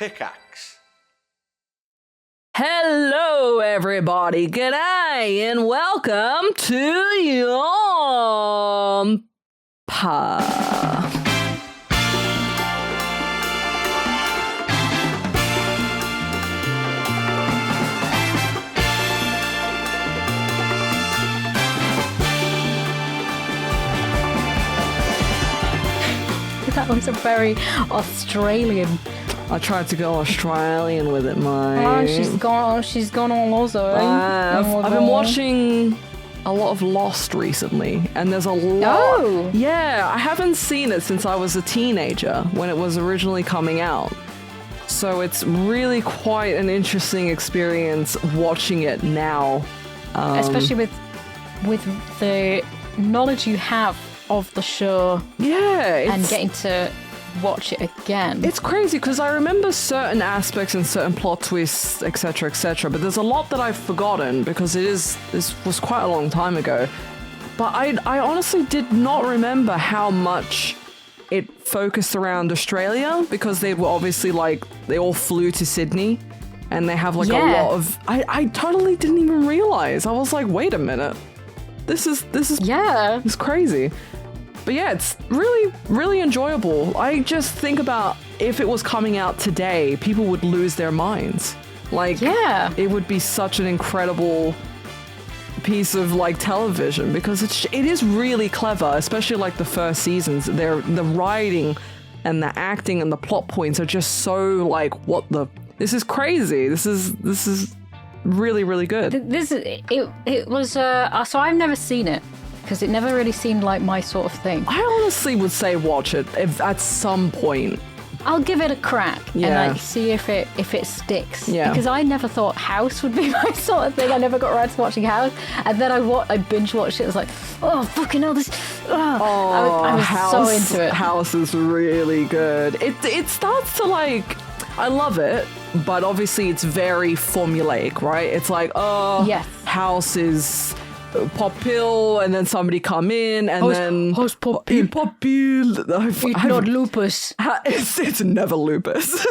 Pickaxe. Hello, everybody. G'day, and welcome to YOMP. That was a very Australian. I tried to go Australian with it, mate. Oh, she's gone all over. I've been watching a lot of Lost recently, and there's a lot. Oh! Yeah, I haven't seen it since I was a teenager when it was originally coming out. So it's really quite an interesting experience watching it now. Especially with the knowledge you have of the show. Yeah. And getting to watch it again. It's crazy because I remember certain aspects and certain plot twists, etc., but there's a lot that I've forgotten because this was quite a long time ago. But I honestly did not remember how much it focused around Australia because they were obviously they all flew to Sydney and they have a lot of. I totally didn't even realize. I was like, wait a minute, this is it's crazy. But yeah, it's really, really enjoyable. I just think about if it was coming out today, people would lose their minds. It would be such an incredible piece of television because it is really clever, especially the first seasons. The writing and the acting and the plot points are just so this is crazy. This is really, really good. It was so I've never seen it. Because it never really seemed like my sort of thing. I honestly would say watch it at some point. I'll give it a crack and see if it sticks. Yeah. Because I never thought House would be my sort of thing. I never got around to watching House, and then I binge watched it. It was like, oh fucking hell, this. I was so into it. House is really good. It starts to I love it, but obviously it's very formulaic, right? It's yes. House is pop pill, and then somebody come in, and then house pop pill. Pop pill. It's not lupus. It's never lupus.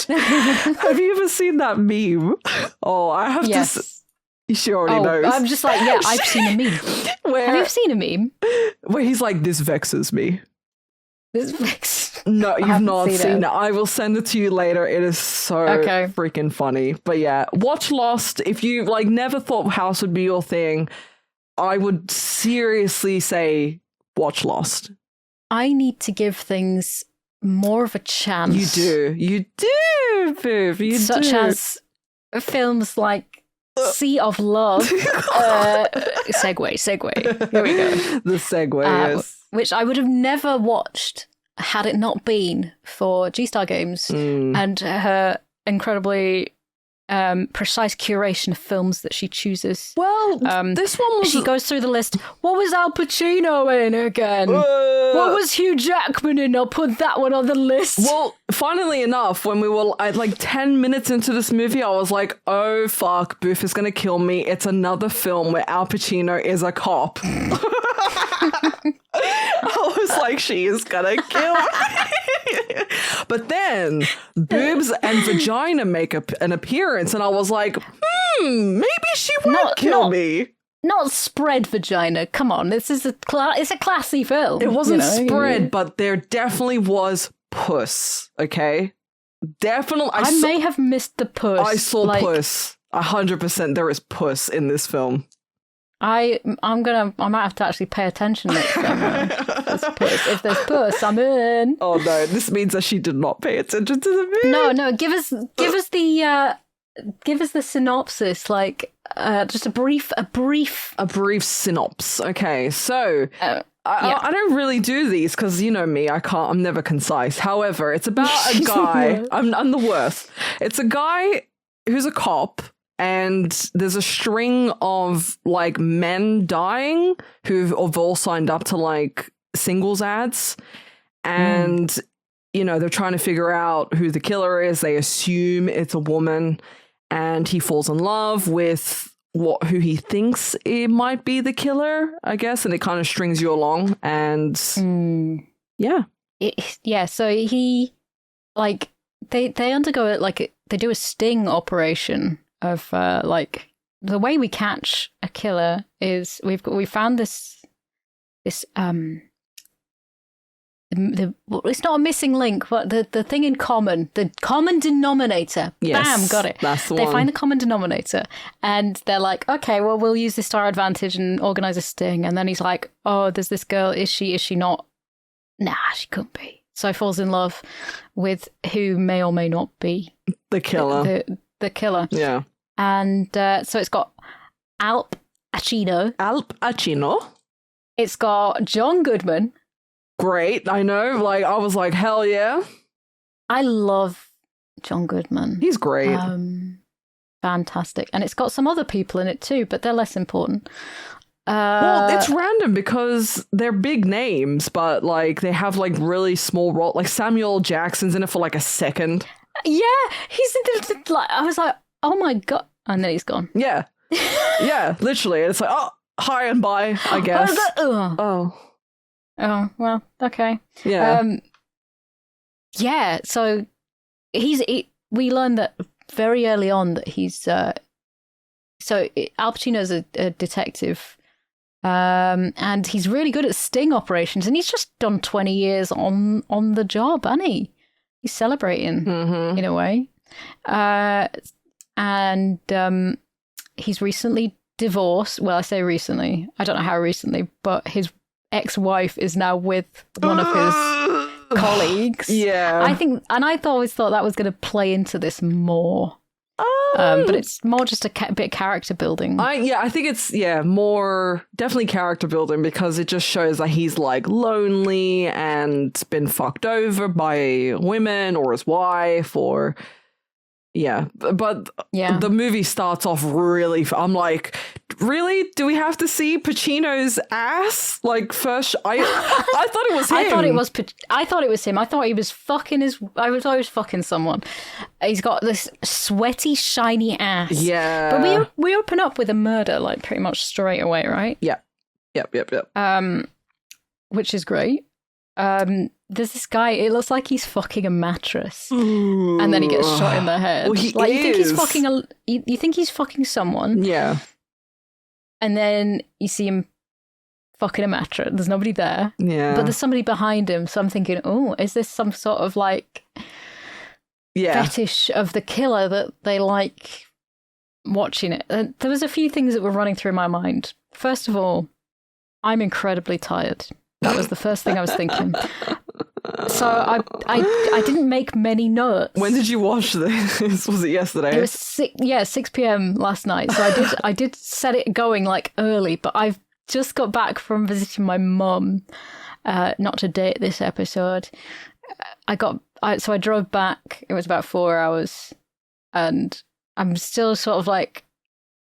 Have you ever seen that meme? Oh, I have to. She already knows. I'm just I've seen a meme. Have you seen a meme? Where he's like, this vexes me. This vexes. No, you've not seen it. I will send it to you later. It is so freaking funny. But yeah, watch Lost. If you never thought House would be your thing, I would seriously say watch Lost. I need to give things more of a chance. You do, Viv. You Such do. as films like Sea of Love. Segue. Here we go. The segue, yes. Which I would have never watched had it not been for G-Star Games and her incredibly precise curation of films that she chooses. Well, this one was... She goes through the list. What was Al Pacino in again? What was Hugh Jackman in? I'll put that one on the list. Well, funnily enough, when we were at 10 minutes into this movie, I was like, oh fuck, Boof is gonna kill me. It's another film where Al Pacino is a cop. I was like, she is gonna kill me. But then boobs and vagina make an appearance, and I was like, maybe she won't kill me. Not spread vagina. Come on, this is it's a classy film. It wasn't spread, but there definitely was puss. Okay, definitely. I may have missed the puss. I saw puss. 100%. There is puss in this film. I might have to actually pay attention next time. If there's puss, I'm in. Oh no, this means that she did not pay attention to the movie. No, give us the synopsis, just a brief synopsis. Okay, so I don't really do these because you know me, I'm never concise. However, it's about a guy. I'm the worst. It's a guy who's a cop. And there's a string of men dying who've all signed up to singles ads. And, they're trying to figure out who the killer is. They assume it's a woman, and he falls in love with who he thinks it might be the killer, I guess. And it kind of strings you along. And so he they undergo it like they do a sting operation of like the way we catch a killer is we found this it's not a missing link, but the thing in common, the common denominator. Yes, bam, got it. That's the They one. find the common denominator, and they're like, okay, well, we'll use this to our advantage and organize a sting. And then he's like, oh, there's this girl. Is she not? Nah, she couldn't be. So he falls in love with who may or may not be the killer. The killer. Yeah. And so it's got Al Pacino. Al Pacino. It's got John Goodman. Great, I know. Like, I was like, hell yeah. I love John Goodman. He's great. Fantastic. And it's got some other people in it too, but they're less important. Well, it's random because they're big names, but like they have like really small role. Like Samuel Jackson's in it for like a second. Yeah, he's in the, like, I was like, oh my God. And then he's gone. Yeah. Yeah, literally. It's like, oh, hi and bye, I guess. Oh, well, okay. Yeah. Yeah, so we learned that very early on that he's Al Pacino's a detective, and he's really good at sting operations, and he's just done 20 years on the job, hasn't he? He's celebrating in a way, and he's recently divorced. Well, I say recently. I don't know how recently, but his ex-wife is now with one of his colleagues. Yeah. I always thought that was going to play into this more. But it's more just a bit of character building. I think it's more definitely character building because it just shows that he's like lonely and been fucked over by women or his wife or but the movie starts off really. I'm like, really? Do we have to see Pacino's ass? Like first, I thought it was him. I thought it was him. I thought he was fucking I thought he was fucking someone. He's got this sweaty, shiny ass. Yeah. But we open up with a murder like pretty much straight away, right? Yeah. Yep. Which is great. There's this guy, it looks like he's fucking a mattress. Ooh. And then he gets shot in the head. Well, you think he's fucking someone. Yeah. And then you see him fucking a mattress. There's nobody there. Yeah. But there's somebody behind him. So I'm thinking, oh, is this some sort of like fetish of the killer that they like watching it? There was a few things that were running through my mind. First of all, I'm incredibly tired. That was the first thing I was thinking. So I didn't make many notes. When did you watch this? Was it yesterday? It was 6 p.m. last night. So I did set it going like early, but I've just got back from visiting my mum. Not to date this episode. So I drove back. It was about 4 hours, and I'm still sort of like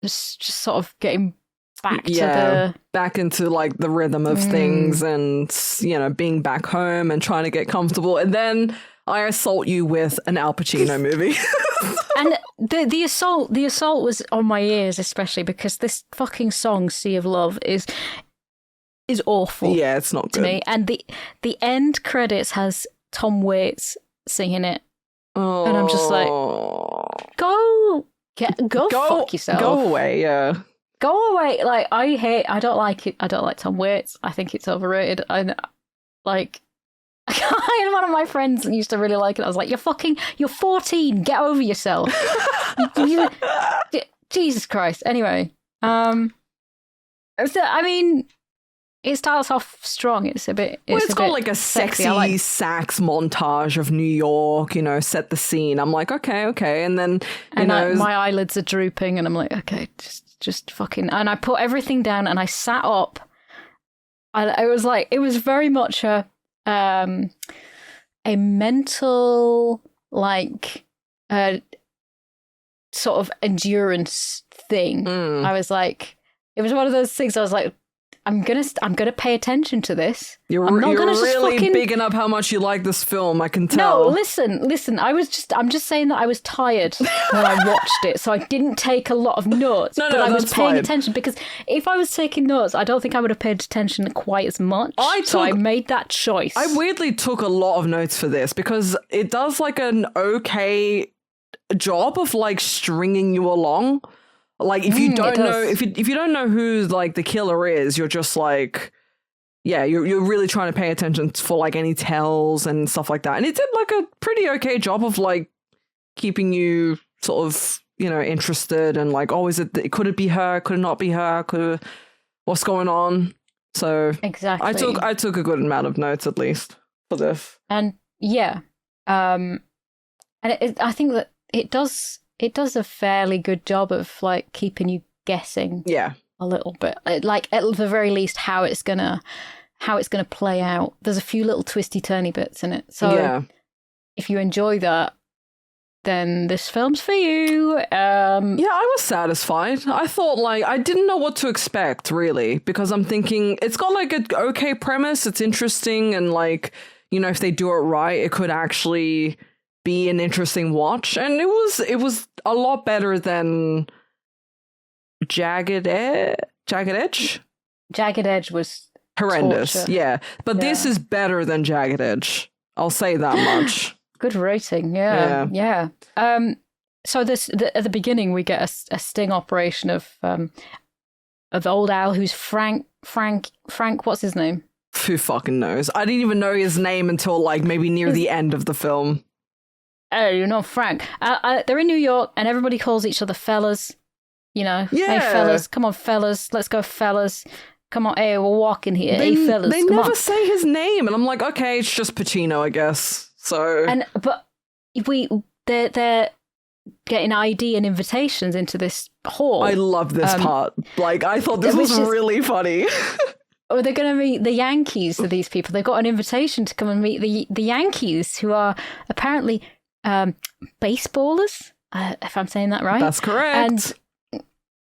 just sort of getting back into like the rhythm of things and, you know, being back home and trying to get comfortable. And then I assault you with an Al Pacino movie. And the assault was on my ears, especially because this fucking song, Sea of Love, is awful. Yeah, it's not to good. me. And the end credits has Tom Waits singing it. Oh. And I'm just like, go fuck yourself. Go away, yeah. Go away. Like, I don't like it. I don't like Tom Waits. I think it's overrated. I like, I had one of my friends that used to really like it. I was like, you're 14. Get over yourself. Jesus Christ. Anyway, I mean, it starts off strong. It's got like a sexy sax montage of New York, you know, set the scene. I'm like, okay. And then, my eyelids are drooping and I'm like, okay, just fucking, and I put everything down and I sat up. It was very much a mental, like, sort of endurance thing. I was like, it was one of those things I was like, I'm gonna pay attention to this. You're I'm not gonna just really fucking... bigging up how much you like this film. I can tell. No, listen. I'm just saying that I was tired when I watched it, so I didn't take a lot of notes. No, but I was that's paying fine. attention, because if I was taking notes, I don't think I would have paid attention quite as much. So I made that choice. I weirdly took a lot of notes for this because it does like an okay job of like stringing you along. Like if you don't know, if you don't know who like the killer is, you're just like, yeah, you're really trying to pay attention for like any tells and stuff like that. And it did like a pretty okay job of like keeping you sort of, you know, interested and like, oh, could it be her? Could it not be her? What's going on? So exactly, I took a good amount of notes at least for this. And yeah, and I think that it does a fairly good job of like keeping you guessing. Yeah, a little bit, like at the very least how it's gonna play out. There's a few little twisty turny bits in it, so yeah. If you enjoy that, then this film's for you. Yeah, I was satisfied. I thought like I didn't know what to expect really, because I'm thinking it's got like an okay premise, it's interesting, and like, you know, if they do it right, it could actually be an interesting watch. And it was a lot better than Jagged Edge. Jagged Edge was horrendous. torture. Yeah, but this is better than Jagged Edge. I'll say that much. Good rating. Yeah. So this at the beginning we get a sting operation of old Al, who's Frank. What's his name? Who fucking knows? I didn't even know his name until like maybe near the end of the film. Oh, you know Frank. They're in New York, and everybody calls each other fellas. You know, yeah. Hey fellas, come on fellas, let's go fellas. Come on, hey, we're walking here. Hey fellas, they come never on. say his name, and I'm like, okay, it's just Pacino, I guess. So, but they're getting ID and invitations into this hall. I love this part. Like, I thought this was really funny. Or they're going to meet the Yankees to these people. They've got an invitation to come and meet the Yankees, who are apparently baseballers, if I'm saying that right. That's correct.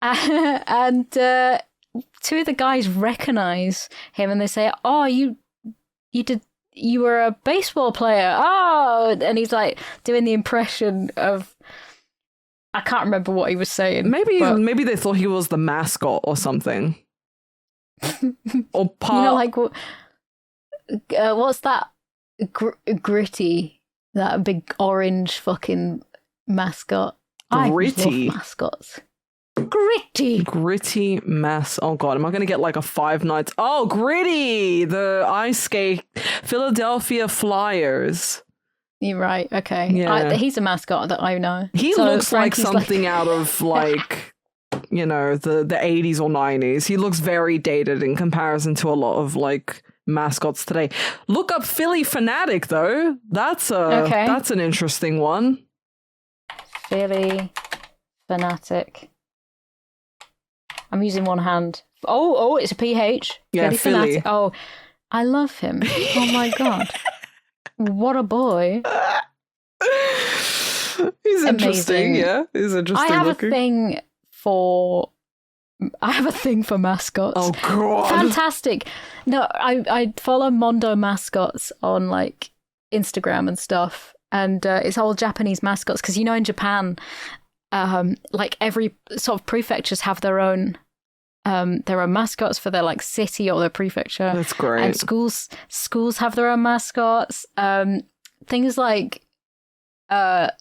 And two of the guys recognize him, and they say, "Oh, you were a baseball player." Oh, and he's like doing the impression of, I can't remember what he was saying. Maybe they thought he was the mascot or something. Or part. You know, like what's that? Gritty, that big orange fucking mascot. Gritty. I love mascots. Gritty mass. Oh god, am I going to get like a Five Nights? Oh, Gritty, the ice skate Philadelphia Flyers. You're right. Okay. Yeah. He's a mascot that I know. He so looks Frankie's like something out of like, you know, the 80s or 90s. He looks very dated in comparison to a lot of like mascots today. Look up Philly Fanatic though. That's an interesting one. Philly Fanatic. I'm using one hand. Oh, it's a PH. Yeah, Philly. Fanatic. Oh, I love him. Oh my god. What a boy. He's interesting. Amazing. Yeah, he's interesting. I have looking. a thing for mascots. Oh god. Fantastic. No, I follow Mondo mascots on like Instagram and stuff. And it's all Japanese mascots, because you know in Japan, like every sort of prefectures have their own mascots for their like city or their prefecture. That's great. And schools have their own mascots. Things like tampons,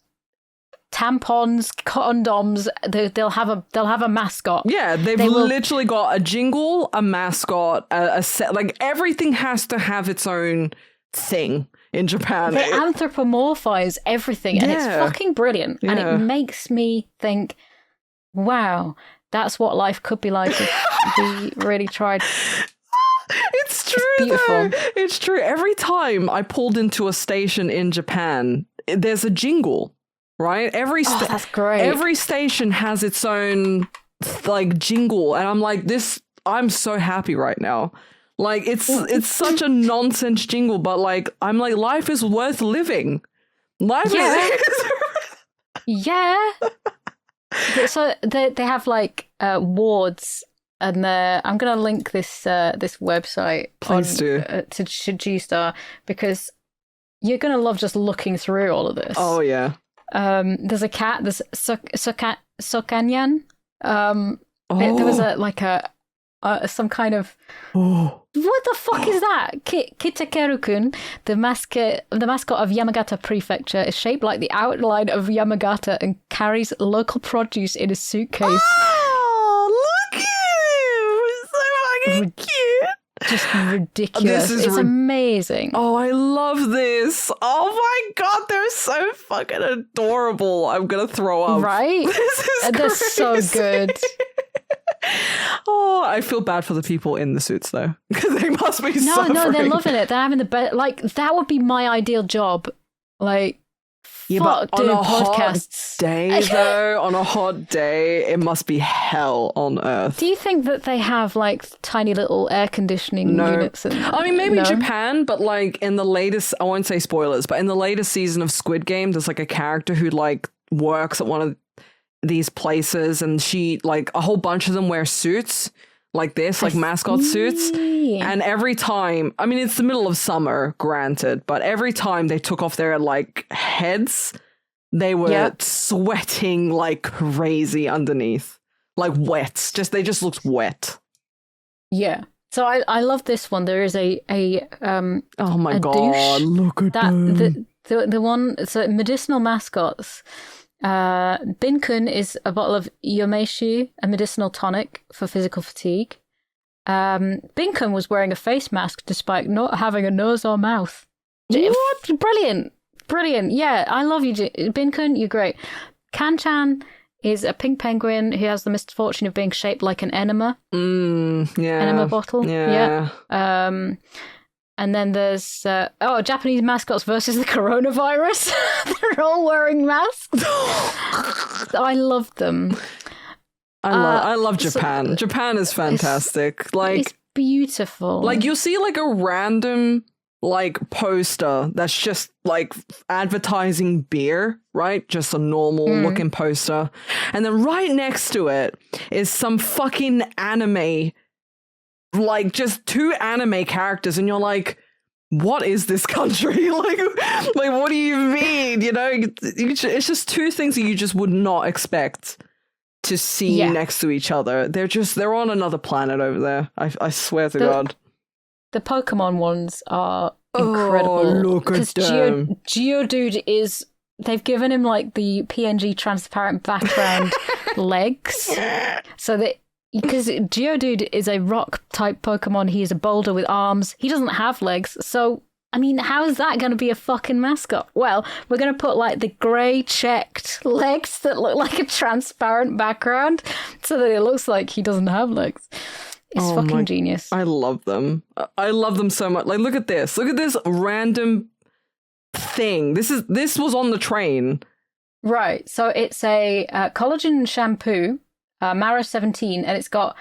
condoms. They'll have a mascot. Yeah, they've literally got a jingle, a mascot, a set. Like everything has to have its own thing in Japan. They anthropomorphize everything, and it's fucking brilliant. Yeah. And it makes me think, wow, that's what life could be like if we really tried. It's true, beautiful. though. It's true. Every time I pulled into a station in Japan, there's a jingle, right? That's great. Every station has its own like jingle, and I'm like, I'm so happy right now. Like it's such a nonsense jingle, but like I'm like, life is worth living. Life is. Yeah. So they have like wards and I'm going to link this this website Please do. To G-Star, because you're going to love just looking through all of this. Oh, yeah. There's a cat, there's Sokanyan. There was some kind of... Oh. What the fuck is that? Kitakeru-kun, the mascot of Yamagata Prefecture, is shaped like the outline of Yamagata and carries local produce in a suitcase. Oh, look at him! It's so fucking cute. Just ridiculous. It's amazing. Oh, I love this. Oh my god, they're so fucking adorable. I'm gonna throw up. Right? This is They're crazy. so good. Oh, I feel bad for the people in the suits though, because they must be suffering. No, they're loving it. They're having the best. Like, that would be my ideal job. Like, yeah, fuck, but on doing a podcasts. hot day though, on a hot day, it must be hell on earth. Do you think that they have like tiny little air conditioning units? I mean, maybe Japan, but like in the latest, I won't say spoilers, but in the latest season of Squid Game, there's like a character who like works at one of these places, and she, like, a whole bunch of them wear suits like this, like mascot suits. And every time, I mean, it's the middle of summer, granted, but every time they took off their like heads, they were sweating like crazy underneath, like wet. They just looked wet. Yeah. So I love this one. There is a oh my god, look at that. The one, so medicinal mascots. Bin-kun is a bottle of Yomeshu, a medicinal tonic for physical fatigue. Bin-kun was wearing a face mask despite not having a nose or mouth. What? Brilliant. Yeah, I love you, Bin-kun. You're great. Kan-chan is a pink penguin who has the misfortune of being shaped like an enema. Enema bottle. Yeah. And then there's Japanese mascots versus the coronavirus. They're all wearing masks. I love them. I love Japan. Japan is fantastic. It's beautiful. Like, you'll see like a random like poster that's just like advertising beer, right? Just a normal looking poster. And then right next to it is some fucking anime, like just two anime characters, and you're like, what is this country? like what do you mean? You know, it's just two things that you just would not expect to see next to each other. They're on another planet over there. I swear to God. The Pokemon ones are incredible. Oh, look at them. Geodude they've given him like the PNG transparent background legs, so that, because Geodude is a rock type Pokemon, he is a boulder with arms. He doesn't have legs, so I mean, how is that going to be a fucking mascot? Well, we're going to put like the grey checked legs that look like a transparent background, so that it looks like he doesn't have legs. It's fucking genius. I love them. I love them so much. Like, look at this. Look at this random thing. This was on the train. Right. So it's a collagen shampoo, Mara 17, and it's got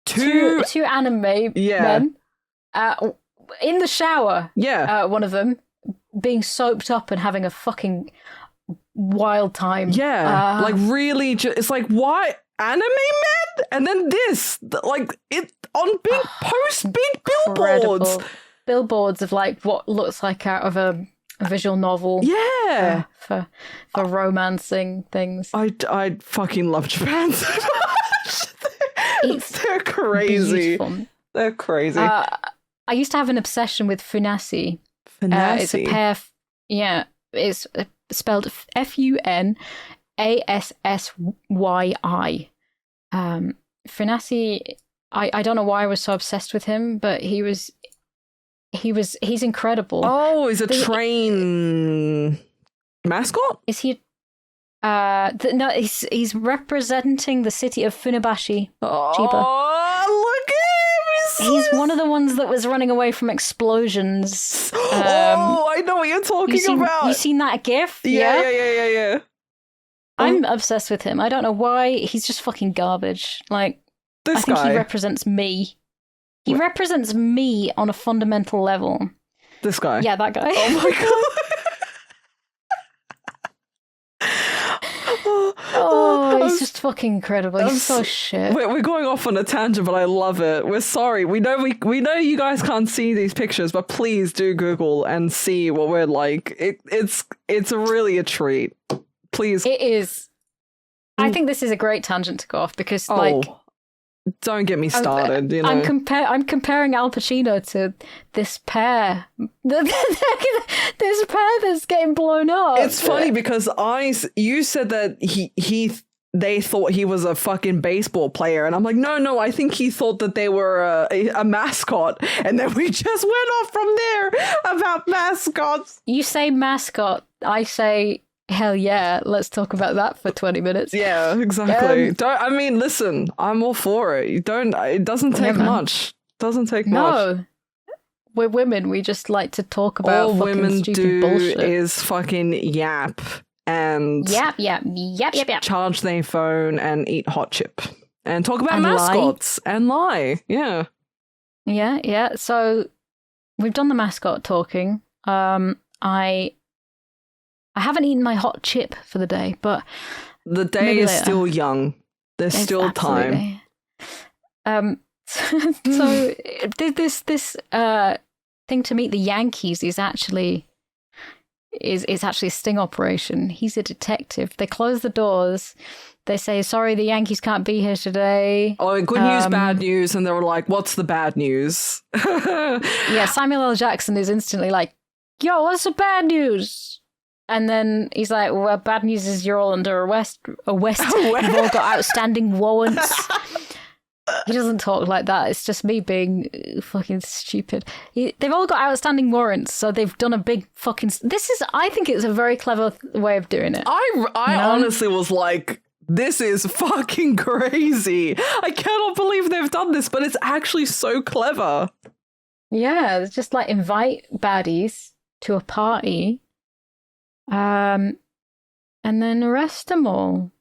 two anime men in the shower. Yeah. One of them being soaped up and having a fucking wild time. Yeah. Like, really, it's like, why anime men? And then this, like, it on big billboards. Billboards of like what looks like out of a visual novel. Yeah. For romancing things. I fucking love Japan so much. They're crazy. Beautiful. They're crazy. I used to have an obsession with Funassi. It's a pair. It's spelled Funassi. Funassi, I don't know why I was so obsessed with him, but he's incredible. Oh, he's a train mascot? Is he? No, he's representing the city of Funabashi. Oh, look at him! He's one of the ones that was running away from explosions. I know what you're talking about. You seen that GIF? Yeah. I'm obsessed with him. I don't know why. He's just fucking garbage. Like, I think he represents me. He represents me on a fundamental level. This guy? Yeah, that guy. Oh my god. He's just fucking incredible. He's so shit. We're going off on a tangent, but I love it. We're sorry. We know you guys can't see these pictures, but please do Google and see what we're like. It's really a treat. Please. It is. I think this is a great tangent to go off because, don't get me started. I'm comparing Al Pacino to this pair. This pair that's getting blown up. It's funny because you said that they thought he was a fucking baseball player, and I'm like, no, I think he thought that they were a mascot, and then we just went off from there about mascots. You say mascot, I say hell yeah, let's talk about that for 20 minutes. Yeah, exactly. Listen, I'm all for it. It doesn't take much. Doesn't take much. No. We're women. We just like to talk about all fucking women stupid do bullshit. is fucking yap and yap. charge their phone and eat hot chip and talk about And mascots and lie. Yeah. Yeah. So we've done the mascot talking. I haven't eaten my hot chip for the day, but the day is later. still young. There's still time. So this thing to meet the Yankees is actually a sting operation. He's a detective. They close the doors. They say, sorry, the Yankees can't be here today. Oh, good news, bad news. And they were like, what's the bad news? Yeah, Samuel L. Jackson is instantly like, yo, what's the bad news? And then he's like, well, bad news is you're all under arrest. You've all got outstanding warrants. He doesn't talk like that. It's just me being fucking stupid. They've all got outstanding warrants, so they've done a big fucking... I think it's a very clever way of doing it. I honestly was like, this is fucking crazy. I cannot believe they've done this, but it's actually so clever. Yeah, it's just like invite baddies to a party, and then arrest them all.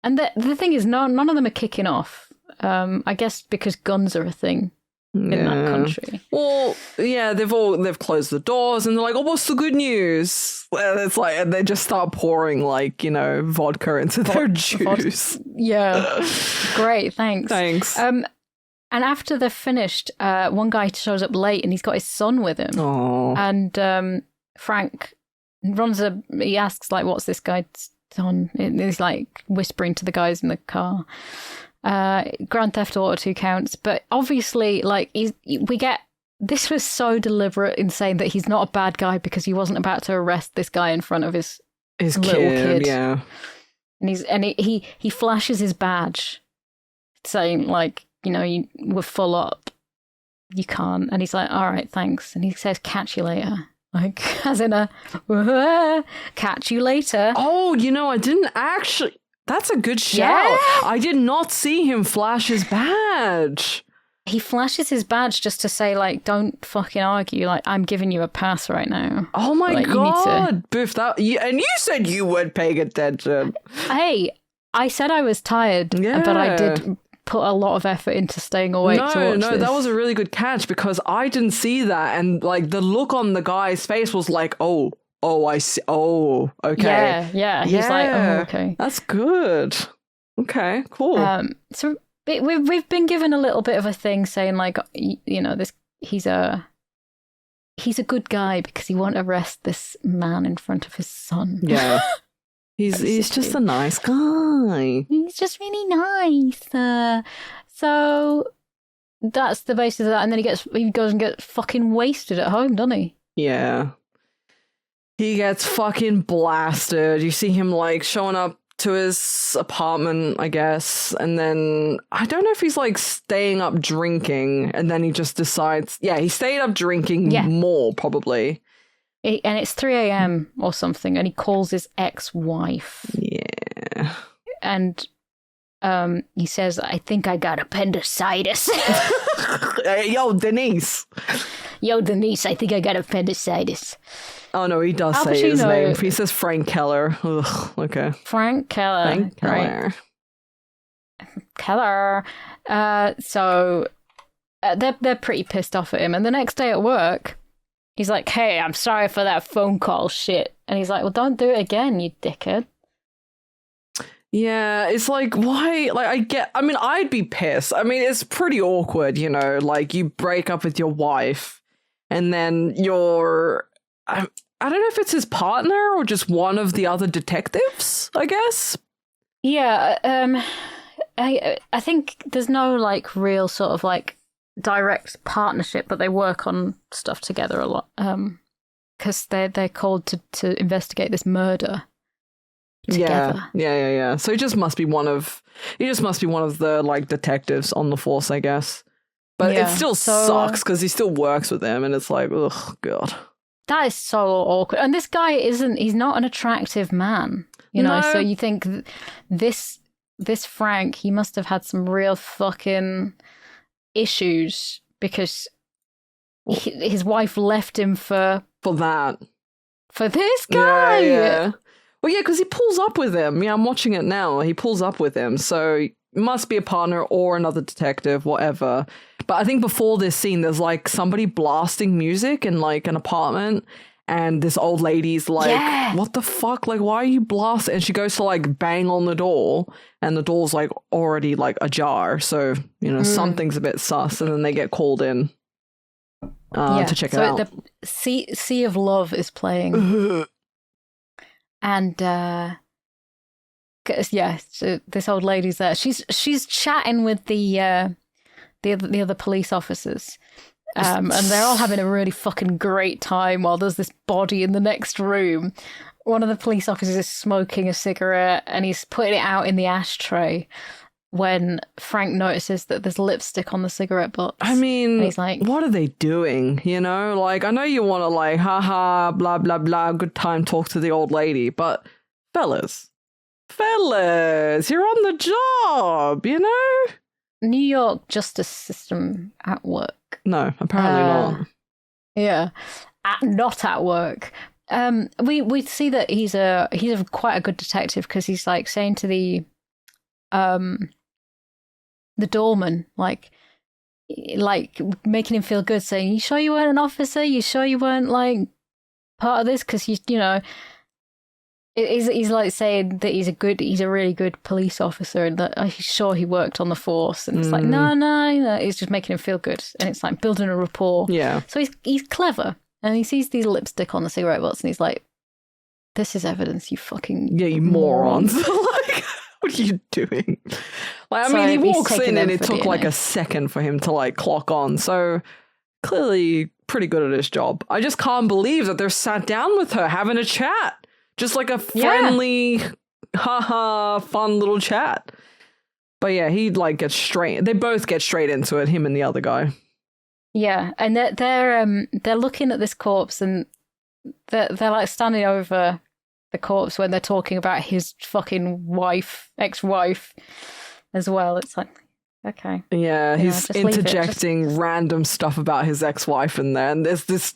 And the thing is, none of them are kicking off. I guess because guns are a thing in that country. Well, yeah, they've closed the doors and they're like, oh, what's the good news? And it's like, and they just start pouring vodka into their juice. Yeah. Great, thanks. Thanks. And after they're finished, one guy shows up late and he's got his son with him. Oh. And Frank he asks, like, what's this guy's son? And he's like whispering to the guys in the car. Grand Theft Auto 2 counts, but obviously, like, this was so deliberate in saying that he's not a bad guy because he wasn't about to arrest this guy in front of his little kid. Yeah. And he flashes his badge saying, like, we're full up, you can't. And he's like, all right, thanks. And he says, catch you later. Like, as in catch you later. Oh, I didn't actually... That's a good shout. Yeah. I did not see him flash his badge. He flashes his badge just to say, like, don't fucking argue. Like, I'm giving you a pass right now. Oh my like, God. Biff, and you said you weren't paying attention. Hey, I said I was tired, but I did put a lot of effort into staying awake to watch this. That was a really good catch because I didn't see that. And, like, the look on the guy's face was like, oh, I see. Oh, okay. Yeah. He's like, oh, okay. That's good. Okay, cool. So we've been given a little bit of a thing saying, like, he's a good guy because he won't arrest this man in front of his son. Yeah. He's just a nice guy. He's just really nice. So that's the basis of that. And then he goes and gets fucking wasted at home, doesn't he? Yeah. He gets fucking blasted. You see him, like, showing up to his apartment, I guess. And then, I don't know if he's, like, staying up drinking. And then he just decides, he stayed up drinking more, probably. And it's 3 a.m. or something. And he calls his ex-wife. Yeah. And he says, I think I got appendicitis. Yo, Denise, I think I got appendicitis. Oh, no, he does say his name. He says Frank Keller. Ugh, okay. Frank Keller. Right. Keller. So they're pretty pissed off at him. And the next day at work, he's like, hey, I'm sorry for that phone call shit. And he's like, well, don't do it again, you dickhead. Yeah, it's like, why? Like, I mean, I'd be pissed. I mean, it's pretty awkward, you know, like you break up with your wife and then I don't know if it's his partner or just one of the other detectives, I guess. Yeah, I think there's no like real sort of like direct partnership, but they work on stuff together a lot. Because they're called to investigate this murder together. Yeah. So he just must be one of the like detectives on the force, I guess. But it still sucks because he still works with them, and it's like, oh god. That is so awkward. And this guy he's not an attractive man, you know, so you think this Frank, he must have had some real fucking issues because his wife left him for that. For this guy. Yeah. Well, yeah, because he pulls up with him. Yeah, I'm watching it now. He pulls up with him. So it must be a partner or another detective, whatever. But I think before this scene, there's like somebody blasting music in like an apartment. And this old lady's like, what the fuck? Like, why are you blasting? And she goes to like bang on the door. And the door's like already like ajar. So, you know, something's a bit sus. And then they get called in to check it out. So the Sea of Love is playing. And so this old lady's there. She's chatting with the other police officers, and they're all having a really fucking great time while there's this body in the next room. One of the police officers is smoking a cigarette and he's putting it out in the ashtray when Frank notices that there's lipstick on the cigarette box. I mean, and he's like, what are they doing? You know, like, I know you want to like, haha, blah, blah, blah, good time, talk to the old lady, but fellas, you're on the job, you know? New York justice system at work. No, apparently not. Yeah, not at work. We see that he's quite a good detective because he's like saying to the doorman, like making him feel good, saying, "You sure you weren't an officer? You sure you weren't like part of this?" Because you know, he's like saying that he's a really good police officer, and that he's sure he worked on the force. And it's like, no, it's just making him feel good, and it's like building a rapport. Yeah. So he's clever, and he sees these lipstick on the cigarette butts, and he's like, "This is evidence, you fucking you morons." Like, what are you doing? Like, I mean, he walks in and it took like a second for him to like clock on. So clearly pretty good at his job. I just can't believe that they're sat down with her having a chat. Just like a friendly, haha, fun little chat. But yeah, he like they both get straight into it, him and the other guy. Yeah, and they're looking at this corpse and they're like standing over the corpse when they're talking about his fucking ex-wife as well. It's like, okay. Yeah, he's interjecting random stuff about his ex-wife in there, and there's this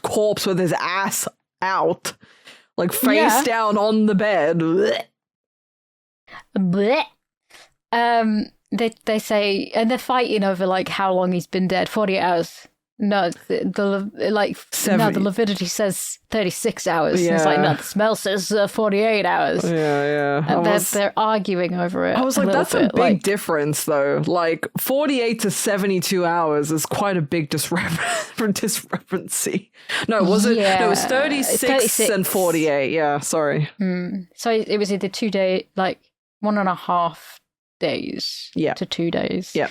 corpse with his ass out, like face down on the bed. Blech. They say, and they're fighting over like how long he's been dead. 48 hours. No, the lividity says 36 hours. Yeah. It's like, no, the smell says 48 hours. Yeah. And they're arguing over it. I was like, that's a big difference, though. Like, 48 to 72 hours is quite a big discrepancy. No, was it? No, it was 36 and 48. Yeah, sorry. So it was either 2 days, like 1.5 days to 2 days. Yeah.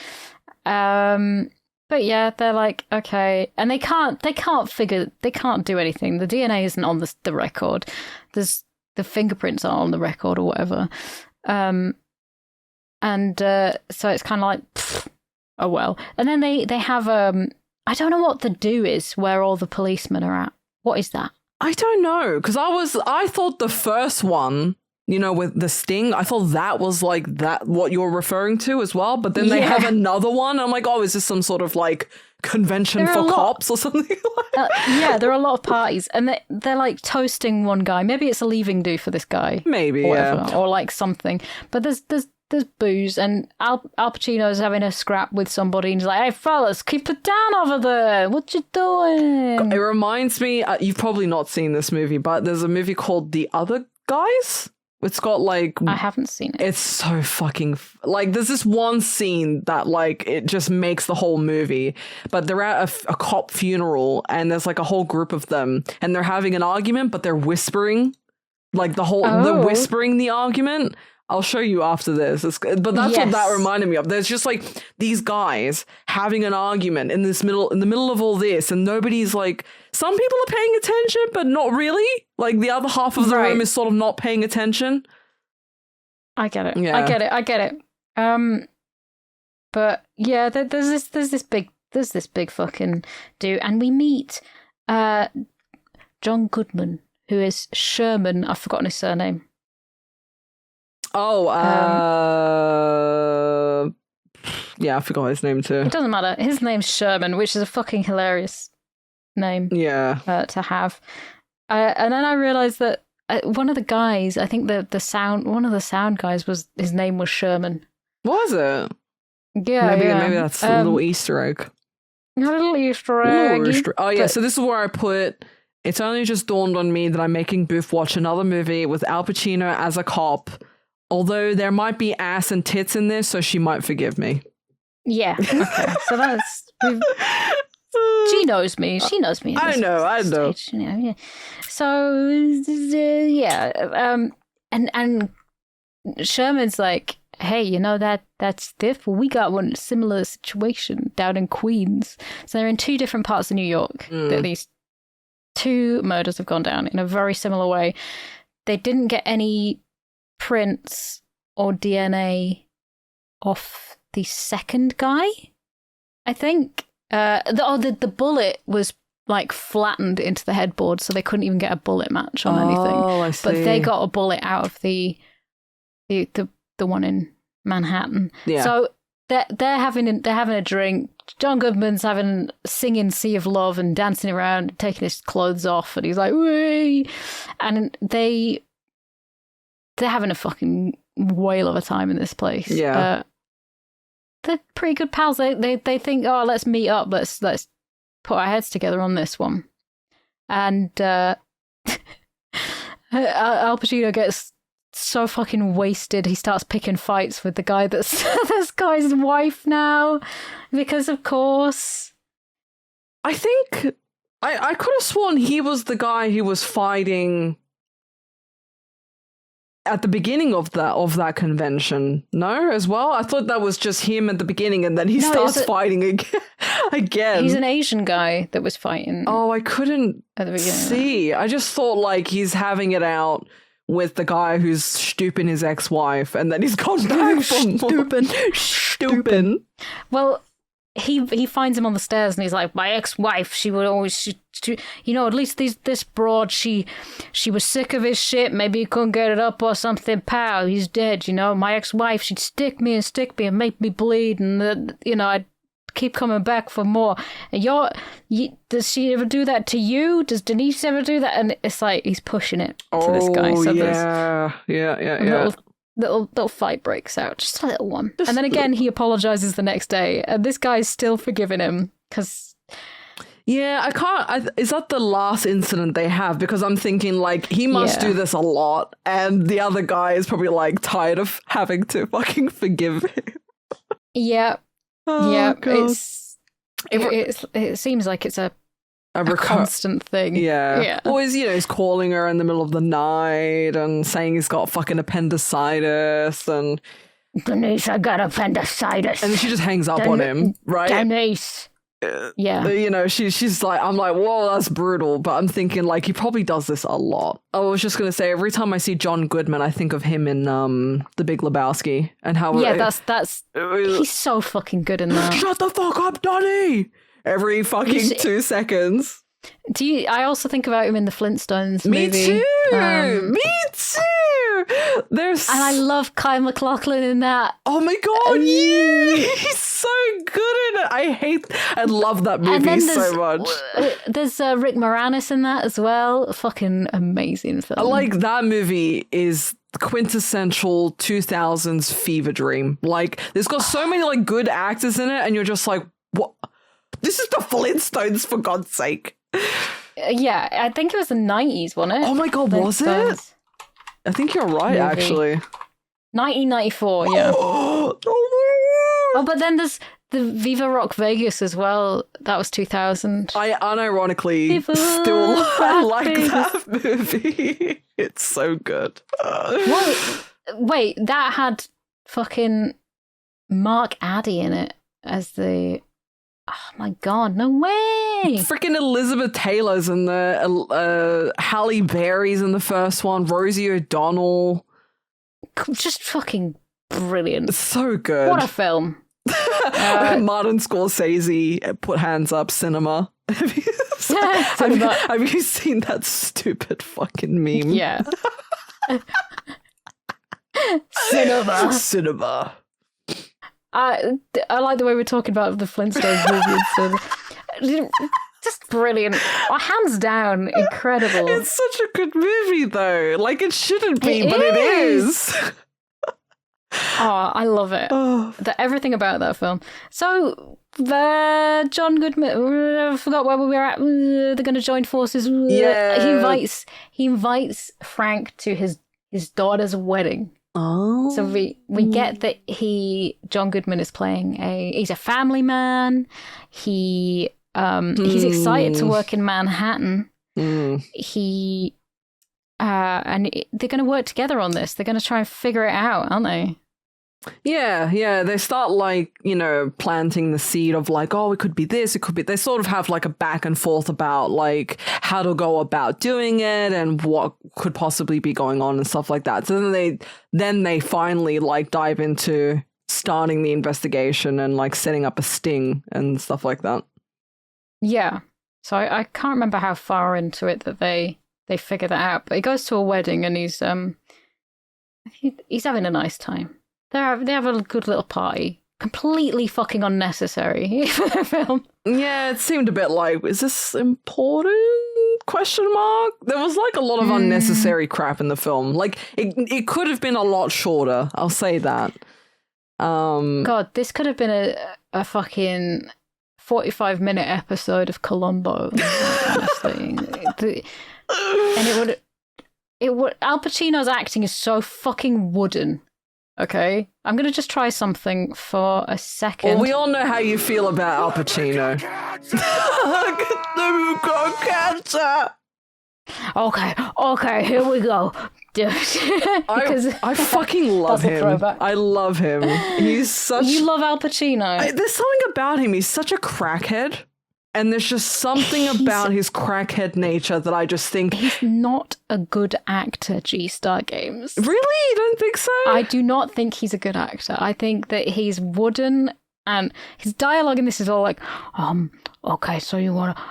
But yeah, they're like, okay, and they can't do anything. The DNA isn't on the record. The fingerprints aren't on the record or whatever. So it's kind of like, oh well. And then they have I don't know what the do is where all the policemen are at. What is that? I don't know, because I thought the first one, you know, with the sting, I thought that was like that what you're referring to as well. But then they have another one. I'm like, oh, is this some sort of like convention for cops or something? Yeah, there are a lot of parties, and they're like toasting one guy. Maybe it's a leaving do for this guy. Maybe, or like something. But there's booze, and Al Pacino's having a scrap with somebody, and he's like, "Hey, fellas, keep it down over there. What you doing?" It reminds me, you've probably not seen this movie, but there's a movie called The Other Guys. It's got like I haven't seen it. it's so fucking like there's this one scene that like it just makes the whole movie. But they're at a cop funeral and there's like a whole group of them and they're having an argument, but they're whispering, like they're whispering the argument. I'll show you after this. But that's what that reminded me of. There's just like these guys having an argument in the middle of all this, and nobody's like. Some people are paying attention, but not really. Like the other half of the room is sort of not paying attention. I get it. Yeah. I get it. But yeah, there's this big fucking dude, and we meet John Goodman, who is Sherman. I've forgotten his surname. Oh, yeah, I forgot his name too. It doesn't matter. His name's Sherman, which is a fucking hilarious name. Yeah. To have. And then I realized that one of the guys, I think one of the sound guys his name was Sherman. Was it? Yeah, maybe that's a little Easter egg. A little Easter egg. Oh yeah, so this is where I put. It's only just dawned on me that I'm making Boof watch another movie with Al Pacino as a cop. Although there might be ass and tits in this, so she might forgive me. Yeah. Okay. So that's. She knows me. She knows me. I know. Stage, yeah. So yeah. And Sherman's like, hey, that's stiff. Well, we got one similar situation down in Queens. So they're in two different parts of New York. That these two murders have gone down in a very similar way. They didn't get any prints or DNA off the second guy, I think. The bullet was like flattened into the headboard, so they couldn't even get a bullet match on anything. I see. But they got a bullet out of the one in Manhattan. Yeah. So they're having a drink. John Goodman's singing "Sea of Love" and dancing around, taking his clothes off, and he's like, "Wee!" And they're having a fucking whale of a time in this place. Yeah. They're pretty good pals. They think, oh, let's meet up. Let's put our heads together on this one. And Al Pacino gets so fucking wasted. He starts picking fights with the guy that's this guy's wife now, because of course. I think I could have sworn he was the guy who was fighting at the beginning of that convention. No, as well. I thought that was just him at the beginning, and then he starts fighting again. He's an Asian guy that was fighting. Oh, I couldn't at the beginning. See. I just thought like he's having it out with the guy who's stooping his ex-wife, and then he's gone back from stooping. Well, he finds him on the stairs, and he's like, my ex-wife, she would always, at least this broad, she was sick of his shit. Maybe he couldn't get it up or something. Pal, he's dead. My ex-wife, she'd stick me and make me bleed, and I'd keep coming back for more. And does she ever do that to you? Does Denise ever do that? And it's like he's pushing it to this guy. So yeah. Little fight breaks out, just a little one. And then again, he apologizes the next day, and this guy's still forgiving him because. Yeah, I can't. Is that the last incident they have? Because I'm thinking like he must do this a lot, and the other guy is probably like tired of having to fucking forgive him. Yeah, God. It seems like it's a constant thing. Yeah. Always, he's calling her in the middle of the night and saying he's got fucking appendicitis and. Denise, I got appendicitis. And she just hangs up on him, right? Denise. Yeah. She's like, I'm like, whoa, that's brutal. But I'm thinking like he probably does this a lot. I was just gonna say, every time I see John Goodman, I think of him in The Big Lebowski and how that's he's so fucking good in that. Shut the fuck up, Donnie! Every fucking 2 seconds. I also think about him in the Flintstones Me movie. Too! Me too! And I love Kyle MacLachlan in that. Oh my god, yeah! He's so good in it. I love that movie so much. There's Rick Moranis in that as well. Fucking amazing film. Like, that movie is quintessential 2000s fever dream. Like, there's got so many like good actors in it, and you're just like, what? This is the Flintstones, for God's sake. Yeah, I think it was the 90s, wasn't it? Oh my god, was it? I think you're right, movie. actually. 1994, yeah. Oh, but then there's the Viva Rock Vegas as well. That was 2000. I unironically still like that movie. It's so good. What? Wait, that had fucking Mark Addy in it as the... Oh my god, no way! Freaking Elizabeth Taylor's in the Halle Berry's in the first one, Rosie O'Donnell. Just fucking brilliant. So good. What a film. Martin Scorsese, put hands up, cinema. Have you seen that stupid fucking meme? Yeah. Cinema. I like the way we're talking about the Flintstones movies. Just brilliant. Hands down, incredible. It's such a good movie, though. Like, it shouldn't be, but it is. Oh, I love it. Everything about that film. So, John Goodman, I forgot where we were at. They're going to join forces. Yeah. He invites Frank to his daughter's wedding. Oh. So we get that John Goodman is playing he's a family man. He's excited to work in Manhattan. And they're going to work together on this. They're going to try and figure it out, aren't they? Yeah. They start planting the seed of oh, it could be this, it could be. They sort of have a back and forth about how to go about doing it and what could possibly be going on and stuff like that. So then they finally dive into starting the investigation and setting up a sting and stuff like that. Yeah. So I can't remember how far into it that they figure that out. But he goes to a wedding and he's having a nice time. They have a good little party. Completely fucking unnecessary for the film. Yeah, it seemed a bit is this important? Question mark? There was a lot of unnecessary crap in the film. It could have been a lot shorter. I'll say that. God, this could have been a fucking 45-minute episode of Columbo. Honestly, and it would. Al Pacino's acting is so fucking wooden. Okay, I'm going to just try something for a second. Well, we all know how you feel about Al Pacino. Okay, here we go. I fucking love him. I love him. He's such... You love Al Pacino? There's something about him. He's such a crackhead. And there's just something about his crackhead nature that I just think... He's not a good actor, G-Star Games. Really? You don't think so? I do not think he's a good actor. I think that he's wooden and his dialogue in this is all okay, so you want to,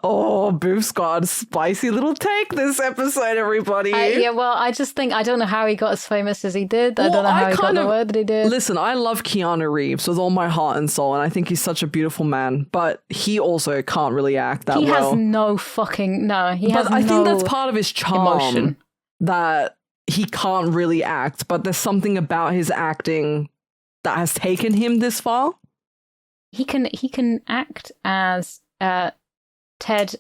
Oh, Boof Squad, spicy little take this episode, everybody. I just think, I don't know how he got as famous as he did. I don't know how he got the word that he did. Listen, I love Keanu Reeves with all my heart and soul, and I think he's such a beautiful man, but he also can't really act that well. He has no fucking, no, he has no I think that's part of his charm, emotion. That he can't really act, but there's something about his acting that has taken him this far. He can act as Ted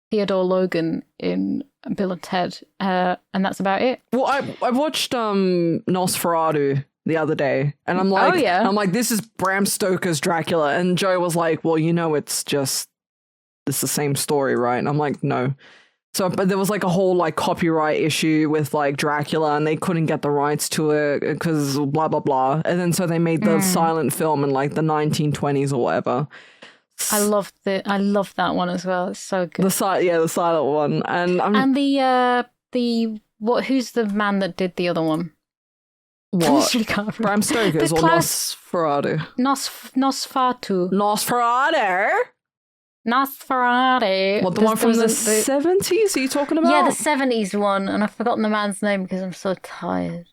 Theodore Logan in Bill and Ted, and that's about it. Well, I watched Nosferatu the other day, and I'm like, this is Bram Stoker's Dracula, and Joe was like, well, it's the same story, right? And I'm like, no. So, but there was a whole copyright issue with Dracula, and they couldn't get the rights to it because blah blah blah, and then so they made the silent film in the 1920s or whatever. I love that one as well. It's so good. The silent one, and who's the man that did the other one? What? Bram Stoker's or Nosferatu? Nosferatu. What, the one from the 70s? Are you talking about? Yeah, the 70s one, and I've forgotten the man's name because I'm so tired.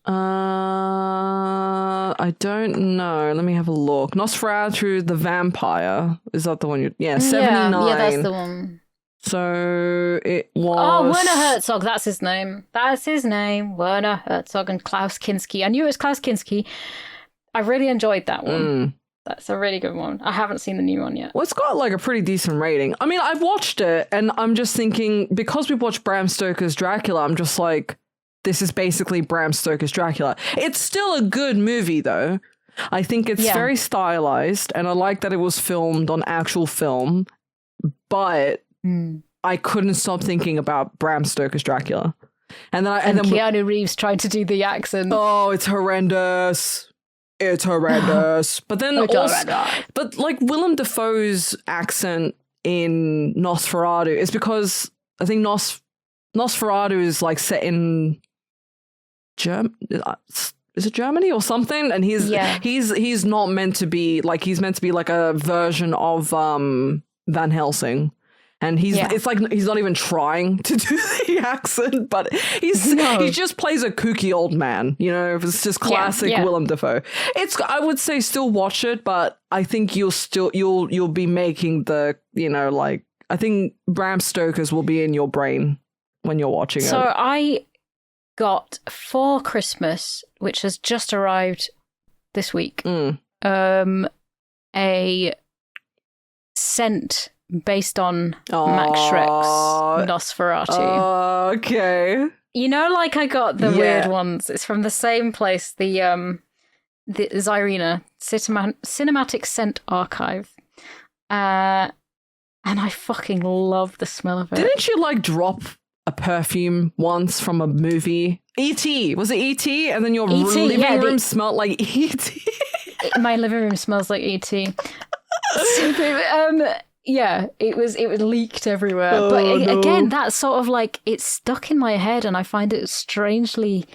I don't know. Let me have a look. Nosferatu the Vampire. Is that the one? 79. Yeah, that's the one. So it was... Oh, Werner Herzog, that's his name. Werner Herzog and Klaus Kinski. I knew it was Klaus Kinski. I really enjoyed that one. That's a really good one. I haven't seen the new one yet. Well, it's got like a pretty decent rating. I mean, I've watched it and I'm just thinking, because we've watched Bram Stoker's Dracula, I'm just like, this is basically Bram Stoker's Dracula. It's still a good movie, though. I think it's very stylized, and I like that it was filmed on actual film, but I couldn't stop thinking about Bram Stoker's Dracula. And then Keanu Reeves tried to do the accent. Oh, it's horrendous. It's horrendous. But then but like Willem Dafoe's accent in Nosferatu is because I think Nosferatu is like set in is it Germany or something? And he's not meant to be like, he's meant to be like a version of Van Helsing. And it's like he's not even trying to do the accent, but he just plays a kooky old man, you know. It's just classic Willem Dafoe. I would say still watch it, but I think you'll be making the, you know, like, I think Bram Stoker's will be in your brain when you're watching it. So I got for Christmas, which has just arrived this week, a scent based on Max Schreck's Nosferatu. Okay. You know, like I got the weird ones. It's from the same place, the Zyrina Cinematic Scent Archive. And I fucking love the smell of it. Didn't you like drop a perfume once from a movie? E.T. Was it E.T.? And then your living room smelled like E.T. My living room smells like E.T. Yeah, it was leaked everywhere. Again, that's sort of like, it's stuck in my head and I find it strangely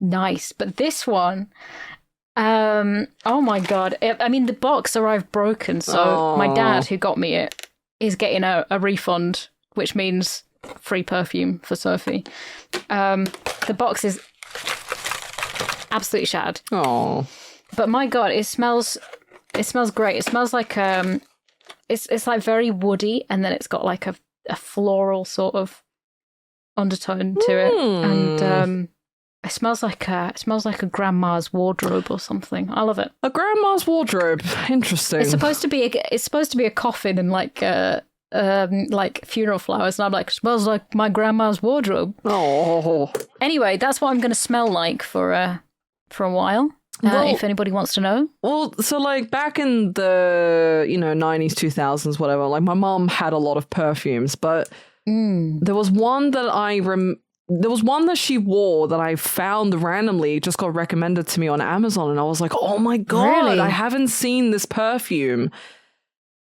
nice. But this one, oh my God. I mean, the box arrived broken. So my dad, who got me it, is getting a refund, which means free perfume for Sophie. The box is absolutely shattered. Oh. But my God, it smells great. It smells like it's like very woody, and then it's got like a floral sort of undertone to it, and it smells like a grandma's wardrobe or something. I love it. A grandma's wardrobe. Interesting. It's supposed to be a coffin and like funeral flowers, and I'm like, smells like my grandma's wardrobe. Oh. Anyway, that's what I'm going to smell like for a while. If anybody wants to know. Well, so like back in the, 90s, 2000s, whatever, like my mom had a lot of perfumes, but there was one that there was one that she wore that I found randomly, just got recommended to me on Amazon, and I was like, oh my God, really? I haven't seen this perfume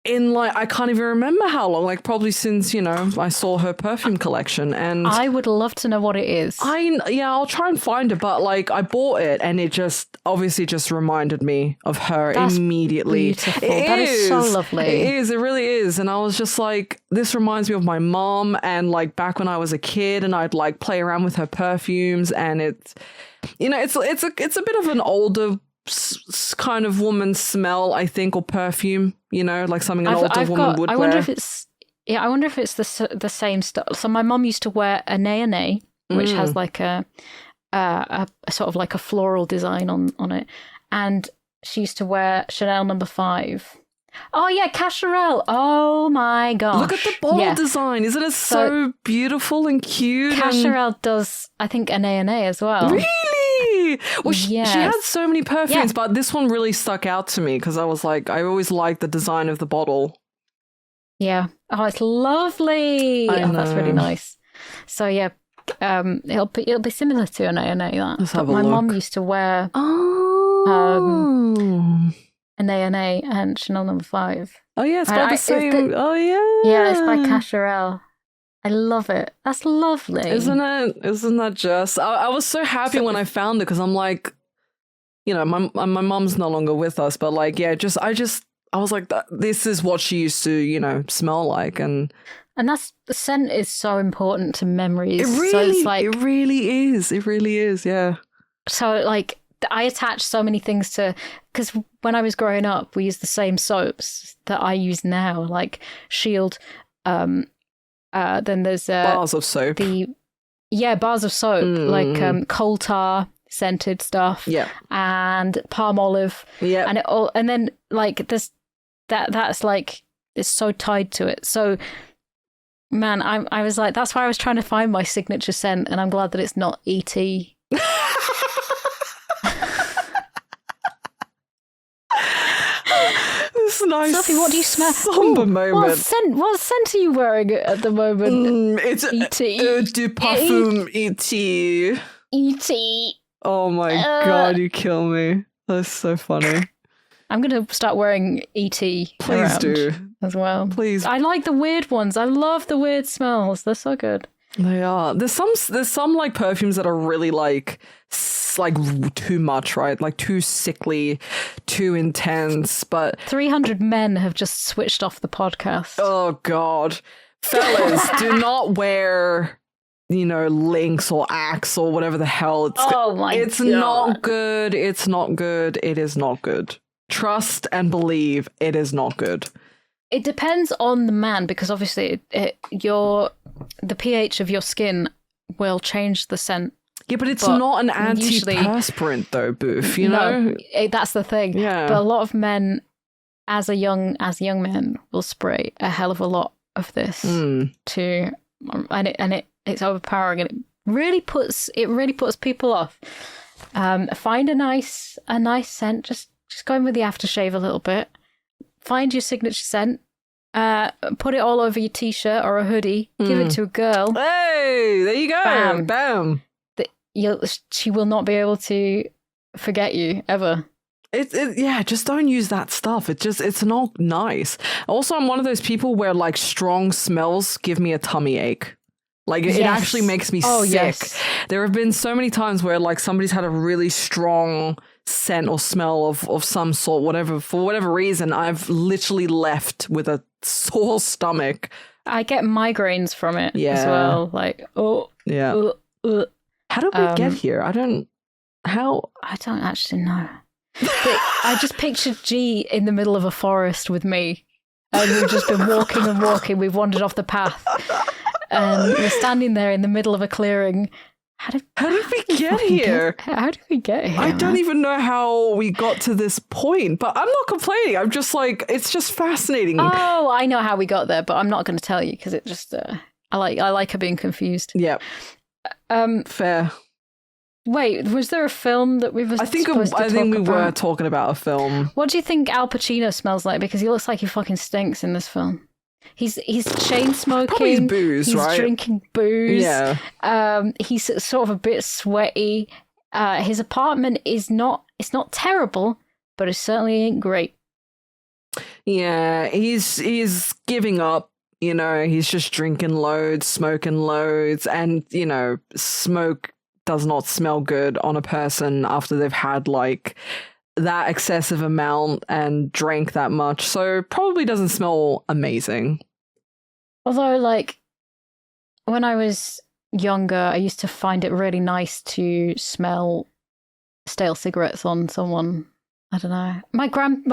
in like, I can't even remember how long, like probably since, I saw her perfume collection. And I would love to know what it is. I'll try and find it, but like I bought it and it just obviously just reminded me of her. That's immediately. Beautiful. That is so lovely. It really is. And I was just like, this reminds me of my mom, and like back when I was a kid and I'd like play around with her perfumes, and it's a bit of an older kind of woman smell, I think, or perfume, like something an older woman would wear. I wonder if it's the same stuff. So my mom used to wear a Nay, which has like a sort of like a floral design on it, and she used to wear Chanel No. 5. Oh yeah, Cacharel. Oh my gosh! Look at the bottle design. Isn't it so beautiful and cute? Cacharel does, I think, a Nay as well. Really? Well, she had so many perfumes, but this one really stuck out to me because I was like, I always liked the design of the bottle. Yeah. Oh, it's lovely. Oh, that's really nice. So yeah, it'll be similar to an A&A that. Let's have a look. My mom used to wear an A&A and Chanel No. 5. Oh yeah, it's by the same. Yeah, it's by Cacharel. I love it. That's lovely. Isn't it? Isn't that just... I was so happy when I found it because I'm like, my mom's no longer with us, but like, yeah, I was like, this is what she used to, smell like. And that's, the scent is so important to memories. It really is. It really is, yeah. So like, I attach so many things to, because when I was growing up, we used the same soaps that I use now, like Shield, then there's bars of soap. Bars of soap, like coal tar, scented stuff. Yeah. And palm olive. Yeah. And it all, and then like this, that's like, it's so tied to it. So, man, I was like, that's why I was trying to find my signature scent, and I'm glad that it's not E.T. This nice Sophie, what do you smell? somber moment. What scent are you wearing at the moment? It's E.T. Du Parfum E.T. E.T. Oh my god, you kill me. That's so funny. I'm going to start wearing E.T. Please around do. as well. Please. I like the weird ones. I love the weird smells. They're so good. They are. There's some like perfumes that are really like too much, right? Like too sickly, too intense, but 300 men have just switched off the podcast. oh god. Fellas, do not wear, Lynx or Axe or whatever the hell. It's God. not good. It's not good. It is not good. Trust and believe it is not good. It depends on the man, because obviously the pH of your skin will change the scent. Yeah, but it's not an antiperspirant though, Boof, you know? No, that's the thing. Yeah. But a lot of men, as young men, will spray a hell of a lot of this and it's overpowering, and it really puts people off. Find a nice scent, just go in with the aftershave a little bit. Find your signature scent. Put it all over your t-shirt or a hoodie. Give it to a girl. Hey, there you go. Bam. She will not be able to forget you ever. Just don't use that stuff. It's not nice. Also, I'm one of those people where like strong smells give me a tummy ache. Like it actually makes me sick. Yes. There have been so many times where like somebody's had a really strong scent or smell of some sort, for whatever reason, I've literally left with a sore stomach. I get migraines from it as well. Like, how did we get here? I don't actually know. But I just pictured G in the middle of a forest with me, and we've just been walking and walking. We've wandered off the path, and we're standing there in the middle of a clearing. How did we get here? How did we get here? I don't even know how we got to this point, but I'm not complaining. I'm just like, it's just fascinating. Oh, I know how we got there, but I'm not going to tell you because it just I like her being confused. Yeah. Fair. Wait, was there a film that we were? I think we were talking about a film. What do you think Al Pacino smells like? Because he looks like he fucking stinks in this film. He's chain smoking. Probably his booze, right? He's drinking booze. Yeah. He's sort of a bit sweaty. His apartment it's not terrible, but it certainly ain't great. Yeah, he's giving up. He's just drinking loads, smoking loads, and smoke does not smell good on a person after they've had like that excessive amount and drank that much. So probably doesn't smell amazing. Although, like, when I was younger, I used to find it really nice to smell stale cigarettes on someone. I don't know. My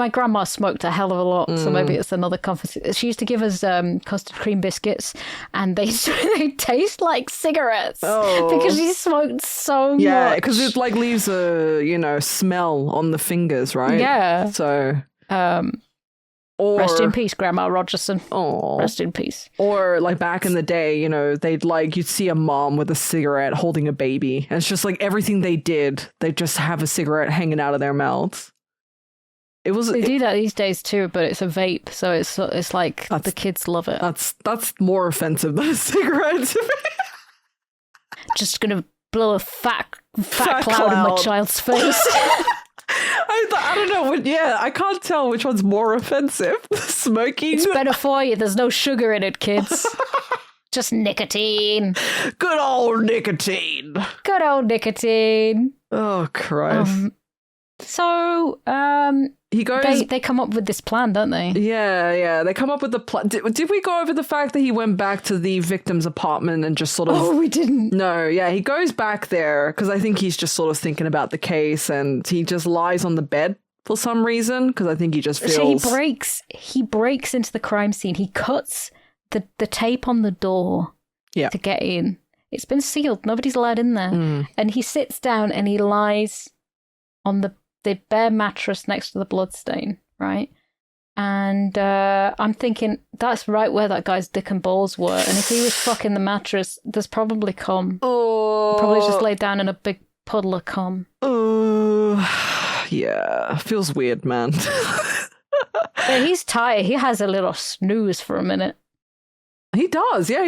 grandma smoked a hell of a lot, so maybe it's another comfort. She used to give us custard cream biscuits, and they taste like cigarettes because she smoked so much. Yeah, because it like leaves a smell on the fingers, right? Yeah. So, rest in peace, Grandma Rogerson. Oh, rest in peace. Or like back in the day, you'd see a mom with a cigarette holding a baby, and it's just like everything they did, they just have a cigarette hanging out of their mouths. They do that these days too, but it's a vape, so it's like the kids love it. That's more offensive than a cigarette to me. Just gonna blow a fat cloud in my child's face. I don't know. I can't tell which one's more offensive. Smoking. It's better for you. There's no sugar in it, kids. Just nicotine. Good old nicotine. Good old nicotine. Oh Christ. He goes. They come up with this plan, don't they? Yeah. They come up with the plan. Did we go over the fact that he went back to the victim's apartment and just sort of? Oh, we didn't. No, yeah, he goes back there because I think he's just sort of thinking about the case, and he just lies on the bed for some reason because I think he just feels. So he breaks into the crime scene. He cuts the tape on the door. Yeah. To get in. It's been sealed. Nobody's allowed in there. And he sits down and he lies on the bare mattress next to the bloodstain, right? And I'm thinking, that's right where that guy's dick and balls were. And if he was fucking the mattress, there's probably cum. Oh. Probably just laid down in a big puddle of cum. Oh. Yeah. Feels weird, man. Yeah, he's tired. He has a little snooze for a minute. He does. Yeah,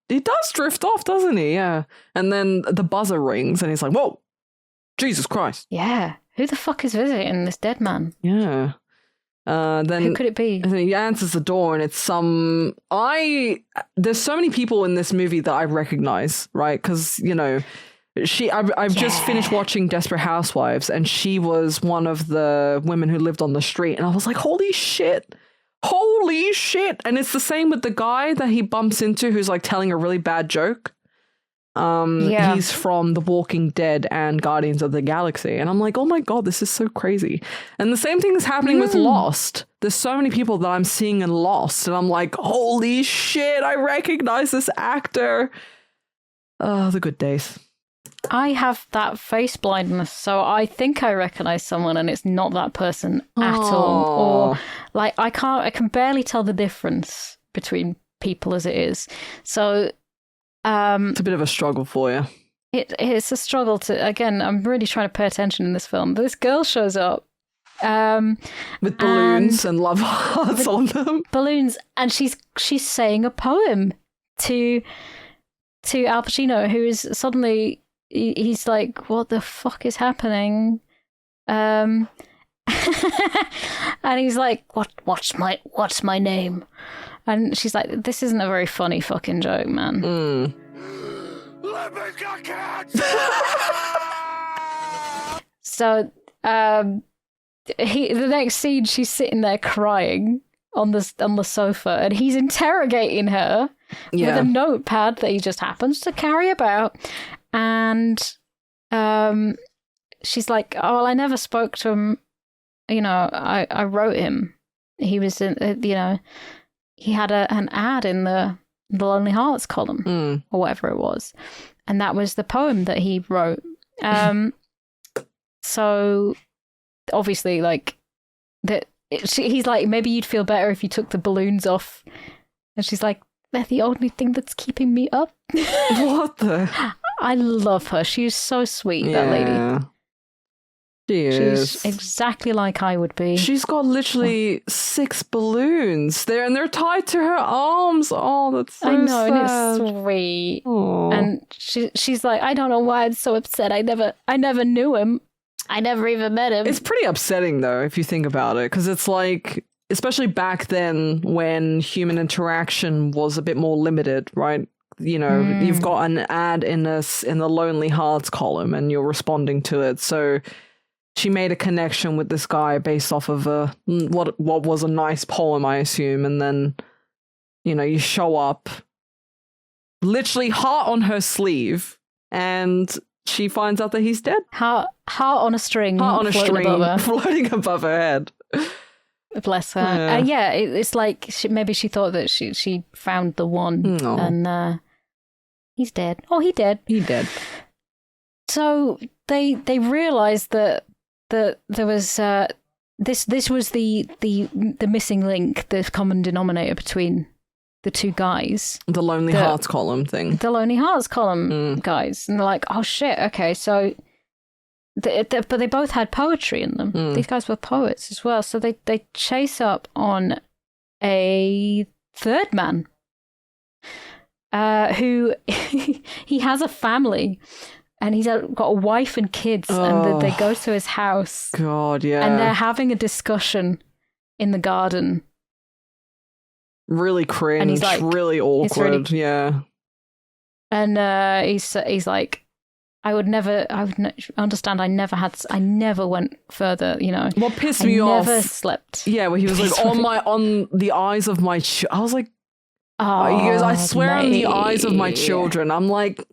he does drift off, doesn't he? Yeah. And then the buzzer rings and he's like, whoa, Jesus Christ. Yeah. Who the fuck is visiting this dead man? Yeah. Then who could it be? And then he answers the door and it's there's so many people in this movie that I recognize, right? Because, you know, I've just finished watching Desperate Housewives and she was one of the women who lived on the street. And I was like, holy shit. And it's the same with the guy that he bumps into who's like telling a really bad joke. He's from The Walking Dead and Guardians of the Galaxy. And I'm like, oh my God, this is so crazy. And the same thing is happening with Lost. There's so many people that I'm seeing in Lost. And I'm like, holy shit, I recognize this actor. Oh, the good days. I have that face blindness, so I think I recognize someone and it's not that person at all. Or like I can barely tell the difference between people as it is. So it's a bit of a struggle for you. It's a struggle to, again, I'm really trying to pay attention in this film. This girl shows up with balloons and love hearts on them. Balloons, and she's saying a poem to Al Pacino, who is suddenly, he's like, what the fuck is happening? And he's like, what's my name? And she's like, this isn't a very funny fucking joke, man. Let me get cats! So the next scene, she's sitting there crying on the sofa, and he's interrogating her with a notepad that he just happens to carry about. And she's like, oh, well, I never spoke to him. You know, I wrote him. He was in, you know, he had an ad in the Lonely Hearts column or whatever it was. And that was the poem that he wrote. So obviously, like, he's like, maybe you'd feel better if you took the balloons off. And she's like, they're the only thing that's keeping me up. What the? I love her. She's so sweet, that lady. She is. She's exactly like I would be. She's got literally 6 balloons there, and they're tied to her arms. Oh, that's so sad. I know, and it's sweet. Aww. And she's like, I don't know why I'm so upset. I never knew him. I never even met him. It's pretty upsetting, though, if you think about it, because it's like, especially back then when human interaction was a bit more limited, right? You know, you've got an ad in the Lonely Hearts column, and you're responding to it, so she made a connection with this guy based off of what was a nice poem, I assume, and then, you know, you show up, literally heart on her sleeve, and she finds out that he's dead. Heart on a string. Heart on a string, above her. floating above her head. Bless her. It's like maybe she thought that she found the one, and he's dead. Oh, he dead. He dead. So they realised that there was this was the missing link, the common denominator between the two guys. The Lonely Hearts column thing. The Lonely Hearts column guys. And they're like, oh shit, okay, so but they both had poetry in them. These guys were poets as well. So they chase up on a third man who he has a family. And he's got a wife and kids, and they go to his house. God, yeah. And they're having a discussion in the garden. Really cringe, and he's like, really awkward, yeah. And he's like, I would understand. I never went further. You know, what pissed me off? Never slept. Yeah, where he was like, on the eyes of my. I was like, oh, he goes, I swear on the eyes of my children. I'm like,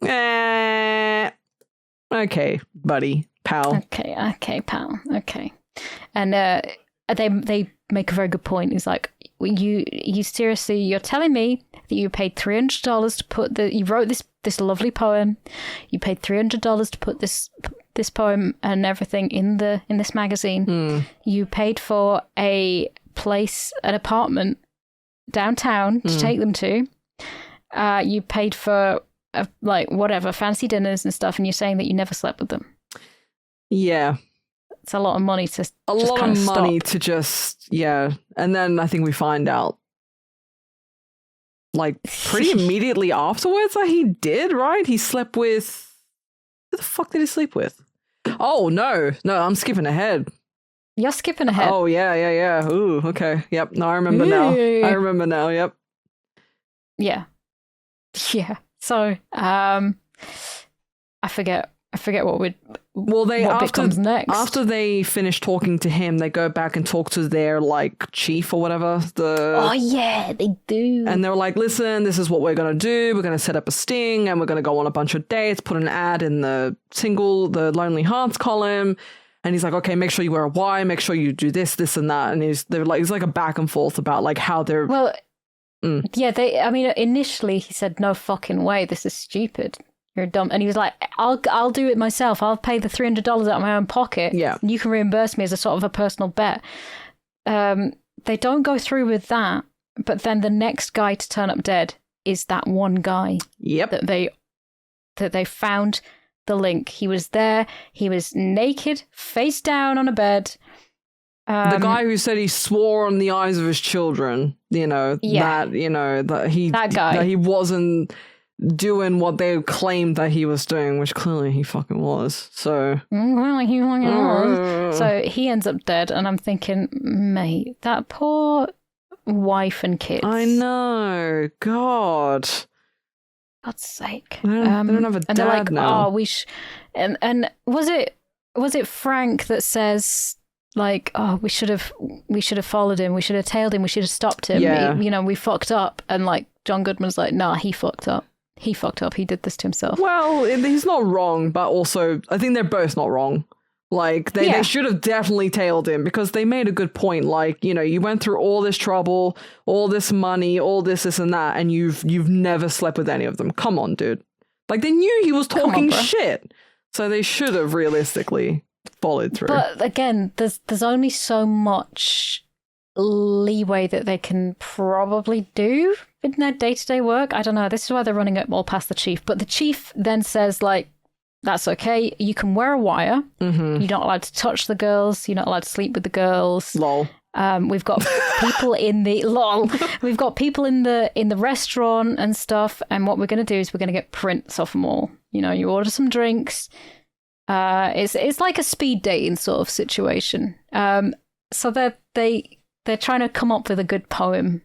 okay, buddy, pal. Okay, pal. Okay, and they make a very good point. He's like, you seriously, you're telling me that you paid $300 to put you wrote this lovely poem, you paid $300 to put this poem and everything in this magazine. You paid for an apartment downtown to take them to. You paid for whatever fancy dinners and stuff, and you're saying that you never slept with them. Yeah. It's a lot of money to just and then I think we find out like pretty immediately afterwards that he did, right? He slept with who the fuck did he sleep with? Oh no, I'm skipping ahead. You're skipping ahead. Oh yeah. Ooh, okay. Yep. No, I remember now. Yep. Yeah. So I forget what comes next. After they finish talking to him, they go back and talk to their like chief or whatever. Oh yeah, they do. And they're like, listen, this is what we're gonna do. We're gonna set up a sting, and we're gonna go on a bunch of dates. Put an ad in the Lonely Hearts column. And he's like, okay, make sure you wear a Y. Make sure you do this, and that. And it's like a back and forth about like how they're Yeah, initially he said, no fucking way, this is stupid. You're dumb. And he was like, I'll do it myself. I'll pay the $300 out of my own pocket. Yeah. And you can reimburse me as a sort of a personal bet. They don't go through with that. But then the next guy to turn up dead is that one guy. Yep. That they found the link. He was there. He was naked, face down on a bed. The guy who said he swore on the eyes of his children, that he wasn't doing what they claimed that he was doing, which clearly he fucking was. So So he ends up dead, and I'm thinking, mate, that poor wife and kids. I know, God. God's sake. They don't have a dad, and they're like, now. Oh, and was it Frank that says, like, oh, we should have followed him, we should have tailed him, we should have stopped him. Yeah. We fucked up. And like John Goodman's like, nah, he fucked up. He did this to himself. Well, he's not wrong, but also I think they're both not wrong. Like they should have definitely tailed him, because they made a good point. Like, you went through all this trouble, all this money, all this and that, and you've never slept with any of them. Come on, dude. Like, they knew he was talking shit, so they should have realistically followed through. But again, there's only so much leeway that they can probably do in their day-to-day work. I don't know. This is why they're running it all past the chief. But the chief then says, like, that's okay. You can wear a wire. Mm-hmm. You're not allowed to touch the girls. You're not allowed to sleep with the girls. Lol. We've got people in the We've got people in the restaurant and stuff. And what we're going to do is we're going to get prints off them all. You order some drinks. It's like a speed dating sort of situation. So they're trying to come up with a good poem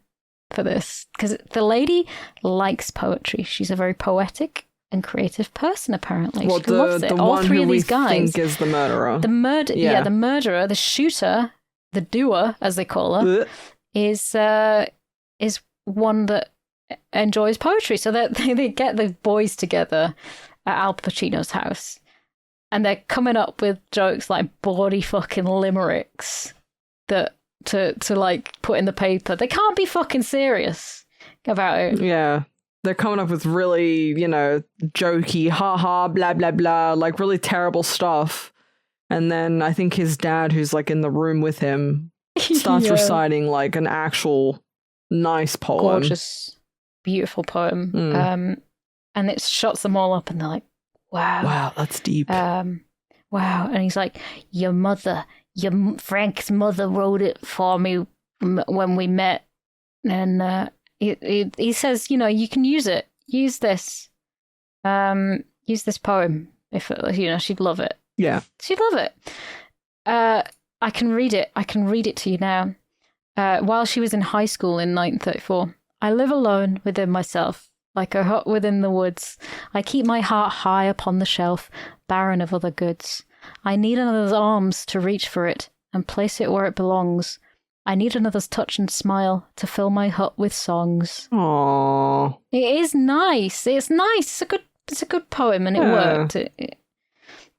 for this, because the lady likes poetry. She's a very poetic and creative person, apparently. She loves it. All three of these guys. Think is the murderer. The murderer, the shooter, the doer, as they call her, is one that enjoys poetry. So they get the boys together at Al Pacino's house, and they're coming up with jokes like bawdy fucking limericks that to like put in the paper. They can't be fucking serious about it. Yeah. They're coming up with really, jokey, haha, blah, blah, blah, like really terrible stuff. And then I think his dad, who's like in the room with him, starts reciting like an actual nice poem. Gorgeous, beautiful poem. And it shuts them all up, and they're like, wow. Wow, that's deep. Wow. And he's like, Frank's mother wrote it for me when we met. And he says, you can use it. Use this. Use this poem. If she'd love it. Yeah. She'd love it. I can read it. I can read it to you now. While she was in high school in 1934, I live alone within myself, like a hut within the woods. I keep my heart high upon the shelf, barren of other goods. I need another's arms to reach for it and place it where it belongs. I need another's touch and smile to fill my hut with songs. Aww. It is nice. It's nice. It's a good poem, and it worked.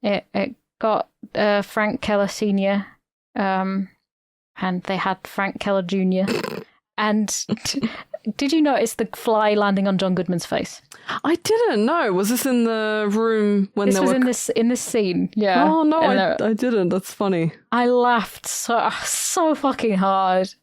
It got Frank Keller Sr. and they had Frank Keller Jr. And did you notice the fly landing on John Goodman's face? I didn't know. Was this in the room when this they was were... in this scene? Yeah. Oh no, I didn't. That's funny. I laughed so fucking hard.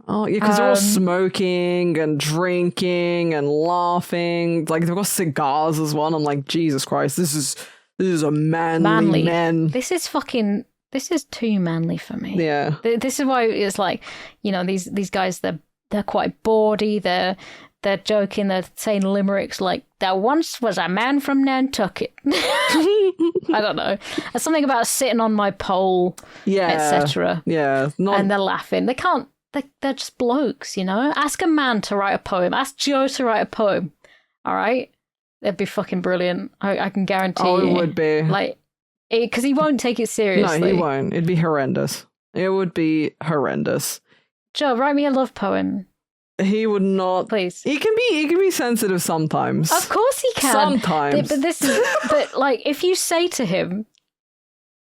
Oh yeah, because they're all smoking and drinking and laughing. Like they've got cigars as well. And I'm like, Jesus Christ, this is a manly man. This is too manly for me. Yeah. This is why it's like, you know, these guys, they're quite bawdy. They're joking. They're saying limericks like, "There once was a man from Nantucket." I don't know. There's something about sitting on my pole, etc. Yeah. And they're laughing. They can't. They're just blokes, you know? Ask a man to write a poem. Ask Joe to write a poem. All right? It'd be fucking brilliant. I can guarantee you. Oh, it would be. Like, because he won't take it seriously. No, he won't. It'd be horrendous. It would be horrendous. Joe, write me a love poem. He would not. Please. He can be sensitive sometimes. Of course he can. Sometimes. But like, if you say to him,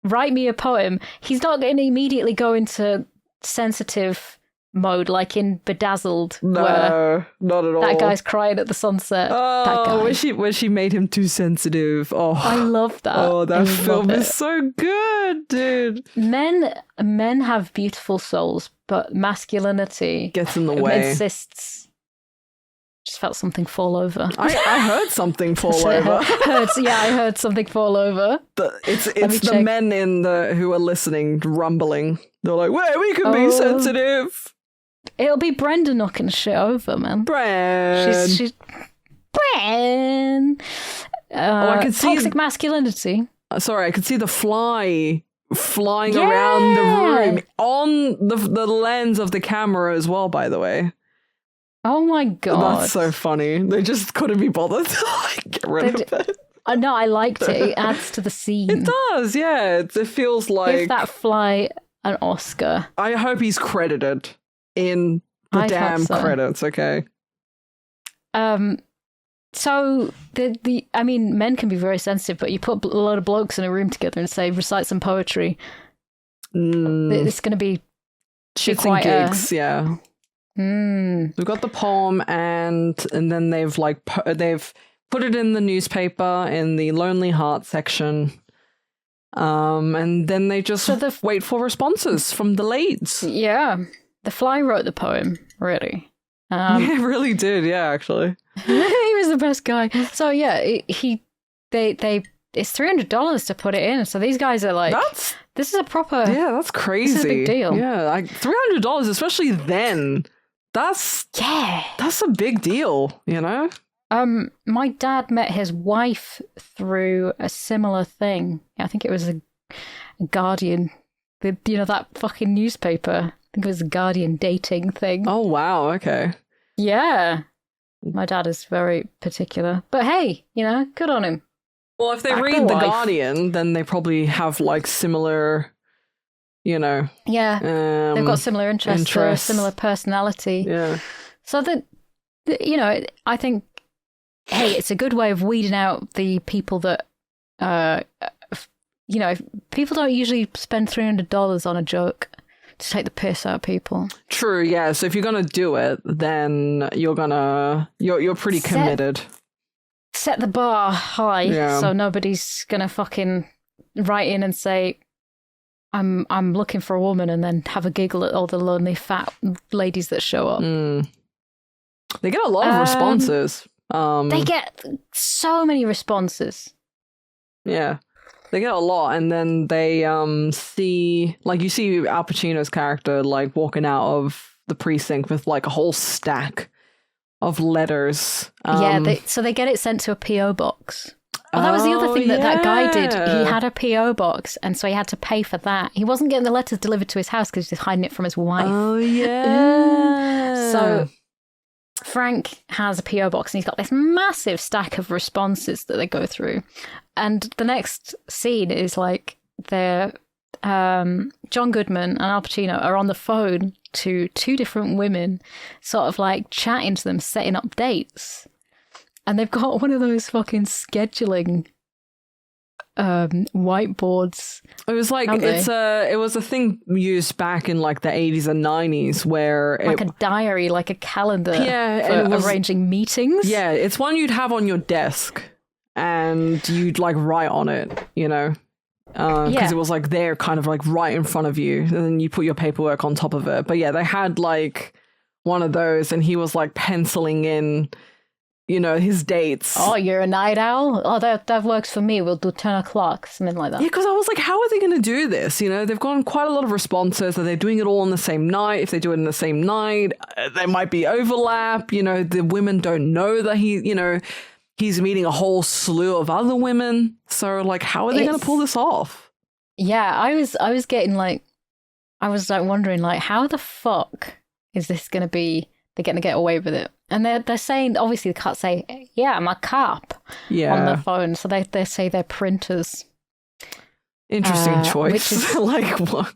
write me a poem, he's not going to immediately go into sensitive mode like in Bedazzled. No, not at all. That guy's crying at the sunset. That guy. When she made him too sensitive. Oh, I love that. Oh, that film is so good, dude. Men have beautiful souls, but masculinity gets in the way. Insists. Just felt something fall over. I heard something fall over. I heard something fall over. It's the men who are listening rumbling. They're like, "Wait, we can be sensitive." It'll be Brenda knocking shit over, man. Bren. She's Bren. I can see toxic masculinity. Sorry, I could see the fly flying around the room on the lens of the camera as well. By the way. Oh my god, that's so funny. They just couldn't be bothered to get rid of it. No, I liked it. It adds to the scene. It does, yeah. It feels like... Give that fly an Oscar. I hope he's credited in the damn credits, okay? So, I mean, men can be very sensitive, but you put a lot of blokes in a room together and say, recite some poetry. It's going to be... Shits and gigs, yeah. We've got the poem, and then they've put it in the newspaper in the Lonely Heart section, and then they just wait for responses from the leads. Yeah, the fly wrote the poem, really. Yeah, it really did. Yeah, actually, he was the best guy. So yeah, it's $300 to put it in. So these guys are like, this is a proper. Yeah, that's crazy. This is a big deal. Yeah, like $300, especially then. That's a big deal, you know? My dad met his wife through a similar thing. I think it was a Guardian, that fucking newspaper. I think it was a Guardian dating thing. Oh, wow, okay. Yeah. My dad is very particular. But hey, good on him. Well, if they read The Guardian, then they probably have, like, similar... Yeah, they've got similar interests. Or a similar personality. Yeah. So I think, hey, it's a good way of weeding out the people that, people don't usually spend $300 on a joke to take the piss out of people. True, yeah. So if you're gonna do it, then you're pretty committed. Set the bar high, so nobody's gonna fucking write in and say, I'm looking for a woman, and then have a giggle at all the lonely fat ladies that show up. They get a lot of responses. They get so many responses. Yeah, they get a lot, and then they see, like, you see Al Pacino's character like walking out of the precinct with like a whole stack of letters. So they get it sent to a PO box. Oh, that was the other thing that guy did. He had a PO box, and so he had to pay for that. He wasn't getting the letters delivered to his house because he was hiding it from his wife. Oh, yeah. So Frank has a PO box, and he's got this massive stack of responses that they go through. And the next scene is like John Goodman and Al Pacino are on the phone to two different women, sort of like chatting to them, setting up dates. And they've got one of those fucking scheduling whiteboards. It was like it was a thing used back in like the 80s and 90s where like a diary, like a calendar for and arranging meetings. Yeah, it's one you'd have on your desk and you'd like write on it, you know. Because it was like there kind of like right in front of you, and then you put your paperwork on top of it. But yeah, they had like one of those and he was like penciling in, you know, his dates. Oh, you're a night owl? Oh, that works for me. We'll do 10 o'clock, something like that. Yeah, because I was like, how are they going to do this? You know, they've gotten quite a lot of responses. Are they doing it all on the same night? If they do it in the same night, there might be overlap. You know, the women don't know that he's meeting a whole slew of other women. So, like, how are they going to pull this off? Yeah, I was getting like, I was like wondering, like, how the fuck is this going to be? They're going to get away with it. And they're saying, obviously, they can't say, yeah, I'm a cop on their phone. So they say they're printers. Interesting choice. Which is, like, what?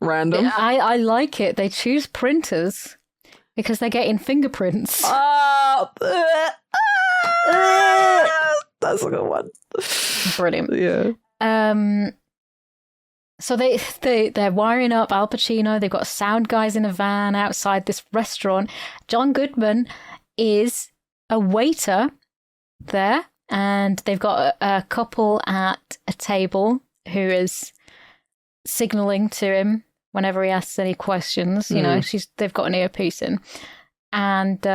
Random. I like it. They choose printers because they're getting fingerprints. That's a good one. Brilliant. Yeah. So they're wiring up Al Pacino. They've got sound guys in a van outside this restaurant. John Goodman is a waiter there, and they've got a couple at a table who is signaling to him whenever he asks any questions. You know, they've got an earpiece in, and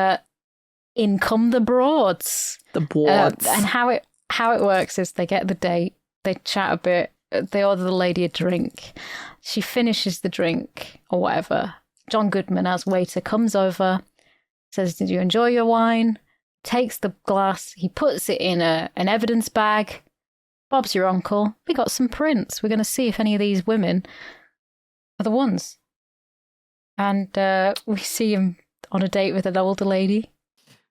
in come the broads. The broads. And how it works is they get the date, they chat a bit. They order the lady a drink. She finishes the drink or whatever. John Goodman, as waiter, comes over, says, "Did you enjoy your wine?" Takes the glass. He puts it in an evidence bag. "Bob's your uncle. We got some prints. We're going to see if any of these women are the ones." And we see him on a date with an older lady.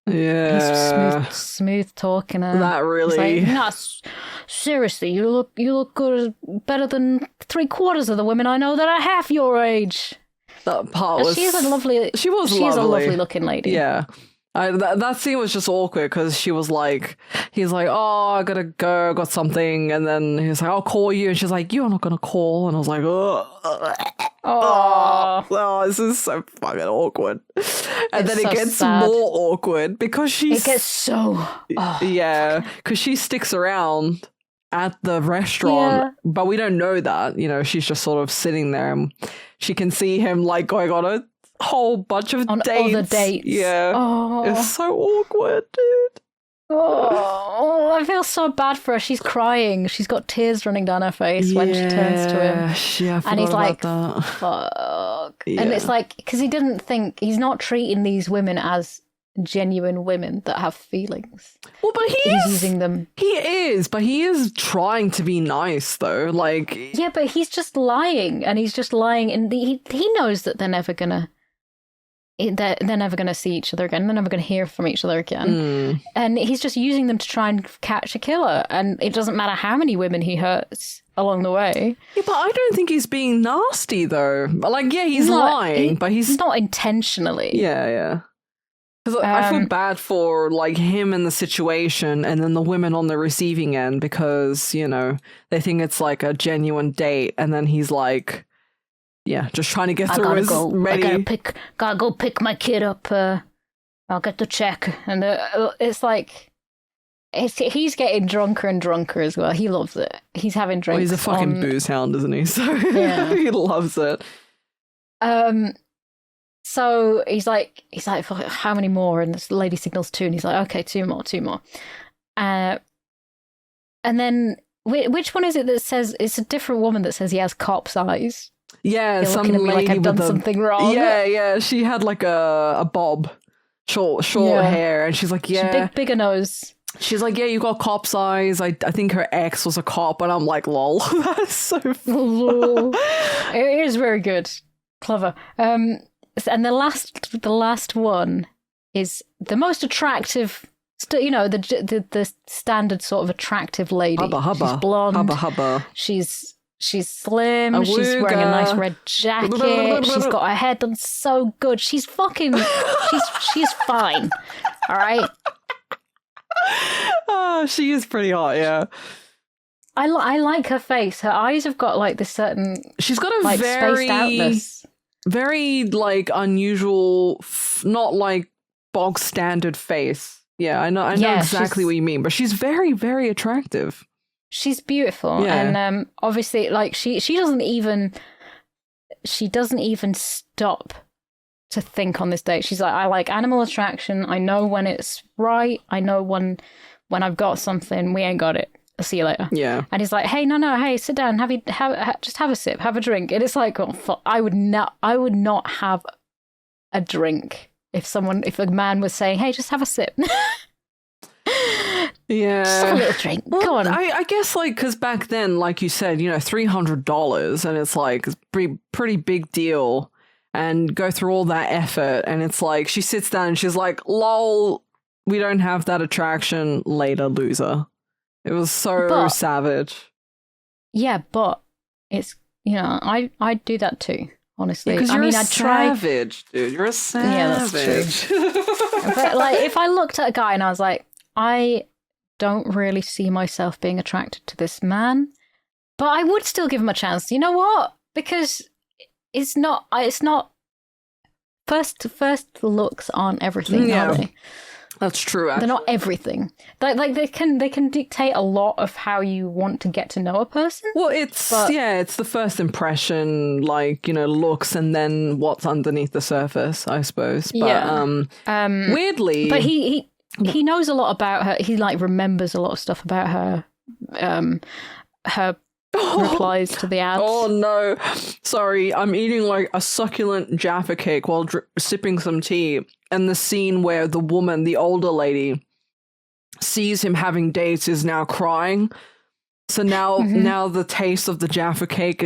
Yeah, he's smooth talking. That really. He's like, "No, seriously, you look good, better than 3/4 of the women I know that are half your age." That part was. She's a lovely. She was. She's a lovely looking lady. Yeah. That scene was just awkward because she was like, he's like, "Oh, I gotta go, got something," and then he's like, "I'll call you," and she's like, "You're not gonna call," and I was like, "Oh, this is so fucking awkward." And then it gets more awkward because it gets so yeah, because she sticks around at the restaurant, but we don't know that, you know, she's just sort of sitting there and she can see him like going on a whole bunch of dates. Other dates. Yeah. It's so awkward, dude. I feel so bad for her. She's crying. She's got tears running down her face when she turns to him. Yeah, and he's like, that. "Fuck." Yeah. And it's like, because he didn't think, he's not treating these women as genuine women that have feelings. Well, but he's using them. He is, but he is trying to be nice, though. Like, yeah, but he's just lying, and and he knows that they're never gonna see each other again. They're never going to hear from each other again. And he's just using them to try and catch a killer. And it doesn't matter how many women he hurts along the way. Yeah, but I don't think he's being nasty, though. Like, yeah, he's lying, but he's not intentionally. Yeah. Because I feel bad for, like, him in the situation and then the women on the receiving end because, you know, they think it's, like, a genuine date. And then he's like... Yeah, just trying to get through his ready. I gotta go pick my kid up. I'll get the check. And it's like, he's getting drunker and drunker as well. He loves it. He's having drinks. Well, he's a fucking booze hound, isn't he? So yeah. He loves it. So he's like, how many more? And this lady signals 2, and he's like, okay, 2 more. And then, which one is it that says, it's a different woman that says he has cop's eyes? Yeah, you're some looking at me lady like I've done with something wrong. Yeah. She had like a bob, short hair, and she's like, yeah, bigger nose. She's like, yeah, you got cop's eyes. I think her ex was a cop, and I'm like, lol, that's so funny. It is very good, clever. And the last one is the most attractive. You know, the standard sort of attractive lady. Hubba. She's blonde. Hubba. She's slim. She's wearing a nice red jacket. She's got her hair done so good. She's fucking. she's fine. All right. Oh, she is pretty hot, yeah. I like her face. Her eyes have got like this certain. She's got a like very spaced outness. very like unusual, not like bog standard face. Yeah, I know exactly what you mean, but she's very, very attractive. She's beautiful, and obviously, like she doesn't even stop to think on this date. She's like, I like animal attraction. I know when it's right. I know when I've got something. We ain't got it. I'll see you later. Yeah. And he's like, hey, no, hey, sit down, just have a sip, have a drink. And it's like, oh, fuck, I would not have a drink if a man was saying, hey, just have a sip. Yeah. Just have a little drink. Well, Go on. I guess, like, because back then, like you said, $300, and it's like, it's pretty big deal, and go through all that effort, and it's like, she sits down and she's like, lol, we don't have that attraction, later, loser. It was so savage. Yeah, but it's, I'd do that too, honestly. Because you're a savage, dude. You're a savage. Yeah, that's true. But, like, if I looked at a guy and I was like, I don't really see myself being attracted to this man, but I would still give him a chance. You know what? Because it's not first looks aren't everything, are they? That's true. Actually. They're not everything. Like they can dictate a lot of how you want to get to know a person. Well, it's the first impression, like, looks, and then what's underneath the surface, I suppose. But weirdly, but he knows a lot about her. He like remembers a lot of stuff about her. Her replies to the ads. Oh no, sorry, I'm eating like a succulent Jaffa cake while sipping some tea, and the scene where the woman, the older lady, sees him having dates is now crying. So now the taste of the Jaffa cake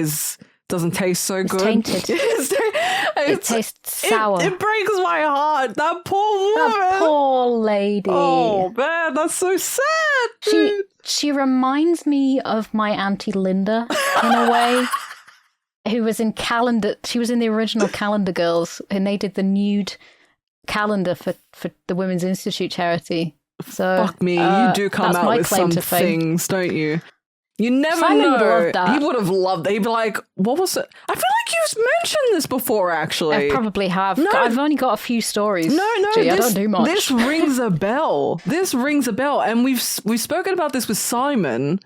doesn't taste so good. Tainted. It tastes sour. It breaks my heart. That poor woman. That poor lady. Oh man, that's so sad. Dude. She reminds me of my Auntie Linda in a way, who was in Calendar. She was in the original Calendar Girls, and they did the nude calendar for the Women's Institute charity. So fuck me, you do come out with some things, don't you? You never Simon know. would have loved that. He would have loved it. He'd be like, what was it? I feel like you've mentioned this before, actually. I probably have. No. I've only got a few stories. No, Gee, I don't do much. This rings a bell. And we've spoken about this with Simon,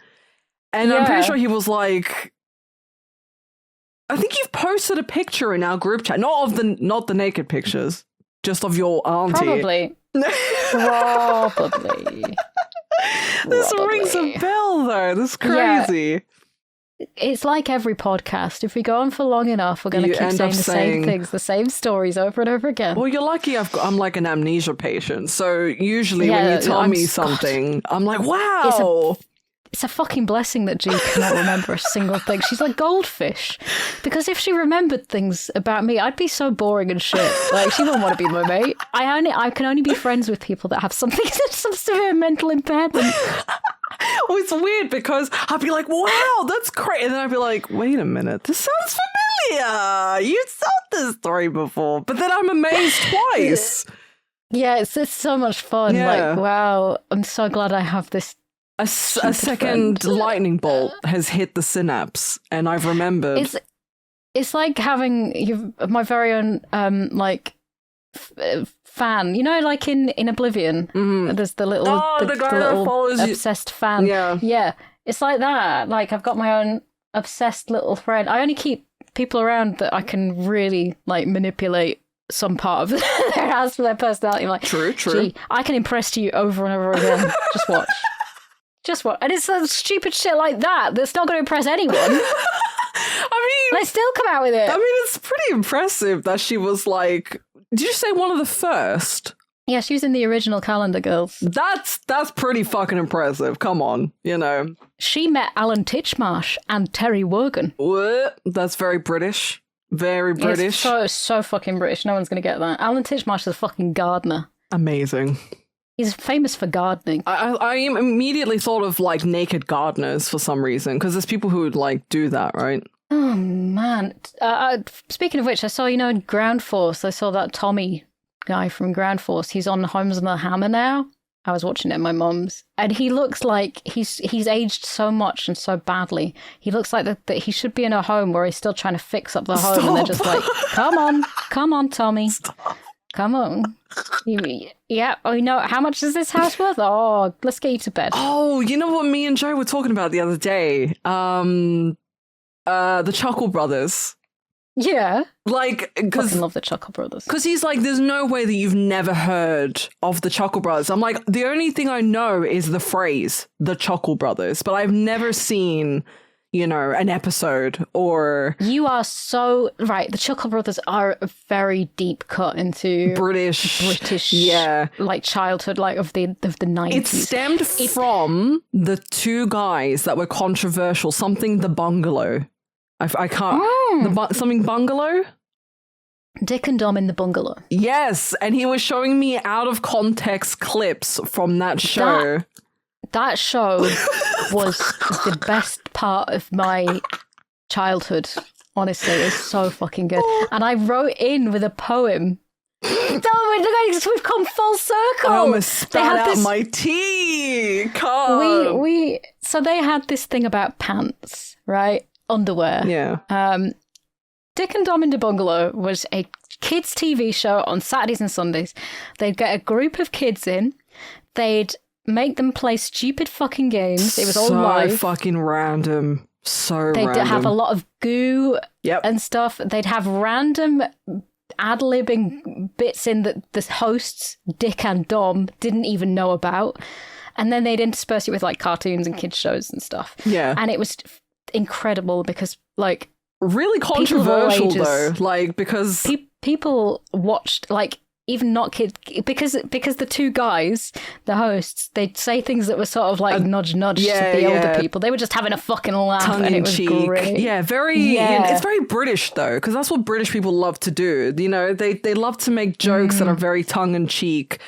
and I'm pretty sure he was like, I think you've posted a picture in our group chat, not the naked pictures, just of your auntie. Probably. This rings a bell, though. This is crazy. Yeah. It's like every podcast. If we go on for long enough, we're going to keep saying the same things, the same stories over and over again. Well, you're lucky I'm like an amnesia patient. So usually when you tell me something, I'm like, wow. It's a fucking blessing that G cannot remember a single thing. She's like goldfish. Because if she remembered things about me, I'd be so boring and shit. Like, she wouldn't want to be my mate. I can only be friends with people that have some severe mental impairment. Well, it's weird because I'd be like, wow, that's great. And then I'd be like, wait a minute, this sounds familiar. You told this story before. But then I'm amazed twice. Yeah, it's so much fun. Yeah. Like, wow, I'm so glad I have this. A second lightning bolt has hit the synapse, and I've remembered. It's like having my very own fan. You know, like in Oblivion, there's the little the guy that follows obsessed fan. Yeah, it's like that. Like, I've got my own obsessed little friend. I only keep people around that I can really like manipulate some part of their house for their personality. I'm like, true. Gee, I can impress you over and over again. Just watch. Just what? And it's stupid shit like that's not going to impress anyone. I mean, they still come out with it. I mean, it's pretty impressive that she was like, did you say one of the first? Yeah, she was in the original Calendar Girls. That's pretty fucking impressive. Come on, She met Alan Titchmarsh and Terry Wogan. What? That's very British. Very British. Yeah, so fucking British. No one's going to get that. Alan Titchmarsh is a fucking gardener. Amazing. He's famous for gardening. I immediately thought of like naked gardeners for some reason, because there's people who would like do that, right? Oh man! Speaking of which, I saw in Ground Force. I saw that Tommy guy from Ground Force. He's on Homes and the Hammer now. I was watching it at my mum's, and he looks like he's aged so much and so badly. He looks like that he should be in a home where he's still trying to fix up the home, and they're just like, come on, Tommy. Stop. Come on. Yeah, oh, you know, how much is this house worth? Oh, let's get you to bed. Oh, you know what me and Joe were talking about the other day? The Chuckle Brothers. Yeah. Like, because I fucking love the Chuckle Brothers. Because he's like, there's no way that you've never heard of the Chuckle Brothers. I'm like, the only thing I know is the phrase, the Chuckle Brothers, but I've never seen, you know, an episode or... You are so right. The Chuckle Brothers are a very deep cut into British, yeah, like childhood, like of the 90s. It stemmed from the two guys that were controversial. Something the Bungalow. I can't... something Bungalow? Dick and Dom in the Bungalow. Yes, and he was showing me out of context clips from that show. That show was the best part of my childhood. Honestly, it's so fucking good. And I wrote in with a poem. Oh, we've come full circle. I almost spat out my tea. So they had this thing about pants, right? Underwear. Yeah. Dick and Dom in the Bungalow was a kids' TV show on Saturdays and Sundays. They'd get a group of kids in. They'd make them play stupid fucking games. It was all live. So fucking random. They'd have a lot of goo and stuff. They'd have random ad-libbing bits in that the hosts, Dick and Dom, didn't even know about. And then they'd intersperse it with like cartoons and kids shows and stuff. Yeah. And it was incredible because like... Really controversial though. Like because... People watched like... Even not kids, because the two guys, the hosts, they'd say things that were sort of like nudge to the older people. They were just having a fucking laugh, tongue and in it was cheek. great. Yeah, it's very British though, because that's what British people love to do. You know, they love to make jokes that are very tongue in cheek.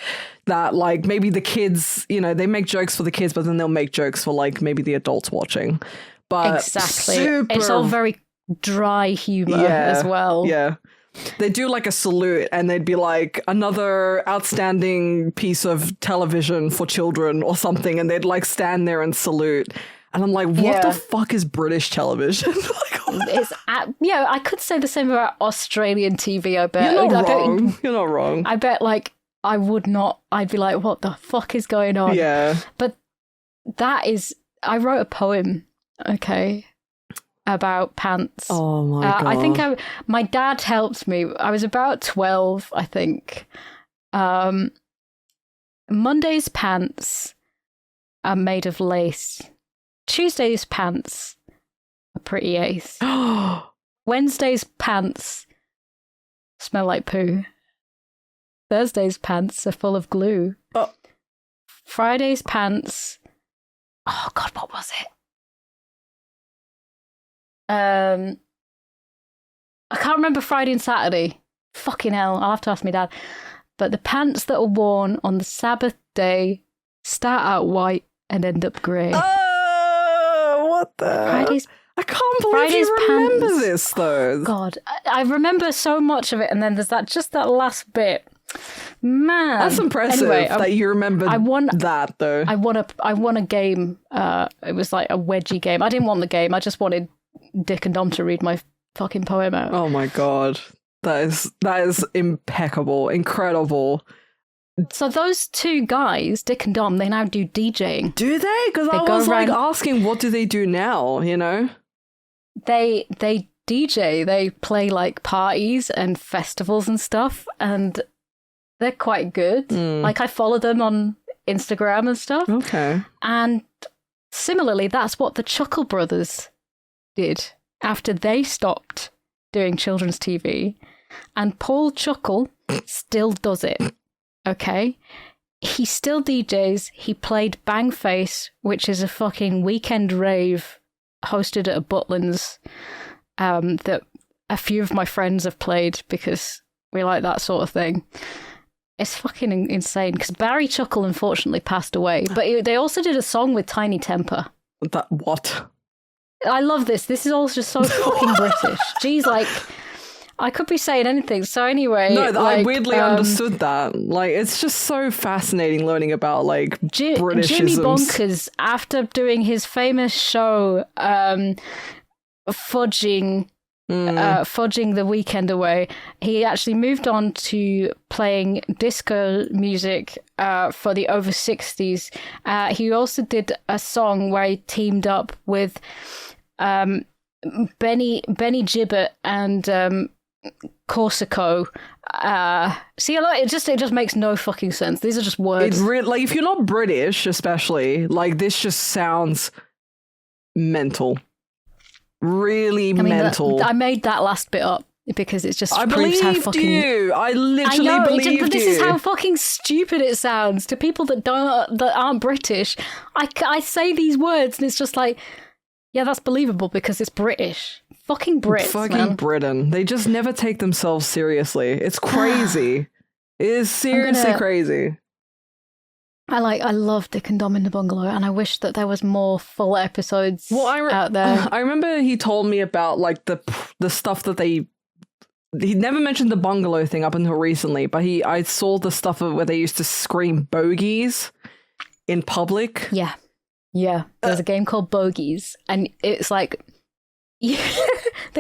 That like maybe the kids, you know, they make jokes for the kids, but then they'll make jokes for like maybe the adults watching. But exactly, it's all very dry humor as well. Yeah. They do like a salute and they'd be like another outstanding piece of television for children or something, and they'd like stand there and salute. And I'm like, what the fuck is British television? I could say the same about Australian TV, I bet. You're not wrong. I bet like I would not, I'd be like, what the fuck is going on? Yeah. But I wrote a poem, okay, about pants. Oh my God. I think my dad helped me. I was about 12, I think. Monday's pants are made of lace. Tuesday's pants are pretty ace. Wednesday's pants smell like poo. Thursday's pants are full of glue. Friday's pants... Oh God, what was it? I can't remember Friday and Saturday. Fucking hell, I'll have to ask my dad. But the pants that are worn on the Sabbath day start out white and end up grey. Oh, what the? I can't believe you remember this, though. God, I remember so much of it, and then there's that last bit. Man, that's impressive that you remember that, though. I won a game. It was like a wedgie game. I didn't want the game. I just wanted Dick and Dom to read my fucking poem out. Oh my God. That is impeccable. Incredible. So those two guys, Dick and Dom, they now do DJing. Do they? Because I was like asking, what do they do now, you know? They DJ. They play like parties and festivals and stuff, and they're quite good. Like I follow them on Instagram and stuff. Okay. And similarly, that's what the Chuckle Brothers did after they stopped doing children's TV, and Paul Chuckle still does it. Okay, he still DJs. He played Bang Face, which is a fucking weekend rave hosted at a Butlins that a few of my friends have played because we like that sort of thing. It's fucking insane because Barry Chuckle unfortunately passed away, but they also did a song with Tiny Temper. What? I love this. This is all just so fucking British. Geez, like, I could be saying anything. So anyway, No, I weirdly understood that. Like, it's just so fascinating learning about like Britishisms. Jimmy Bonkers, after doing his famous show, fudging the weekend away, he actually moved on to playing disco music for the over 60s. He also did a song where he teamed up with Benny Gibbet and Corsico. See, it just makes no fucking sense. These are just words. Like, if you're not British, especially, like, this just sounds mental. Really mental. I made that last bit up because it's just I proves how believed fucking. you. I literally believed you. But this is how fucking stupid it sounds to people that aren't British. I say these words and it's just like, yeah, that's believable because it's British. Fucking Brits, fucking man. Britain. They just never take themselves seriously. It's crazy. It is seriously crazy. I love Dick and Dom in the Bungalow, and I wish that there was more full episodes out there. I remember he told me about like the stuff that he never mentioned the bungalow thing up until recently, but I saw the stuff where they used to scream bogeys in public. Yeah. There's a game called Bogies, and it's like they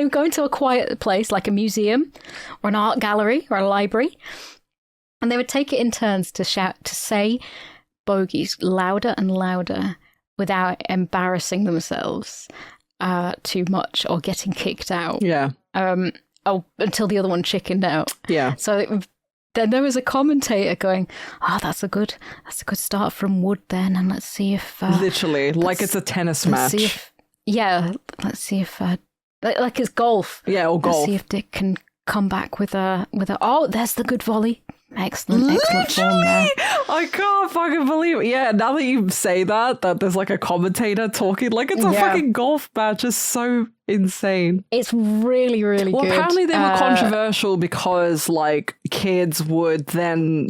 would go into a quiet place like a museum or an art gallery or a library, and they would take it in turns to say bogeys louder and louder without embarrassing themselves too much or getting kicked out. Yeah. Until the other one chickened out. Yeah. So then there was a commentator going, that's a good start from Wood then, and let's see if literally like it's a tennis match. Let's see if like it's golf. Yeah, or golf. Let's see if Dick can come back with a there's the good volley. Excellent form there. I can't fucking believe it. Yeah, now that you say that there's like a commentator talking like it's a fucking golf match is so insane. It's really, really good. Well, apparently they were controversial because like kids would then,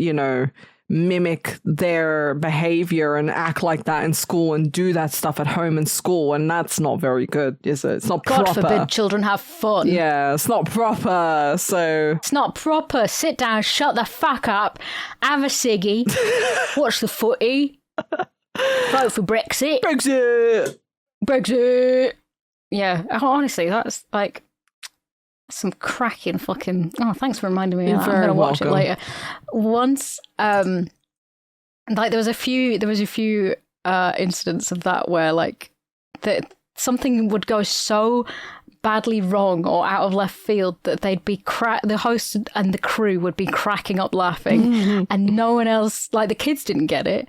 mimic their behavior and act like that in school and do that stuff at home in school, and that's not very good, is it? It's not proper. God forbid children have fun. Yeah, it's not proper, so... It's not proper. Sit down, shut the fuck up, have a ciggy, watch the footy, vote for Brexit. Brexit! Yeah, honestly, that's like... some cracking fucking... Oh, thanks for reminding me of that. I'm going to watch it later. Once, like there was a few incidents of that where like something would go so badly wrong or out of left field that they'd be the host and the crew would be cracking up laughing and no one else, like the kids didn't get it,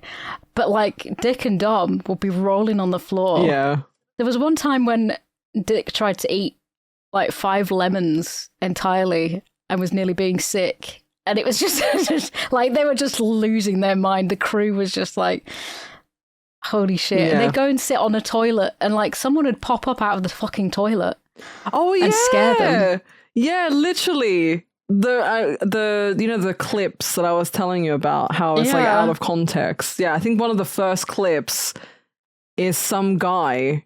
but like Dick and Dom would be rolling on the floor. Yeah. There was one time when Dick tried to eat like 5 lemons entirely and was nearly being sick, and it was just like they were just losing their mind. The crew was just like, holy shit. And they'd go and sit on a toilet and like someone would pop up out of the fucking toilet and scare them. Yeah, literally. The clips that I was telling you about, how it's like out of context. Yeah, I think one of the first clips is some guy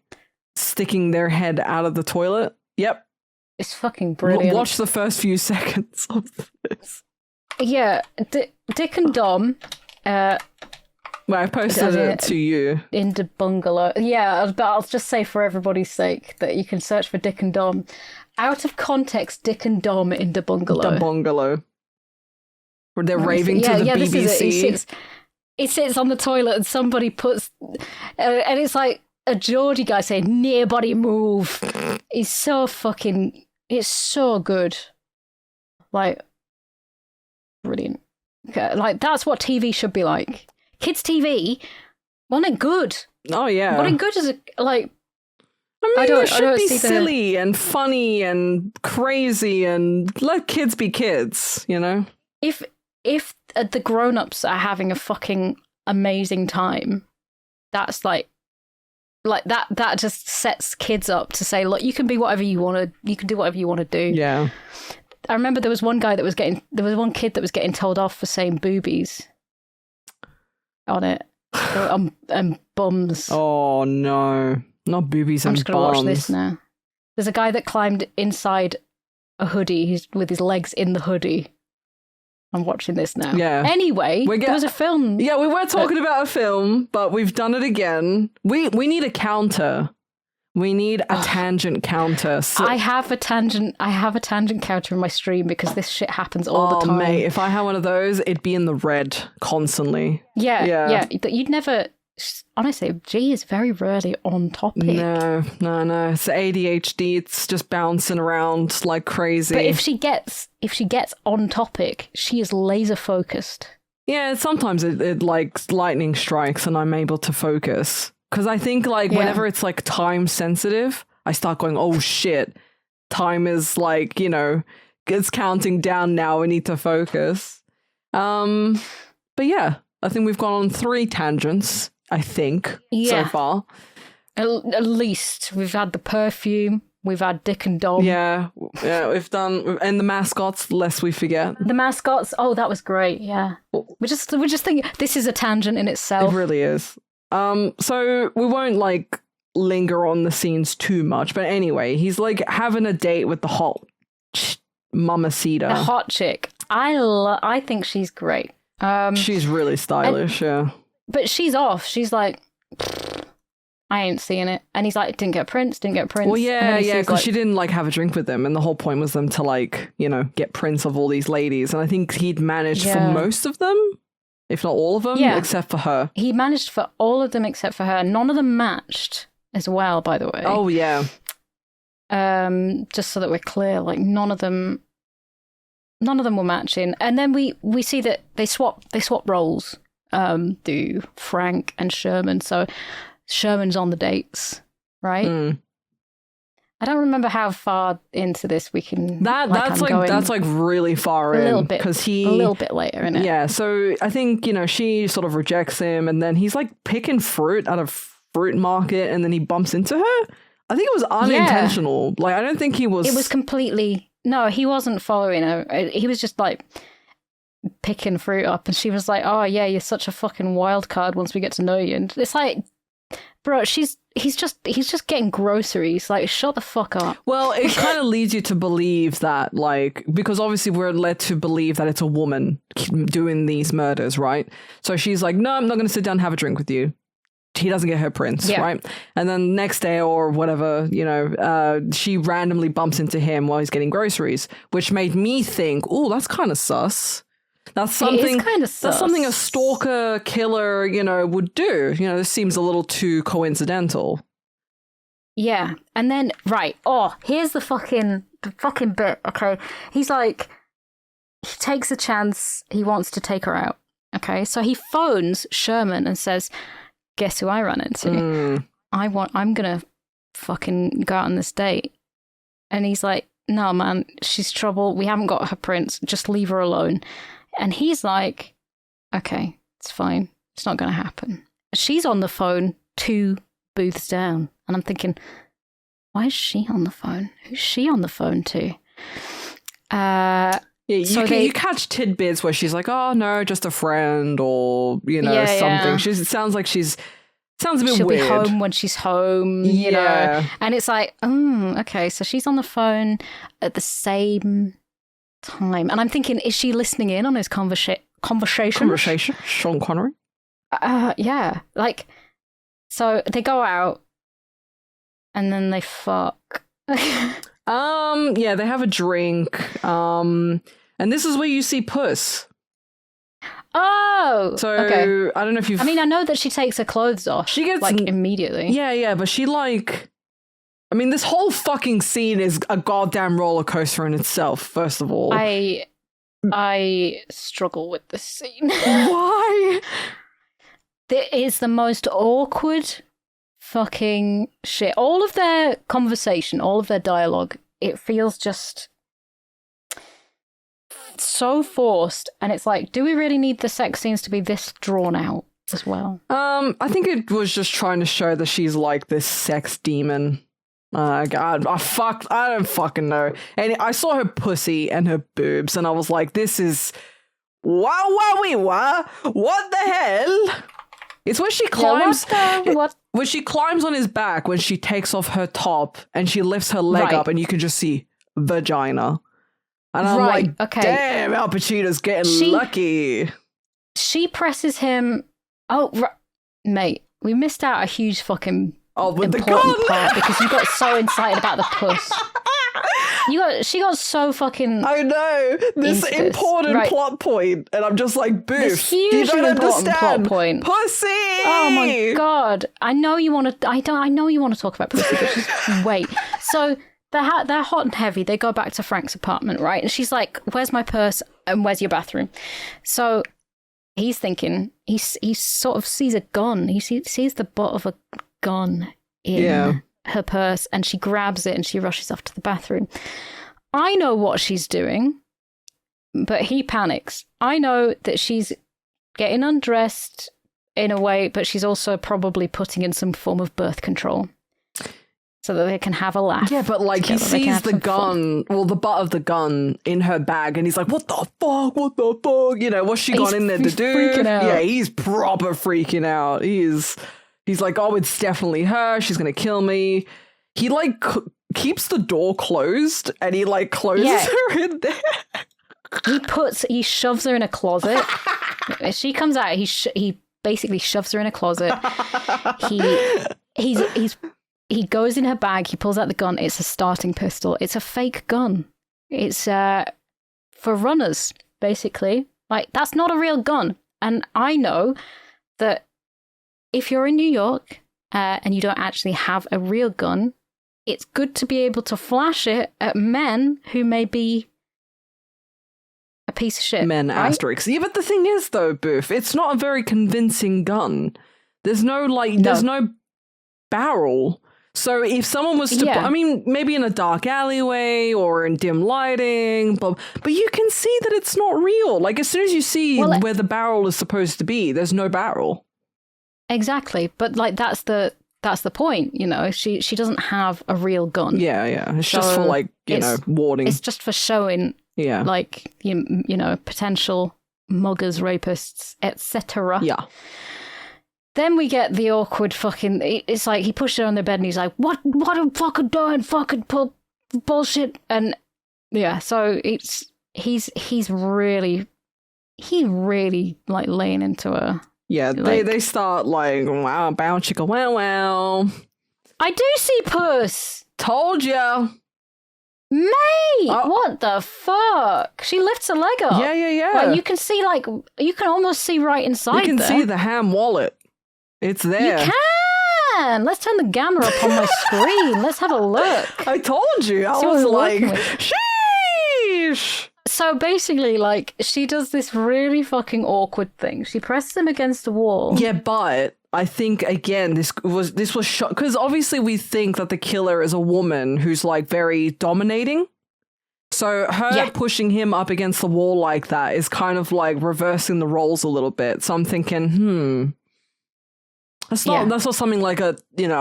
sticking their head out of the toilet. Yep. It's fucking brilliant. Watch the first few seconds of this. Yeah, Dick and Dom. Well, I posted it to you. In the Bungalow. Yeah, but I'll just say for everybody's sake that you can search for Dick and Dom. Out of context, Dick and Dom in the Bungalow. The Bungalow. Where they're raving to the BBC. This is it. He sits on the toilet and somebody puts... and it's like a Geordie guy saying, "Nobody move." He's so fucking... It's so good. Like, brilliant. Okay, like, that's what TV should be like. Kids' TV, wasn't it good? Oh, yeah. Wasn't it good as a, like... I mean, it should be silly and funny and crazy and let kids be kids, you know? If the grown-ups are having a fucking amazing time, that's like that just sets kids up to say, look, you can be whatever you want to, you can do whatever you want to do. Yeah. I remember there was one kid that was getting told off for saying boobies on it. And bums. Oh no. Not boobies and bums. I'm just going to watch this now. There's a guy that climbed inside a hoodie. He's with his legs in the hoodie. I'm watching this now. Yeah. Anyway, there was a film. Yeah, we were talking about a film, but we've done it again. We need a counter. We need a tangent counter. So, I have a tangent counter in my stream because this shit happens all the time. Mate, if I had one of those, it'd be in the red constantly. Yeah. You'd never. Honestly, G is very rarely on topic. No. It's ADHD. It's just bouncing around like crazy. But if she gets on topic, she is laser focused. Yeah, sometimes it like lightning strikes and I'm able to focus. Because I think like whenever it's like time sensitive, I start going, oh shit, time is like, it's counting down now. We need to focus. But yeah, I think we've gone on 3 tangents, I think, so far. At least we've had the perfume, we've had Dick and Dom. Yeah, we've done, and the mascots, lest we forget. The mascots, that was great, yeah. We're just thinking, this is a tangent in itself. It really is. So we won't like linger on the scenes too much, but anyway, he's like having a date with the hot mamacita. The hot chick. I think she's great. She's really stylish, yeah. But she's off. She's like, I ain't seeing it. And he's like, didn't get Prince. Well, yeah, because she didn't like have a drink with them, and the whole point was them to like, get Prince of all these ladies, and I think he'd managed for most of them. If not all of them, except for her. He managed for all of them except for her. None of them matched as well, by the way. Oh, yeah. Just so that we're clear, like none of them were matching. And then we see that they swap roles, do Frank and Sherman. So Sherman's on the dates, right? Mm. I don't remember how far into this we can. That's like really far in. A little bit, because a little bit later, isn't it? Yeah. So I think she sort of rejects him, and then he's like picking fruit at a fruit market, and then he bumps into her. I think it was unintentional. Like I don't think he was. It was completely no. He wasn't following her. He was just like picking fruit up, and she was like, "Oh yeah, you're such a fucking wild card. Once we get to know you," and it's like, bro, he's just getting groceries. Like, shut the fuck up. Well, it kind of leads you to believe that, like, because obviously we're led to believe that it's a woman doing these murders, right? So she's like, no, I'm not going to sit down and have a drink with you. He doesn't get her Prince, right? And then next day or whatever, she randomly bumps into him while he's getting groceries, which made me think, oh, that's kind of sus. That's something that's something a stalker killer, would do. This seems a little too coincidental. Yeah. And then here's the fucking bit, okay? He's like, he takes a chance, he wants to take her out. Okay? So he phones Sherman and says, guess who I ran into? I'm gonna fucking go out on this date. And he's like, no man, she's trouble. We haven't got her Prince. Just leave her alone. And he's like, okay, it's fine. It's not going to happen. She's on the phone 2 booths down. And I'm thinking, why is she on the phone? Who's she on the phone to? You catch tidbits where she's like, oh, no, just a friend or, something. Yeah. It sounds like sounds a bit She'll weird. She'll be home when she's home, you know. And it's like, okay, so she's on the phone at the same time. And I'm thinking, is she listening in on his conversation? Sean Connery? Yeah. Like, so they go out and then they fuck. Yeah, they have a drink. And this is where you see Puss. Oh! So, okay. I don't know if you've... I mean, I know that she takes her clothes off. She gets... like, immediately. Yeah, but she, like... I mean, this whole fucking scene is a goddamn roller coaster in itself, first of all. I struggle with this scene. Why? It is the most awkward fucking shit. All of their conversation, all of their dialogue, it feels just so forced. And it's like, do we really need the sex scenes to be this drawn out as well? I think it was just trying to show that she's like this sex demon. God, I don't fucking know. And I saw her pussy and her boobs, and I was like, this is what the hell? It's when she climbs when she climbs on his back, when she takes off her top and she lifts her leg up and you can just see vagina. And I'm Right, like, okay. damn, Al Pacino's getting lucky. She presses him. Oh, mate, we missed out a huge fucking with the important gun part because you got so excited about the puss. She got so fucking. I know this into important right. plot point, and I'm just like, boof. This You hugely don't important understand. plot point. Pussy. Oh my god! I know you want to. I know you want to talk about pussy, but just wait. So they're hot and heavy. They go back to Frank's apartment, right? And she's like, "Where's my purse? And where's your bathroom?" So he's thinking. He sort of sees a gun. He sees the butt of a gun in her purse, and she grabs it and she rushes off to the bathroom. I know what she's doing, but he panics. I know that she's getting undressed in a way, but she's also probably putting in some form of birth control so that they can have a laugh. Yeah, but like together. he sees the gun, the butt of the gun in her bag, and he's like, what the fuck? What the fuck? You know, what's she gone in there to do? Freaking out. Yeah, he's proper freaking out. He's like, oh, it's definitely her. She's going to kill me. He like keeps the door closed and he like closes her in there. He shoves her in a closet. As she comes out, he basically shoves her in a closet. He goes in her bag. He pulls out the gun. It's a starting pistol. It's a fake gun. It's for runners, basically. Like, that's not a real gun. And I know that if you're in New York and you don't actually have a real gun, it's good to be able to flash it at men who may be a piece of shit. Men, right? asterisks. Yeah, but the thing is, though, Boof, it's not a very convincing gun. There's no, there's no barrel. So if someone was to, I mean, maybe in a dark alleyway or in dim lighting, but you can see that it's not real. Like, as soon as you see where the barrel is supposed to be, there's no barrel. Exactly. But, like, that's the point, you know. She doesn't have a real gun. Yeah. It's just for, like, you know, warning. It's just for showing, like, you know, potential muggers, rapists, etc. Yeah. Then we get the awkward fucking. It's like he pushed her on the bed and he's like, "What are you fucking doing? Fucking bullshit!" And so he's really like laying into her. Yeah, like, they start like, wow, bow chicka wow wow. I do see puss. Told ya. Mate, what the fuck? She lifts her leg up. Yeah. Like, you can see, like, you can almost see right inside. You can see the ham wallet. It's there. You can. Let's turn the camera up on my screen. Let's have a look. I told you. I was like, sheesh. So basically, like, she does this really fucking awkward thing. She presses him against the wall. Yeah, but I think, again, this was shot because obviously we think that the killer is a woman who's like very dominating. So her pushing him up against the wall like that is kind of like reversing the roles a little bit. So I'm thinking, that's not something like a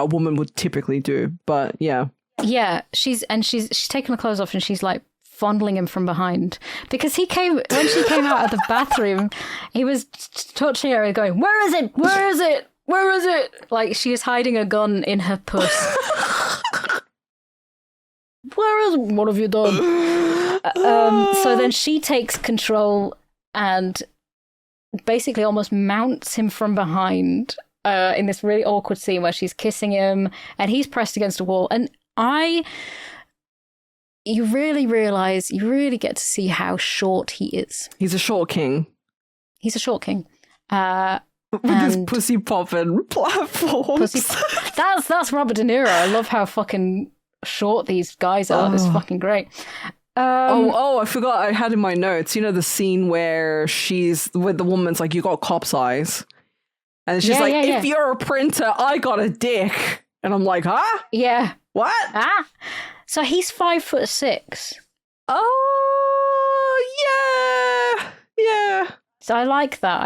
woman would typically do. But yeah. Yeah, she's taken her clothes off and she's like fondling him from behind because when she came out of the bathroom, he was touching her and going, "Where is it? Where is it? Where is it?" Like she is hiding a gun in her puss. Where is it? What have you done? So then she takes control and basically almost mounts him from behind in this really awkward scene where she's kissing him and he's pressed against a wall. And you really get to see how short he is. He's a short king. He's a short king. With his pussy popping platforms. That's Robert De Niro. I love how fucking short these guys are. It's fucking great. I forgot I had in my notes, the scene where the woman's like, "You got cop's eyes." And she's if you're a printer, I got a dick. And I'm like, huh? Yeah. What? So he's 5'6". Oh, yeah. So I like that.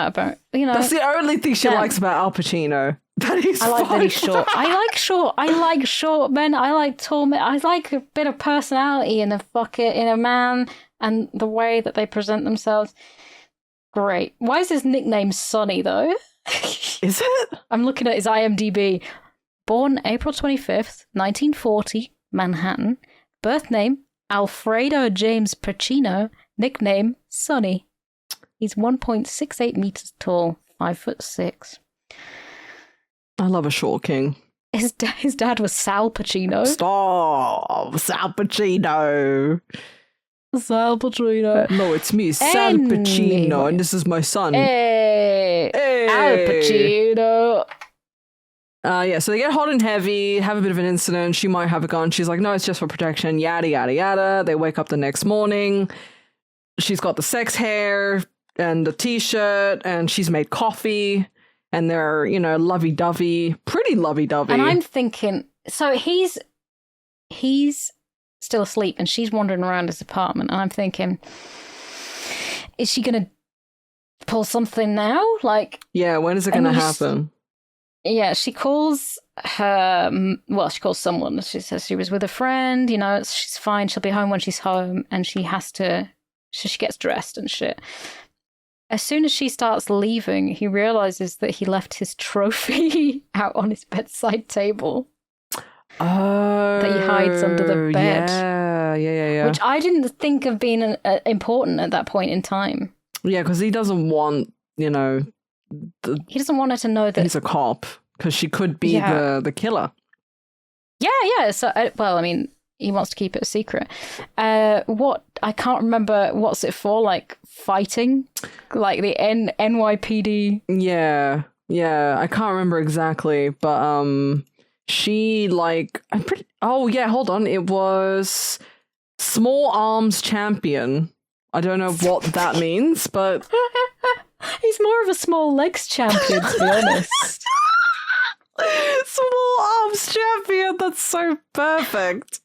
About, That's the only thing she likes about Al Pacino. That he's that he's short. I like short men. I like tall men. I like a bit of personality in a man and the way that they present themselves. Great. Why is his nickname Sonny, though? Is it? I'm looking at his IMDb. Born April 25th, 1940, Manhattan. Birth name, Alfredo James Pacino, nickname Sonny. He's 1.68 meters tall, 5'6". I love a short king. His dad was Sal Pacino. Stop! Sal Pacino! Sal Pacino. No, it's me, Sal Pacino, and this is my son. Hey! Al Pacino! Yeah, so they get hot and heavy, have a bit of an incident. She might have a gun. She's like, no, it's just for protection, yada, yada, yada. They wake up the next morning. She's got the sex hair and the t-shirt, and she's made coffee, and they're, lovey-dovey, pretty lovey-dovey. And I'm thinking, so he's still asleep, and she's wandering around his apartment, and I'm thinking, is she going to pull something now? Like, yeah, when is it going to happen? Yeah, she calls she calls someone. She says she was with a friend, she's fine, she'll be home when she's home, and she gets dressed and shit. As soon as she starts leaving, he realizes that he left his trophy out on his bedside table. Oh, that he hides under the bed. Yeah. Which I didn't think of being important at that point in time. Yeah, because he doesn't want, he doesn't want her to know that he's a cop, because she could be the killer. Yeah. So, he wants to keep it a secret. I can't remember, what's it for? Like fighting? Like the NYPD? Yeah. I can't remember exactly, but she hold on. It was Small Arms Champion. I don't know what that means, but he's more of a small legs champion, to be honest. Small Arms Champion. That's so perfect.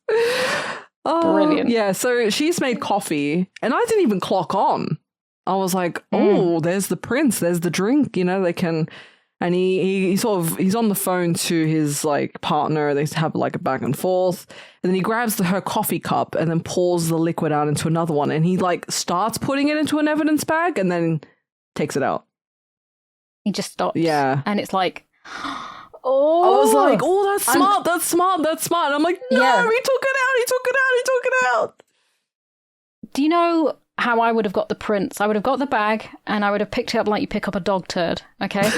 Brilliant. Yeah, so she's made coffee, and I didn't even clock on. I was like, oh, there's the prince, there's the drink, they can. And he's on the phone to his partner. They have a back and forth, and then he grabs her coffee cup and then pours the liquid out into another one, and he starts putting it into an evidence bag and then takes it out. He just stops. Yeah, and it's like, oh, I was like, oh, that's smart. And I'm like, no, he took it out. Do you know how I would have got the prints? I would have got the bag and I would have picked it up like you pick up a dog turd, okay?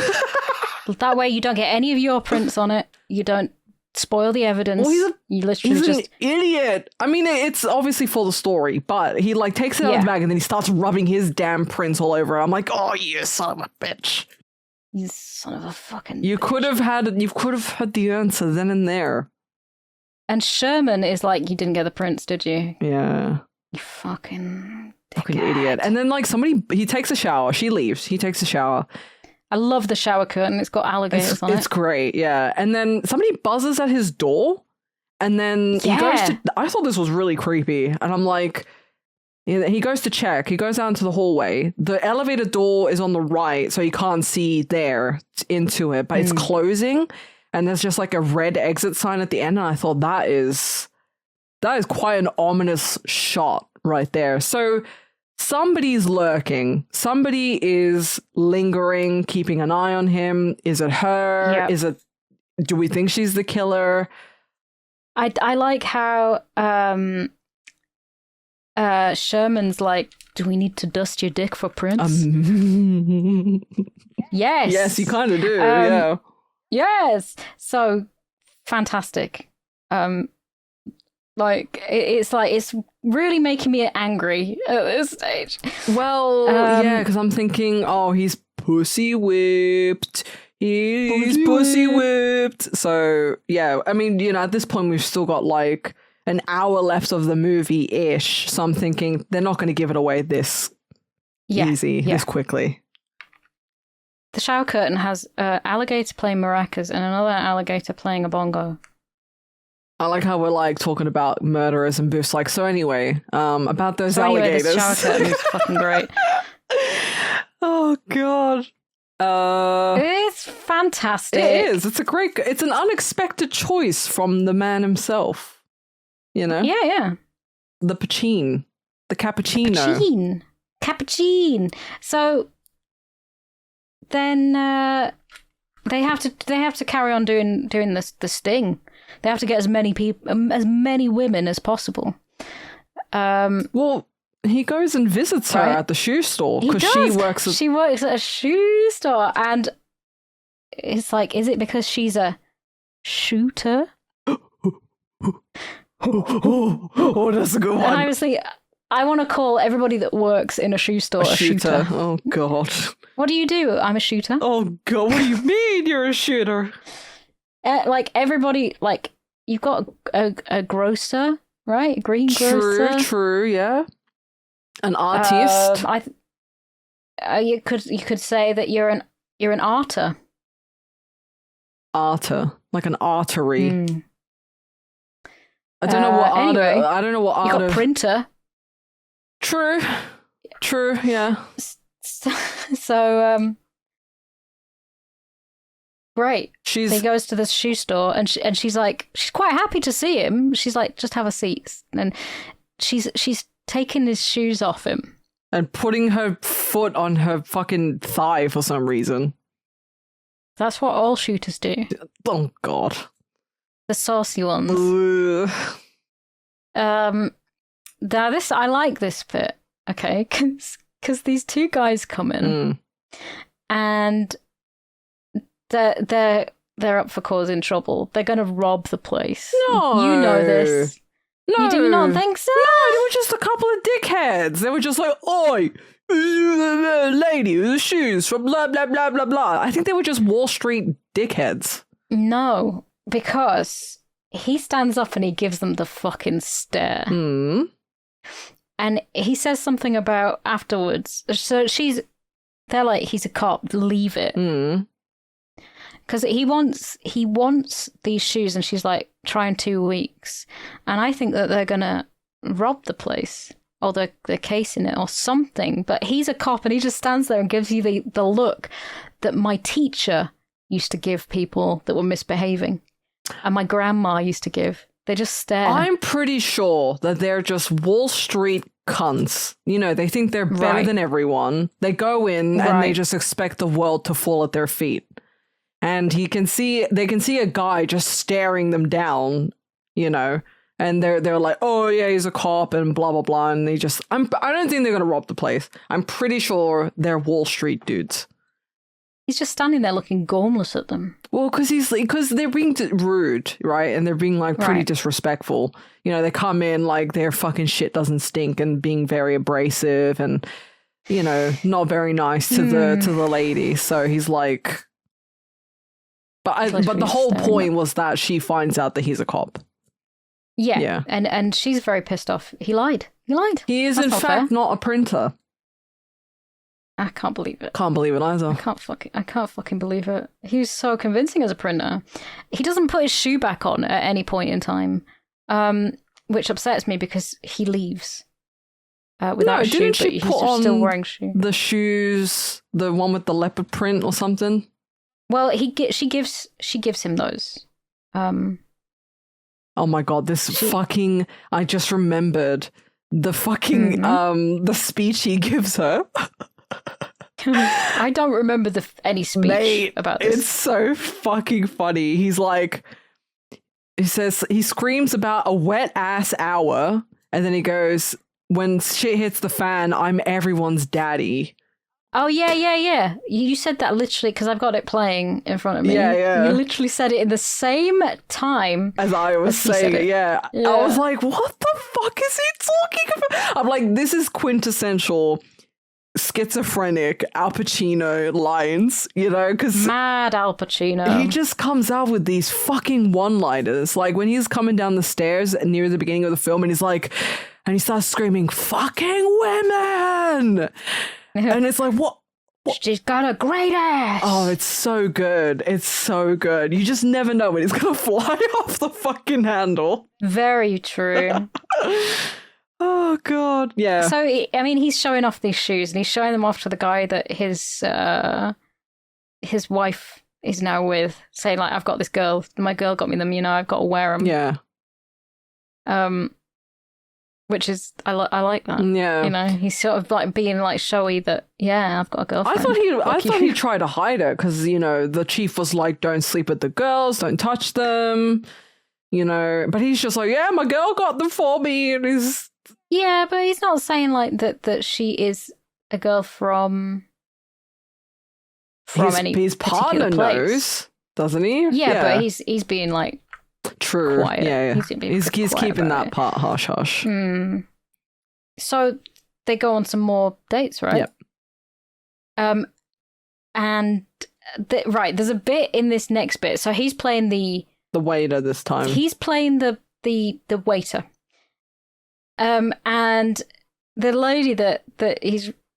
That way you don't get any of your prints on it. You don't spoil the evidence. Well, he's an idiot. I mean, it's obviously for the story, but he takes it out of the bag and then he starts rubbing his damn prints all over. I'm like, oh, you son of a bitch. You son of a fucking You could have had the answer then and there. And Sherman is like, you didn't get the prints, did you? Yeah. You fucking idiot. And then he takes a shower. She leaves. He takes a shower. I love the shower curtain. It's got alligators on it. It's great, yeah. And then somebody buzzes at his door, and then he goes to... I thought this was really creepy. And I'm like... He goes to check. He goes out into the hallway. The elevator door is on the right, so you can't see there into it, but it's closing, and there's just a red exit sign at the end, and I thought that is quite an ominous shot right there. So somebody's lurking. Somebody is lingering, keeping an eye on him. Is it her? Yep. Do we think she's the killer? I like how Sherman's like, do we need to dust your dick for prints? Yes. Yes, you kind of do, yeah. Yes. So, fantastic. It's really making me angry at this stage. Well, yeah, because I'm thinking, oh, he's pussy whipped. He's pussy whipped. So, yeah, I mean, at this point, we've still got an hour left of the movie-ish. So I'm thinking they're not going to give it away this easy, this quickly. The shower curtain has an alligator playing maracas and another alligator playing a bongo. I like how we're talking about murderers and Biff's so anyway, about those alligators. This shower curtain is fucking great. Oh God. It's fantastic. It is. It's an unexpected choice from the man himself. Yeah. The Pacino. The cappuccino. Cappuccino. So then they have to carry on doing the sting. They have to get as many women as possible. Well, he goes and visits her Right. at the shoe store He because does. She works at a shoe store, and it's like, is it because she's a shooter? Oh, that's a good And one. I was thinking, I want to call everybody that works in a shoe store a shooter. Oh god. What do you do? I'm a shooter. Oh god. What do you mean you're a shooter? Like everybody, like you've got a grocer, right? A green grocer. True. Yeah. An artist. You could say that you're an arter. Arter, like an artery. Mm. I don't know what arter. Anyway, I don't know what You arter. got printer. True. Yeah. So great. He goes to this shoe store, and she's like, she's quite happy to see him. She's like, just have a seat, and she's taking his shoes off him and putting her foot on her fucking thigh for some reason. That's what all shooters do. Oh god. The saucy ones. Ugh. Now this, I like this bit, okay, because these two guys come in, and they're up for causing trouble. They're going to rob the place. No, you know this. No, you do not think so? No, they were just a couple of dickheads. They were just like, "Oi, lady, the shoes from blah blah blah blah blah." I think they were just Wall Street dickheads. No, because he stands up and he gives them the fucking stare. And he says something about afterwards. So they're like, he's a cop, leave it. Because he wants these shoes, and she's like, try in 2 weeks. And I think that they're gonna rob the place, or they're casing it or something. But he's a cop, and he just stands there and gives you the look that my teacher used to give people that were misbehaving, and my grandma used to give. They just stare. I'm pretty sure that they're just Wall Street cunts. You know, they think they're better than everyone. They go in and they just expect the world to fall at their feet. And they can see a guy just staring them down, you know, and they're like, oh yeah, he's a cop and blah blah blah, and I don't think they're gonna rob the place. I'm pretty sure they're Wall Street dudes. He's just standing there looking gormless at them. Well, because they're being rude, right? And they're being like pretty disrespectful. You know, they come in like their fucking shit doesn't stink and being very abrasive and, you know, not very nice to the lady. So he's like, but the whole point was that she finds out that he's a cop. Yeah. And she's very pissed off. He lied. He is in fact not a printer. I can't believe it. Can't believe it either. I can't fucking believe it. He was so convincing as a printer. He doesn't put his shoe back on at any point in time, which upsets me because he leaves without a shoe, but he's just still wearing shoe. The shoes, the one with the leopard print or something. Well, she gives him those. Oh my god! I just remembered the fucking the speech he gives her. I don't remember any speech about this. It's so fucking funny. He screams about a wet ass hour, and then he goes, "When shit hits the fan, I'm everyone's daddy." Oh yeah. You said that literally because I've got it playing in front of me. Yeah. You literally said it in the same time as I was saying it. Yeah. I was like, "What the fuck is he talking about?" I'm like, "This is quintessential schizophrenic Al Pacino lines," you know, because mad Al Pacino. He just comes out with these fucking one-liners. Like when he's coming down the stairs near the beginning of the film, and he starts screaming, "Fucking women!" And it's like, what? She's got a great ass. Oh, it's so good. It's so good. You just never know when it's gonna fly off the fucking handle. Very true. Oh god, yeah. So I mean, he's showing off these shoes, and he's showing them off to the guy that his wife is now with, saying like, "I've got this girl. My girl got me them. You know, I've got to wear them." Yeah. Which is I like that. Yeah. You know, he's sort of like being like showy that I've got a girlfriend. I thought he tried to hide it because, you know, the chief was like, "Don't sleep with the girls, don't touch them." you know, but he's just like, yeah, my girl got them for me, and he's Yeah, but he's not saying like that she is a girl from any his partner particular place. knows, doesn't he? Yeah, but he's being like true. quiet. Yeah, He's he's keeping that part hush hush. So they go on some more dates, right? Yep. And there's a bit in this next bit. So he's playing the waiter this time. He's playing the waiter. And the lady that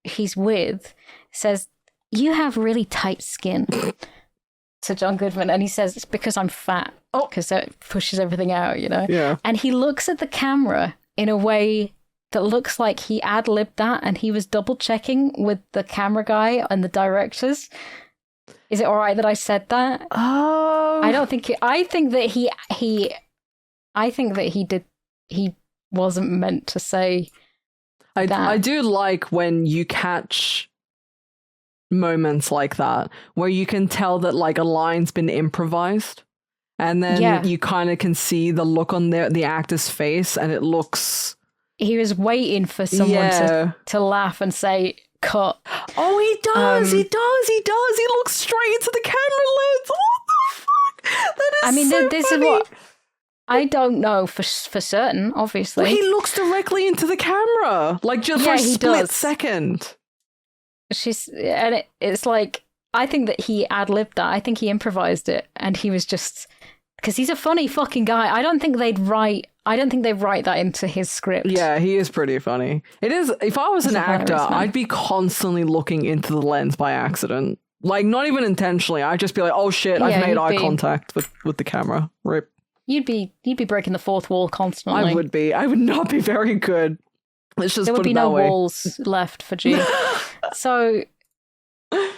he's with says, "You have really tight skin." To John Goodman, and he says, "It's because I'm fat." Because that pushes everything out, you know? Yeah. And he looks at the camera in a way that looks like he ad-libbed that and he was double-checking with the camera guy and the directors. Is it all right that I said that? Oh. I don't think... I think that he wasn't meant to say that. I do like when you catch moments like that where you can tell that like a line's been improvised. And then you kind of can see the look on the actor's face, and it looks... He was waiting for someone to laugh and say, cut. Oh, he does! He does! He looks straight into the camera lens! What the fuck? That is this funny. is what... I don't know for certain, obviously. Well, he looks directly into the camera, like just for a split second. It's like... I think that he ad-libbed that. I think he improvised it, and he was just... Because he's a funny fucking guy. I don't think they write that into his script. Yeah, he is pretty funny. It is. If I was an actor, I'd be constantly looking into the lens by accident. Like, not even intentionally. I'd just be like, oh shit, I've made eye contact with the camera. Rip. You'd be breaking the fourth wall constantly. I would be. I would not be very good. Let's just there would be no walls left for G. So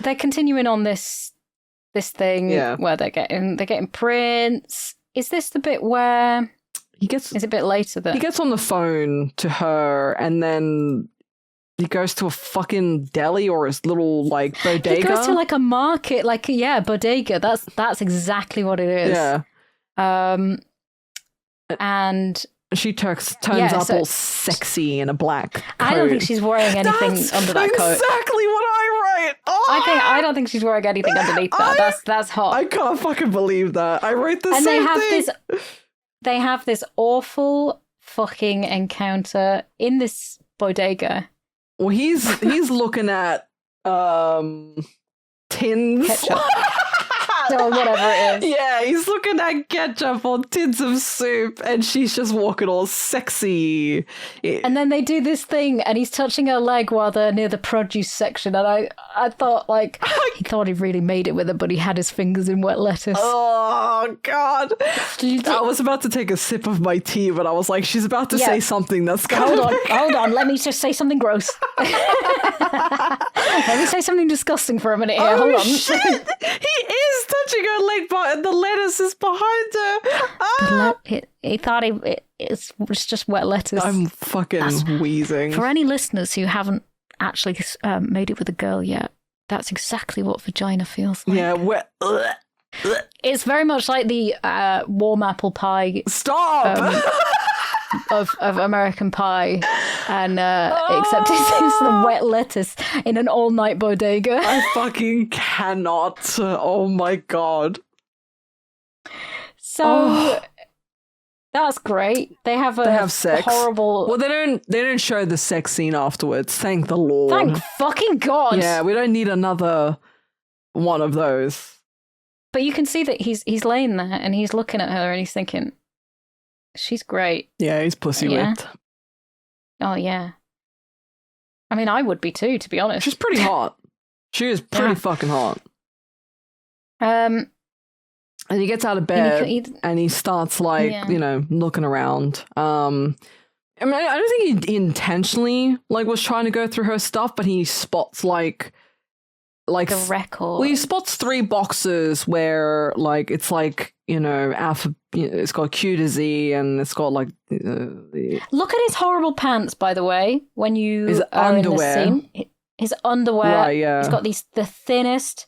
they're continuing on this thing where they're getting prints. Is this the bit where is it a bit later that he gets on the phone to her, and then he goes to a fucking deli or his little like bodega? He goes to like a market, like bodega. That's exactly what it is. Yeah. And she turns up all sexy in a black coat. I don't think she's wearing anything under that coat. Exactly what I write. Oh, I don't think she's wearing anything underneath that. That's hot. I can't fucking believe that. I wrote the same thing. They have this awful fucking encounter in this bodega. Well, he's looking at tins. Ketchup. Or whatever it is. Yeah, he's looking at ketchup on tins of soup, and she's just walking all sexy. And then they do this thing, and he's touching her leg while they're near the produce section, and I thought, like, he thought he really made it with her, but he had his fingers in wet lettuce. Oh, God. I was about to take a sip of my tea, but I was like, she's about to say something that's gonna... Hold on, let me just say something gross. Let me say something disgusting for a minute here, hold on. Shit. He is touching her leg, and the lettuce is behind her. He thought it was just wet lettuce. I'm fucking wheezing. For any listeners who haven't actually made it with a girl yet, that's exactly what vagina feels like. Yeah, wet. It's very much like the warm apple pie. Stop! Of American Pie, and except it's the wet lettuce in an all-night bodega. I fucking cannot. Oh my God. So that's great. They have sex. Horrible. Well, they don't show the sex scene afterwards. Thank the Lord. Thank fucking God. Yeah, we don't need another one of those. But you can see that he's laying there and he's looking at her and he's thinking, she's great. Yeah, he's pussy whipped. Oh, yeah. I mean, I would be too, to be honest. She's pretty hot. She is pretty fucking hot. And he gets out of bed and he starts looking around. I mean, I don't think he intentionally was trying to go through her stuff, but he spots like the record. Well, he spots 3 boxes where it's it's got Q to Z, and it's got look at his horrible pants, by the way. When you his are underwear. in the scene, his underwear. Right, yeah. He's got the thinnest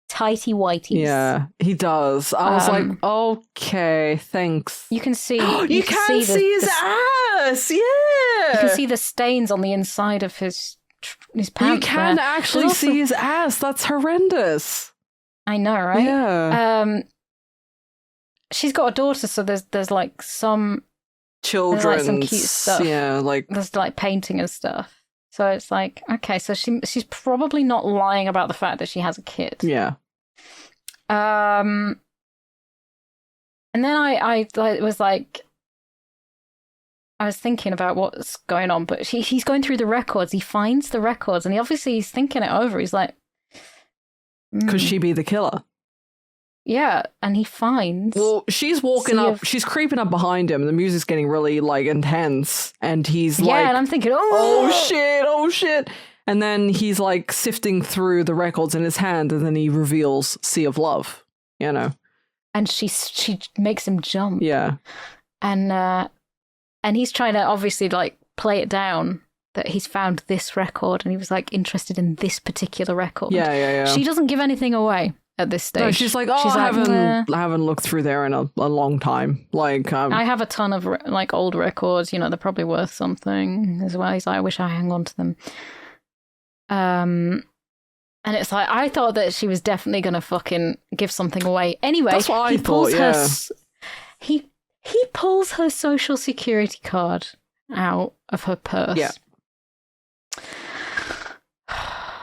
tighty whities. Yeah, he does. I was like, okay, thanks. You can see. You can see his ass. Yeah. You can see the stains on the inside of his pants. You can there. actually see his ass. That's horrendous. I know, right? Yeah. She's got a daughter, so there's like some children's, like some cute stuff. Yeah, like there's like painting and stuff. So it's like, okay, so she's probably not lying about the fact that she has a kid. Yeah. And then I was like, I was thinking about what's going on, but he's going through the records. He finds the records, and he's thinking it over. He's like, could she be the killer? Yeah, and he finds. Well, she's walking up. She's creeping up behind him. The music's getting really like intense, and he's like, "Yeah," and I'm thinking, oh shit!" And then he's like sifting through the records in his hand, and then he reveals "Sea of Love." You know, and she makes him jump. Yeah, and he's trying to obviously like play it down that he's found this record, and he was like interested in this particular record. Yeah. She doesn't give anything away at this stage. No, she's like, I haven't looked through there in a long time. Like, I have a ton of like old records. You know, they're probably worth something as well. He's like, I wish I hang on to them. And it's like, I thought that she was definitely gonna fucking give something away. Anyway, that's what I thought. He pulls her social security card out of her purse. Yeah.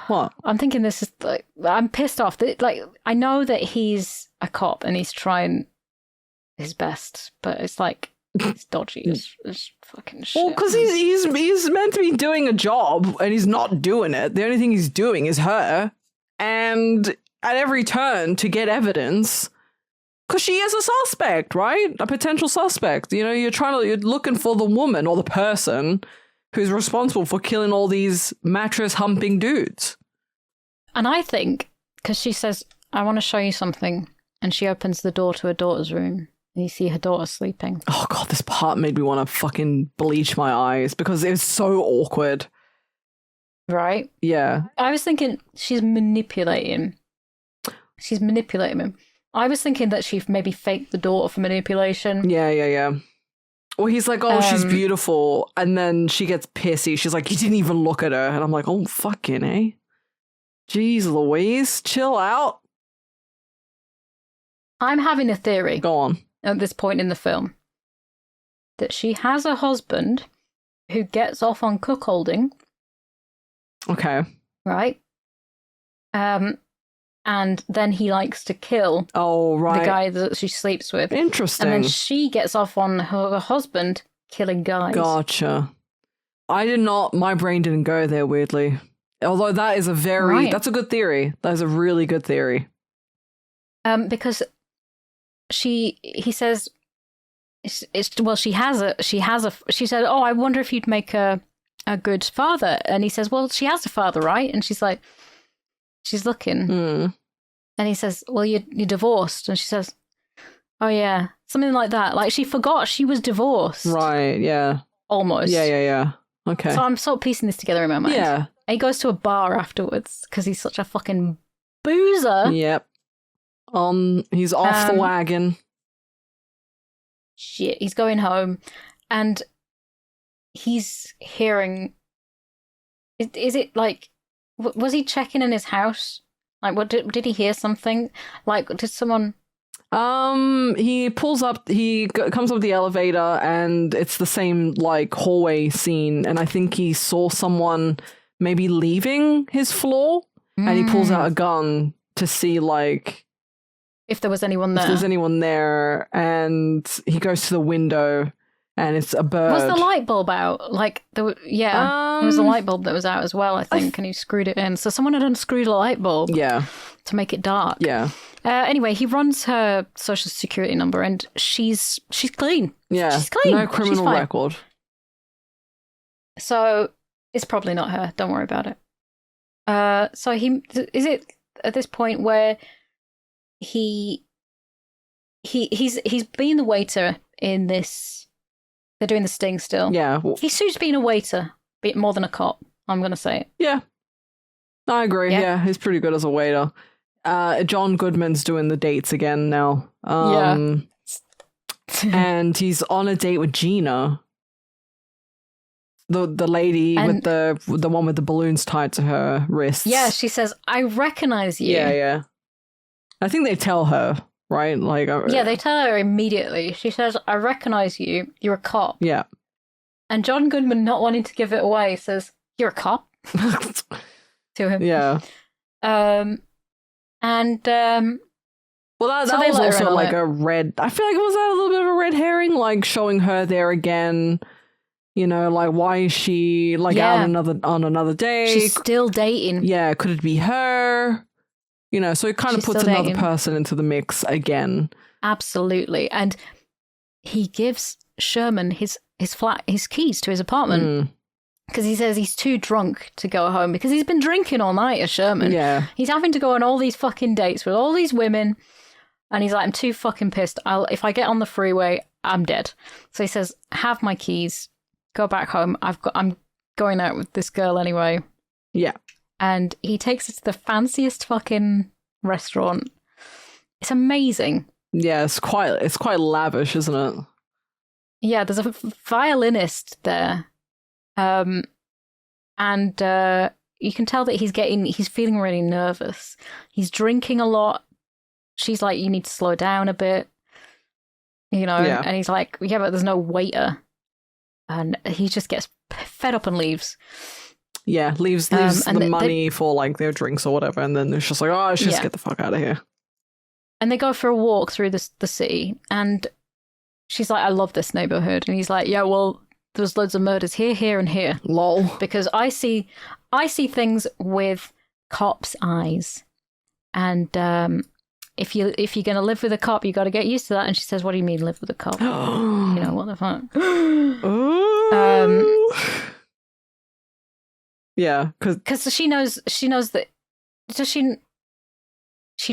What? I'm thinking this is like, I'm pissed off. Like, I know that he's a cop and he's trying his best, but it's like, it's dodgy as fucking shit. Well, because he's meant to be doing a job and he's not doing it. The only thing he's doing is her. And at every turn to get evidence, because she is a suspect, right? A potential suspect. You know, you're looking for the woman or the person who's responsible for killing all these mattress humping dudes. And I think, because she says, I want to show you something, and she opens the door to her daughter's room, and you see her daughter sleeping. Oh god, this part made me want to fucking bleach my eyes because it was so awkward. Right? Yeah. I was thinking she's manipulating him. I was thinking that she maybe faked the daughter for manipulation. Yeah. Well, he's like, oh, she's beautiful. And then she gets pissy. She's like, you didn't even look at her. And I'm like, oh, fucking eh? Jeez Louise, chill out. I'm having a theory. Go on. At this point in the film. That she has a husband who gets off on cuckolding. Okay. Right? And then he likes to kill the guy that she sleeps with. Interesting. And then she gets off on her husband killing guys. Gotcha. My brain didn't go there, weirdly. Although that is that's a good theory. That is a really good theory. Because he says, she said, oh, I wonder if you'd make a good father. And he says, well, she has a father, right? And she's like, she's looking. And he says, well, you're divorced. And she says, oh, yeah. Something like that. Like, she forgot she was divorced. Right, yeah. Almost. Yeah. Okay. So I'm sort of piecing this together in my mind. Yeah. And he goes to a bar afterwards because he's such a fucking boozer. Yep. He's off the wagon. Shit. He's going home. And he's hearing... Is it like... Was he checking in his house? Like, what did he hear something? Like, did someone... He pulls up, comes up the elevator, and it's the same, like, hallway scene, and I think he saw someone maybe leaving his floor, and he pulls out a gun to see, like... If there was anyone there. If there's anyone there, and he goes to the window, and it's a bird. Was the light bulb out? Like, there was a light bulb that was out as well, I think, and he screwed it in. So someone had unscrewed a light bulb. Yeah. To make it dark. Yeah. Anyway, he runs her social security number, and she's clean. Yeah. She's clean. No criminal record. So it's probably not her. Don't worry about it. So is it at this point where he's being the waiter in this. They're doing the sting still. Yeah. He suits being a waiter, a bit more than a cop. I'm going to say it. Yeah. I agree. Yeah, he's pretty good as a waiter. John Goodman's doing the dates again now. And he's on a date with Gina. The lady with the one with the balloons tied to her wrists. Yeah, she says, I recognize you. Yeah. I think they tell her, right? Like, yeah, they tell her immediately. She says, I recognize you. You're a cop. Yeah. And John Goodman, not wanting to give it away, says, you're a cop? to him. Yeah. Well, that was also like a red... I feel like it was a little bit of a red herring, like showing her there again. You know, like, why is she out on another date? She's still dating. Yeah, could it be her? You know, so it kind of puts another person into the mix again. Absolutely. And he gives Sherman his keys to his apartment. Because he says he's too drunk to go home because he's been drinking all night at Sherman. Yeah. He's having to go on all these fucking dates with all these women. And he's like, I'm too fucking pissed. If I get on the freeway, I'm dead. So he says, have my keys. Go back home. I'm going out with this girl anyway. Yeah. And he takes her to the fanciest fucking restaurant. It's amazing. Yeah, it's quite lavish, isn't it? Yeah, there's a violinist there. And you can tell that he's feeling really nervous. He's drinking a lot. She's like, you need to slow down a bit. You know, and he's like, yeah, but there's no waiter. And he just gets fed up and leaves. Yeah, leaves the money for like their drinks or whatever, and then it's just like, oh, let's just get the fuck out of here. And they go for a walk through the city, and she's like, I love this neighborhood. And he's like, yeah, well, there's loads of murders here, here, and here. Lol. Because I see things with cops' eyes. And if you're going to live with a cop, you got to get used to that. And she says, what do you mean live with a cop? You know, what the fuck? Yeah, because she knows that. Does she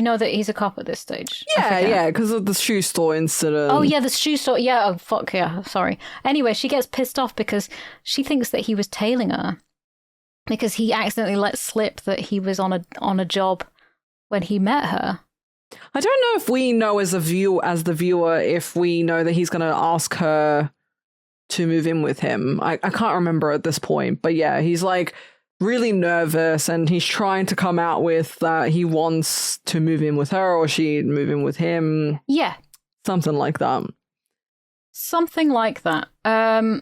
know that he's a cop at this stage? Yeah, because of the shoe store incident. Oh yeah, the shoe store. Yeah, oh fuck yeah, sorry. Anyway, she gets pissed off because she thinks that he was tailing her because he accidentally let slip that he was on a job when he met her. I don't know if we know as the viewer, if we know that he's going to ask her to move in with him. I can't remember at this point, but yeah, he's like really nervous and he's trying to come out with that he wants to move in with her or she move in with him. Yeah. Something like that. Something like that. And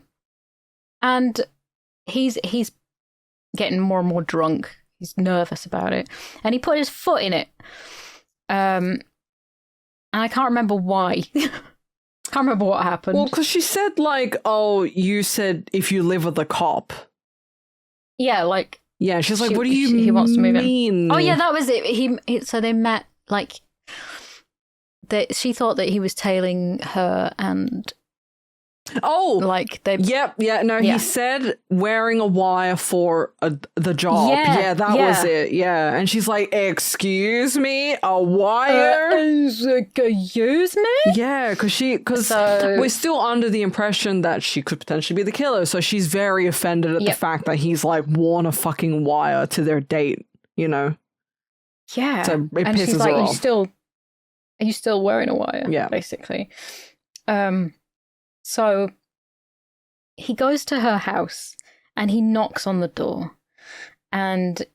he's getting more and more drunk. He's nervous about it. And he put his foot in it. And I can't remember why. Can't remember what happened. Well, because she said, like, oh, you said if you live with a cop. Yeah, like... Yeah, she's like, what do you mean? He wants to move in. Oh, yeah, that was it. So they met, like... She thought that he was tailing her and... Oh! Like, they... Yep, yeah, no, he said wearing a wire for the job. Yeah, that was it, yeah. And she's like, excuse me? A wire? Excuse me? Yeah, because we're still under the impression that she could potentially be the killer, so she's very offended at the fact that he's, like, worn a fucking wire to their date, you know? Yeah. So it pisses her off. Are you still wearing a wire? Yeah. Basically. So he goes to her house and he knocks on the door and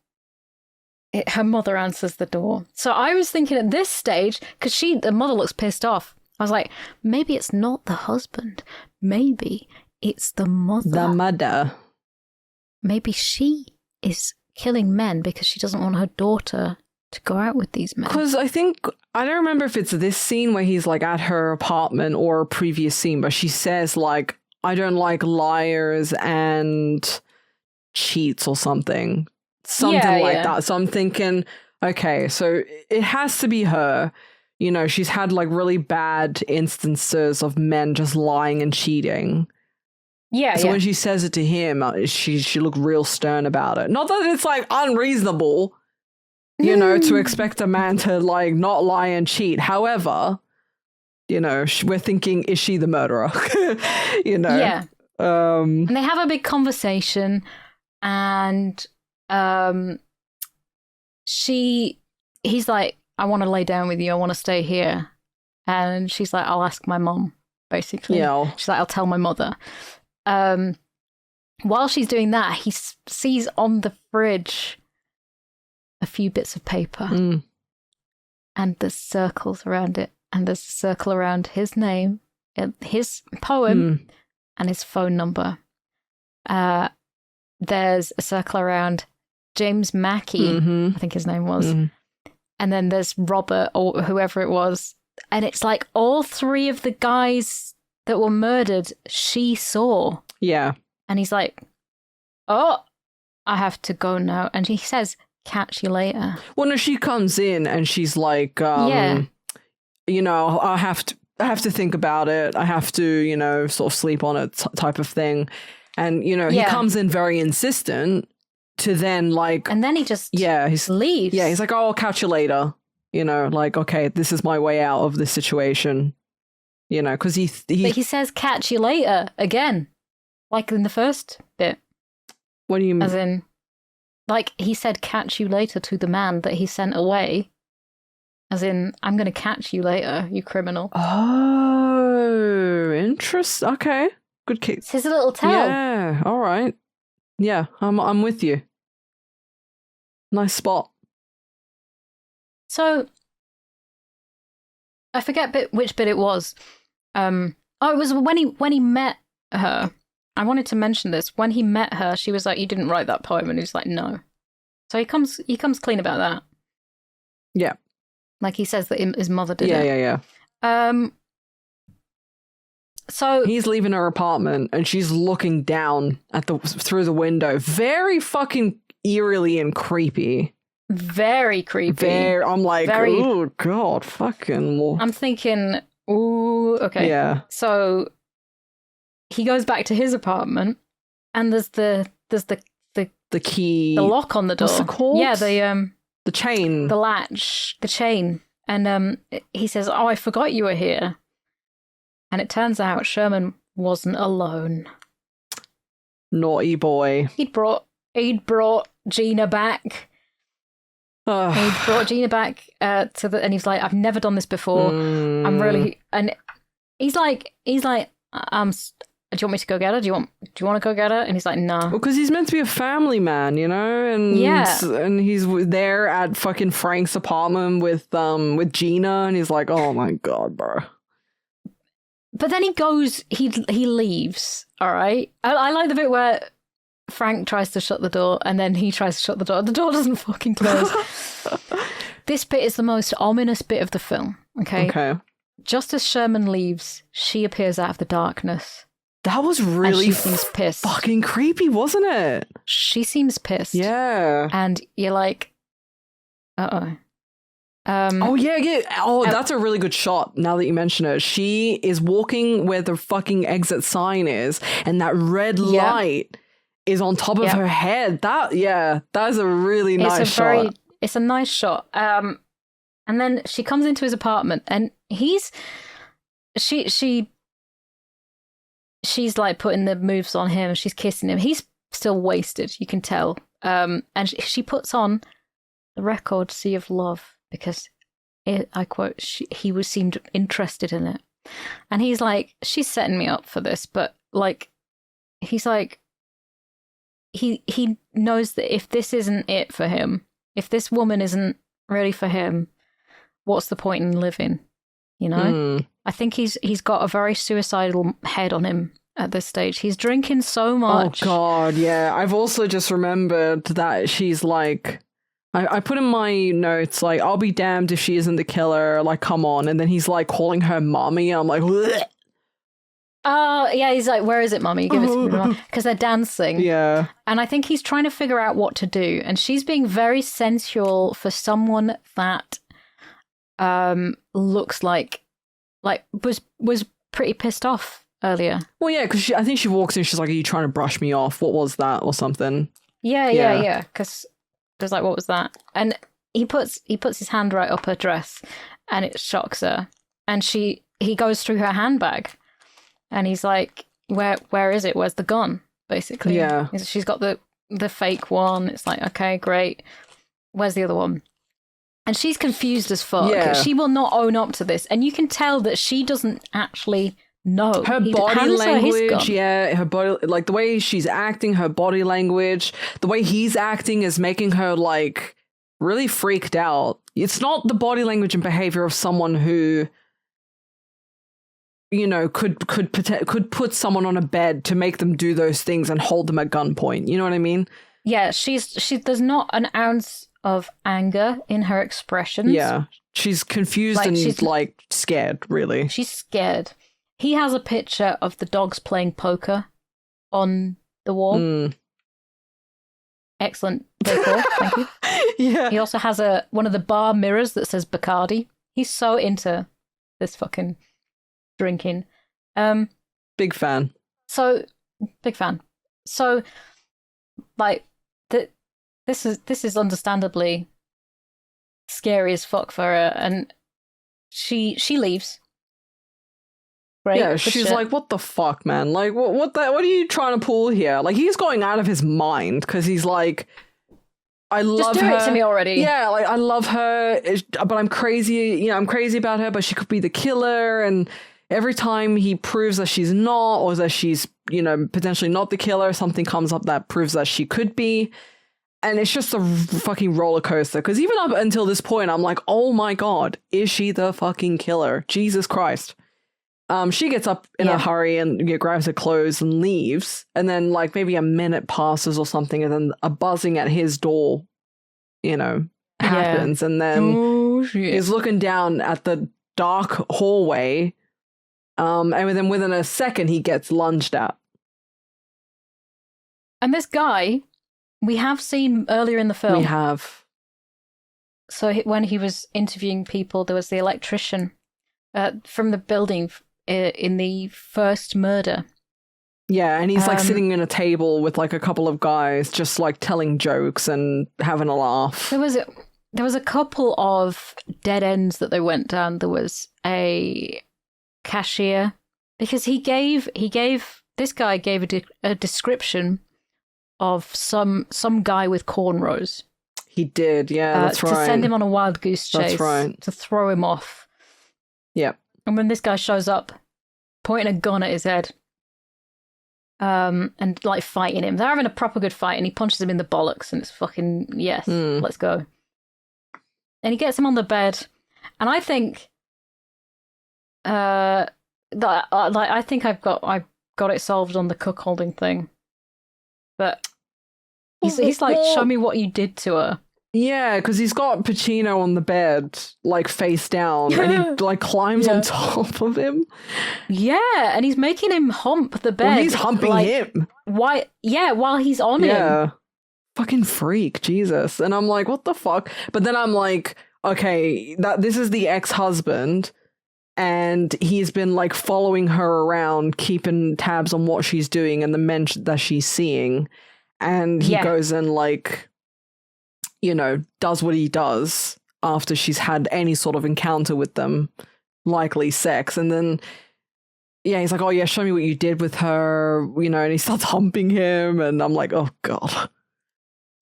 her mother answers the door. So I was thinking at this stage, because the mother looks pissed off. I was like, maybe it's not the husband. Maybe it's the mother. The mother. Maybe she is killing men because she doesn't want her daughter to go out with these men. Because I don't remember if it's this scene where he's like at her apartment or a previous scene, but she says like, I don't like liars and cheats or something. Something like that. So I'm thinking, okay, so it has to be her. You know, she's had like really bad instances of men just lying and cheating. Yeah. So when she says it to him, she looked real stern about it. Not that it's like unreasonable, you know, to expect a man to like not lie and cheat. However, you know, we're thinking, is she the murderer? You know? Yeah. And they have a big conversation and he's like, I want to lay down with you. I want to stay here. And she's like, I'll ask my mom, basically. Yeah. She's like, I'll tell my mother. While she's doing that, he sees on the fridge a few bits of paper. And there's circles around it. And there's a circle around his name, his poem, and his phone number. There's a circle around James Mackey, I think his name was. And then there's Robert or whoever it was. And it's like all three of the guys that were murdered, she saw. Yeah. And he's like, oh, I have to go now. And he says, catch you later. Well, no, she comes in and she's like, you know, I have to think about it. I have to, you know, sort of sleep on it type of thing. And, you know, he comes in very insistent to then like... And then he just leaves. Yeah, he's like, oh, I'll catch you later. You know, like, okay, this is my way out of this situation. You know, because But he says catch you later again. Like in the first bit. What do you mean? As in, like he said catch you later to the man that he sent away. As in, I'm going to catch you later, you criminal. Oh, interesting. Okay. Good kick. It's his little tell. Yeah, all right. Yeah, I'm with you. Nice spot. So, I forget which bit it was. It was when he met her. I wanted to mention this. When he met her, she was like, "You didn't write that poem," and he's like, "No." So he comes clean about that. Yeah. Like he says that his mother did it. Yeah. So he's leaving her apartment and she's looking down at through the window, very fucking eerily and creepy. Very creepy. I'm like, oh god, fucking. I'm thinking, ooh, okay. Yeah. So he goes back to his apartment, and there's the key, the lock on the door. What's it called? Yeah, the chain, the latch, the chain, and he says, "Oh, I forgot you were here." And it turns out Sherman wasn't alone. Naughty boy. He'd brought Gina back. He'd brought Gina back and he's like, I've never done this before. I'm really, and he's like, do you want me to go get her? Do you want to go get her? And he's like, no. Well, because he's meant to be a family man, you know, and and he's there at fucking Frank's apartment with Gina, and he's like, oh my god, bro. But then he leaves. All right, I like the bit where Frank tries to shut the door, and then he tries to shut the door. The door doesn't fucking close. This bit is the most ominous bit of the film. Okay. Just as Sherman leaves, she appears out of the darkness. That was really she seems pissed. Fucking creepy, wasn't it? She seems pissed. Yeah. And you're like, uh-oh. That's a really good shot now that you mention it. She is walking where the fucking exit sign is, and that red light is on top of her head. That is a really nice shot. It's a nice shot. And then she comes into his apartment, and she's like putting the moves on him. She's kissing him. He's still wasted, you can tell. And she puts on the record "Sea of Love" because I quote, he seemed interested in it. And he's like, she's setting me up for this, but like, he's like, he knows that if this isn't it for him, if this woman isn't really for him, what's the point in living? You know? I think he's got a very suicidal head on him at this stage. He's drinking so much. Oh god, yeah. I've also just remembered that she's like, I put in my notes, like, I'll be damned if she isn't the killer, like, come on. And then he's like calling her mommy, and I'm like, bleh. Oh, yeah, he's like, where is it, mummy? Give it to me. Because they're dancing. Yeah. And I think he's trying to figure out what to do. And she's being very sensual for someone that looks like was pretty pissed off earlier. Well, yeah, because I think she walks in, she's like, are you trying to brush me off? What was that? Or something. Yeah. Because there's like, what was that? And he puts his hand right up her dress, and it shocks her. And he goes through her handbag. And he's like, where is it? Where's the gun? Basically. Yeah. She's got the fake one. It's like, okay, great. Where's the other one? And she's confused as fuck. Yeah. She will not own up to this. And you can tell that she doesn't actually know. Her body language, her body, like the way she's acting, her body language, the way he's acting is making her like really freaked out. It's not the body language and behavior of someone who, you know, could put someone on a bed to make them do those things and hold them at gunpoint. You know what I mean? Yeah, there's not an ounce of anger in her expressions. Yeah, she's confused and she's like scared, really. She's scared. He has a picture of the dogs playing poker on the wall. Excellent decor, thank you. Yeah. He also has one of the bar mirrors that says Bacardi. He's so into this fucking drinking. Big fan. So, big fan. So, like, this is understandably scary as fuck for her, and she leaves. Right? Yeah, she's like, what the fuck, man? Like, what are you trying to pull here? Like, he's going out of his mind because he's like, I love her. Just do it to me already. Yeah, like, I love her, but I'm crazy. You know, I'm crazy about her, but she could be the killer. And every time he proves that she's not, or that she's, you know, potentially not the killer, something comes up that proves that she could be. And it's just a fucking roller coaster. Because even up until this point, I'm like, oh my God, is she the fucking killer? Jesus Christ. She gets up in a hurry and grabs her clothes and leaves. And then like maybe a minute passes or something, and then a buzzing at his door, you know, happens. And then he's looking down at the dark hallway. And then within a second, he gets lunged at. And this guy, we have seen earlier in the film. We have. So when he was interviewing people, there was the electrician from the building in the first murder. Yeah, and he's like sitting in a table with like a couple of guys just like telling jokes and having a laugh. There was a couple of dead ends that they went down. There was a cashier, because this guy gave a description of some guy with cornrows. He did, yeah, that's right. To send him on a wild goose chase. That's right. To throw him off. Yep. And when this guy shows up, pointing a gun at his head, and like fighting him, they're having a proper good fight, and he punches him in the bollocks, and it's fucking yes, let's go. And he gets him on the bed, and I think, I think I've got it solved on the cuckolding thing, but he's like, show me what you did to her. Yeah, because he's got Pacino on the bed, like face down, and he like climbs on top of him. Yeah, and he's making him hump the bed. Well, he's humping like, him. Why? Yeah, while he's on him. Fucking freak, Jesus. And I'm like, what the fuck? But then I'm like, okay, this is the ex-husband, and he's been like following her around, keeping tabs on what she's doing and the men that she's seeing, and he goes and like, you know, does what he does after she's had any sort of encounter with them, likely sex. And then, he's like, oh yeah, show me what you did with her, you know, and he starts humping him. And I'm like, oh God.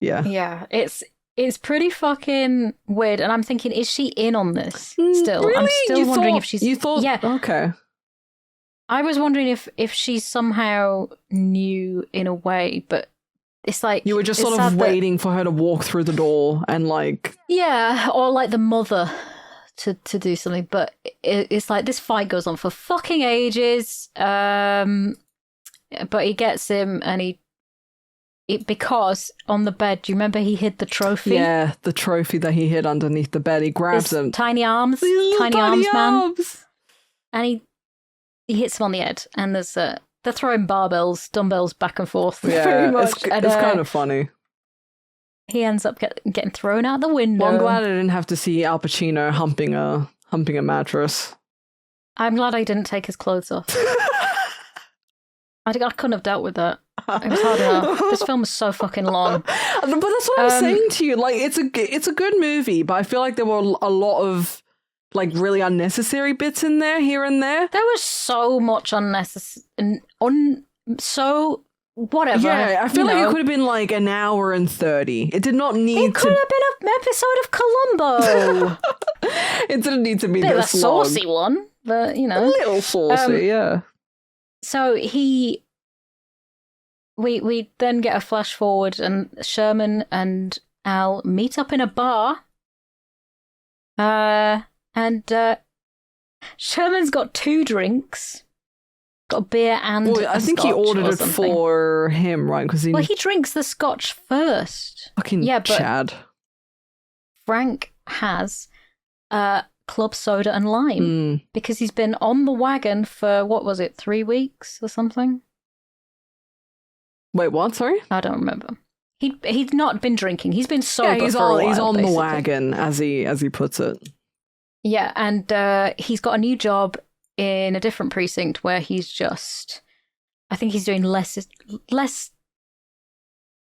Yeah. Yeah, it's pretty fucking weird. And I'm thinking, is she in on this still? Really? I'm still wondering if she's... You thought... Yeah. Okay. I was wondering if she somehow knew in a way, but it's like... You were just sort of waiting for her to walk through the door and like... Yeah, or like the mother to do something. But it's like this fight goes on for fucking ages. But he gets him, and because on the bed, do you remember he hid the trophy? Yeah, the trophy that he hid underneath the bed. He grabs him. Tiny arms. Tiny arms, man. And he hits him on the head. And there's they're throwing dumbbells back and forth. Yeah, very much. It's kind of funny. He ends up getting thrown out the window. Well, I'm glad I didn't have to see Al Pacino humping a mattress. I'm glad I didn't take his clothes off. I couldn't have dealt with that. It was hard enough. This film is so fucking long. But that's what I'm saying to you. Like, it's a good movie, but I feel like there were a lot of like really unnecessary bits in there, here and there. There was so much unnecessary, so whatever. Yeah, I feel like it could have been like an hour and 30. It did not need It could have been an episode of Columbo. It didn't need to be Bit of a this long. saucy one, but you know. A little saucy, yeah. So we then get a flash forward, and Sherman and Al meet up in a bar. And Sherman's got 2 drinks. Got beer and Well, I think he scotch ordered or it something. for him, right? Because Well, he drinks the scotch first. fucking yeah, but Chad. Frank has club soda and lime because he's been on the wagon for, what was it, 3 weeks or something? Wait, what? Sorry? I don't remember. He'd not been drinking. He's been sober Yeah, he's for a while, he's on basically. the wagon, as he puts it. Yeah, and he's got a new job in a different precinct where he's just, I think he's doing less